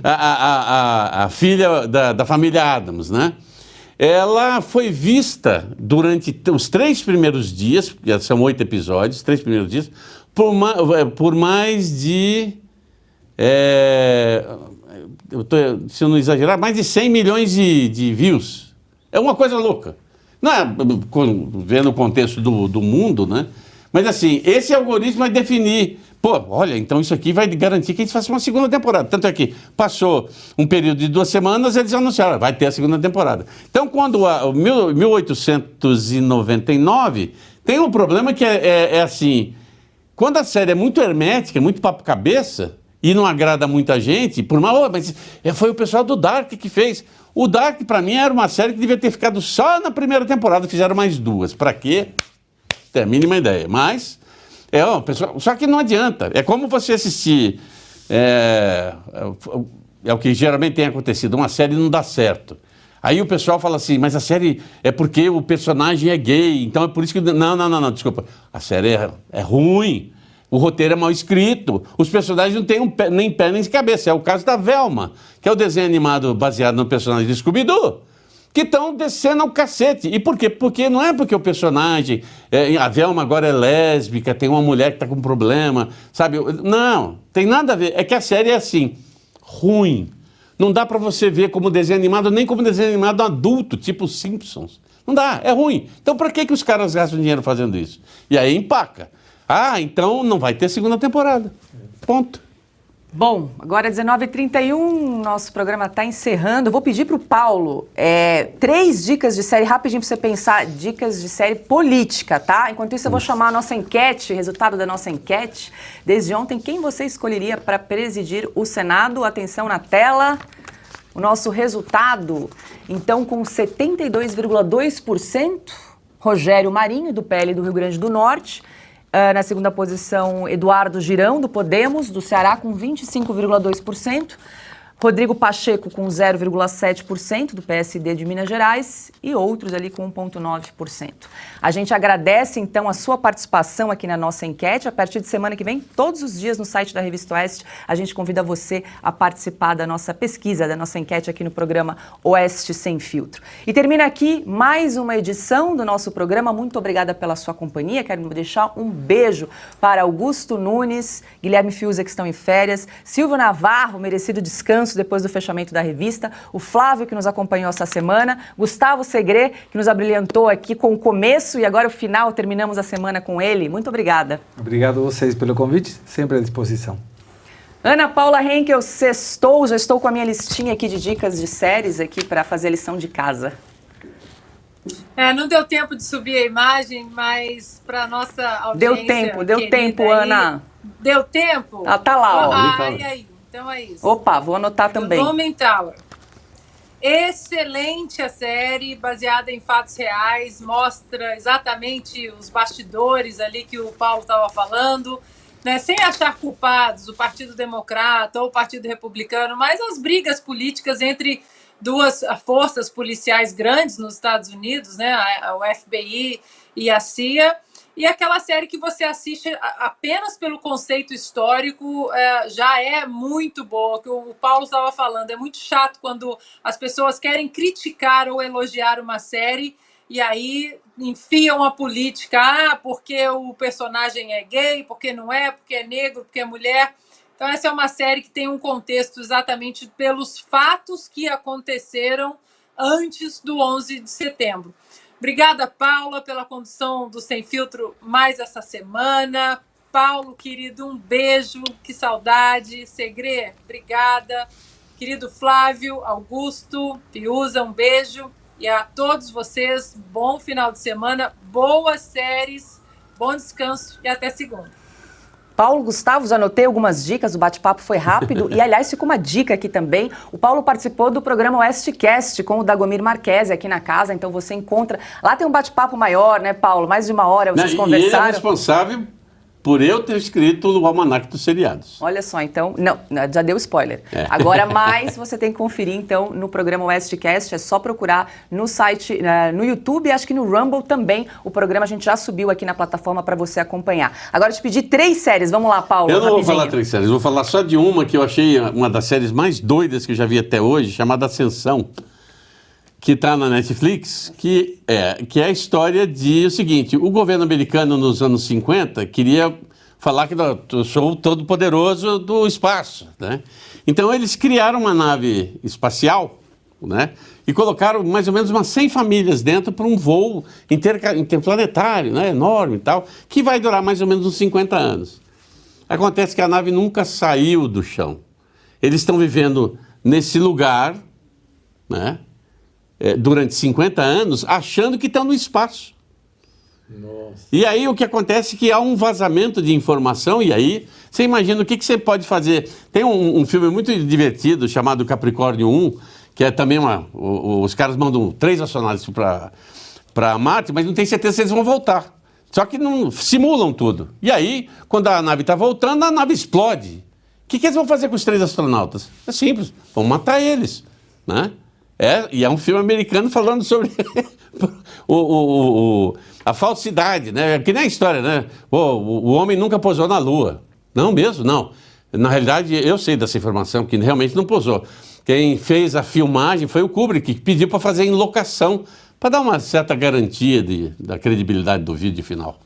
Speaker 7: a filha da família Addams, né? Ela foi vista durante os 3 primeiros dias, são 8 episódios, 3 primeiros dias, por mais de... se eu não exagerar, mais de 100 milhões de views. É uma coisa louca. Não é vendo o contexto do mundo, né? Mas assim, esse algoritmo vai definir, pô, olha, então isso aqui vai garantir que a gente faça uma segunda temporada. Tanto é que passou um período de 2 semanas, eles anunciaram, vai ter a segunda temporada. Então, quando o 1899, tem um problema que é assim, quando a série é muito hermética, muito papo-cabeça, e não agrada muita gente, mas foi o pessoal do Dark que fez. O Dark, para mim, era uma série que devia ter ficado só na primeira temporada, fizeram mais 2. Para quê? Tem a mínima ideia. Mas, pessoal, só que não adianta. É como você assistir, é o que geralmente tem acontecido, uma série não dá certo. Aí o pessoal fala assim, mas a série é porque o personagem é gay, então é por isso que... Não, desculpa. A série é ruim. O roteiro é mal escrito, os personagens não têm nem pé nem cabeça. É o caso da Velma, que é o desenho animado baseado no personagem de Scooby-Doo, que estão descendo ao cacete. E por quê? Porque não é porque o personagem, a Velma agora é lésbica, tem uma mulher que está com problema, sabe? Não, tem nada a ver. É que a série é assim, ruim. Não dá para você ver como desenho animado, nem como desenho animado adulto, tipo Simpsons. Não dá, é ruim. Então para que os caras gastam dinheiro fazendo isso? E aí empaca. Ah, então não vai ter segunda temporada. Ponto.
Speaker 1: Bom, agora 19h31, nosso programa está encerrando. Eu vou pedir para o Paulo 3 dicas de série, rapidinho para você pensar, dicas de série política, tá? Enquanto isso, eu vou chamar a nossa enquete, resultado da nossa enquete. Desde ontem, quem você escolheria para presidir o Senado? Atenção na tela. O nosso resultado, então, com 72,2%, Rogério Marinho, do PL do Rio Grande do Norte. Na segunda posição, Eduardo Girão, do Podemos, do Ceará, com 25,2%. Rodrigo Pacheco, com 0,7%, do PSD de Minas Gerais. E outros ali com 1,9%. A gente agradece, então, a sua participação aqui na nossa enquete. A partir de semana que vem, todos os dias no site da Revista Oeste, a gente convida você a participar da nossa pesquisa, da nossa enquete aqui no programa Oeste Sem Filtro. E termina aqui mais uma edição do nosso programa. Muito obrigada pela sua companhia. Quero deixar um beijo para Augusto Nunes, Guilherme Fiuza, que estão em férias, Silvio Navarro, merecido descanso depois do fechamento da revista, o Flávio, que nos acompanhou essa semana, Gustavo Segre, que nos abrilhantou aqui com o começo e agora o final, terminamos a semana com ele. Muito obrigada.
Speaker 4: Obrigado a vocês pelo convite, sempre à disposição.
Speaker 1: Ana Paula Henkel, sextou, já estou com a minha listinha aqui de dicas de séries aqui para fazer a lição de casa.
Speaker 3: Não deu tempo de subir a imagem, mas para nossa audiência...
Speaker 1: Deu tempo, Ana.
Speaker 3: Deu tempo?
Speaker 1: Tá lá, ó.
Speaker 3: E aí? Então é isso.
Speaker 1: Opa, vou anotar também.
Speaker 3: Lumen Tower. Excelente a série, baseada em fatos reais, mostra exatamente os bastidores ali que o Paulo estava falando, né? Sem achar culpados o Partido Democrata ou o Partido Republicano, mas as brigas políticas entre 2 forças policiais grandes nos Estados Unidos, né? O FBI e a CIA. E aquela série que você assiste apenas pelo conceito histórico já é muito boa, que o Paulo estava falando. É muito chato quando as pessoas querem criticar ou elogiar uma série e aí enfiam a política, porque o personagem é gay, porque não é, porque é negro, porque é mulher. Então essa é uma série que tem um contexto exatamente pelos fatos que aconteceram antes do 11 de setembro. Obrigada, Paula, pela condução do Sem Filtro mais essa semana. Paulo, querido, um beijo, que saudade. Segre, obrigada. Querido Flávio, Augusto, Fiuza, um beijo. E a todos vocês, bom final de semana, boas séries, bom descanso e até segunda.
Speaker 1: Paulo, Gustavo, já anotei algumas dicas, o bate-papo foi rápido e, aliás, ficou uma dica aqui também. O Paulo participou do programa Oestcast com o Dagomir Marquesi aqui na casa, então você encontra... Lá tem um bate-papo maior, né, Paulo? Mais de 1 hora, vocês conversaram.
Speaker 7: E ele é responsável por eu ter escrito o Almanac dos Seriados.
Speaker 1: Olha só, então... Não, já deu spoiler. Agora, mais você tem que conferir, então, no programa Oestcast. É só procurar no site, no YouTube, acho que no Rumble também. O programa a gente já subiu aqui na plataforma para você acompanhar. Agora, eu te pedi 3 séries. Vamos lá, Paulo,
Speaker 7: Eu não
Speaker 1: rapidinho.
Speaker 7: vou falar 3 séries, vou falar só de uma que eu achei uma das séries mais doidas que eu já vi até hoje, chamada Ascensão, que está na Netflix, que é a história de o seguinte: o governo americano nos anos 50 queria falar que eu sou o todo-poderoso do espaço, né? Então eles criaram uma nave espacial, né? E colocaram mais ou menos umas 100 famílias dentro para um voo interplanetário, né? Enorme e tal, que vai durar mais ou menos uns 50 anos. Acontece que a nave nunca saiu do chão. Eles estão vivendo nesse lugar, né? Durante 50 anos, achando que estão no espaço. Nossa. E aí o que acontece é que há um vazamento de informação, e aí você imagina o que você pode fazer. Tem um filme muito divertido chamado Capricórnio 1, que é também os caras mandam 3 astronautas para Marte, mas não tem certeza se eles vão voltar. Só que não simulam tudo. E aí, quando a nave está voltando, a nave explode. O que eles vão fazer com os 3 astronautas? É simples, vão matar eles, né? E é um filme americano falando sobre a falsidade, né? Que nem a história, né? O homem nunca pousou na Lua. Não mesmo? Não. Na realidade, eu sei dessa informação, que realmente não pousou. Quem fez a filmagem foi o Kubrick, que pediu para fazer em locação, para dar uma certa garantia da credibilidade do vídeo final.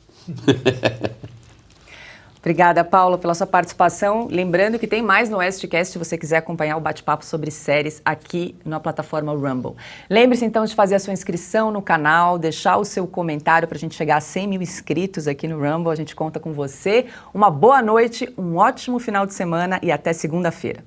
Speaker 1: Obrigada, Paulo, pela sua participação. Lembrando que tem mais no Oestcast se você quiser acompanhar o bate-papo sobre séries aqui na plataforma Rumble. Lembre-se, então, de fazer a sua inscrição no canal, deixar o seu comentário para a gente chegar a 100 mil inscritos aqui no Rumble. A gente conta com você. Uma boa noite, um ótimo final de semana e até segunda-feira.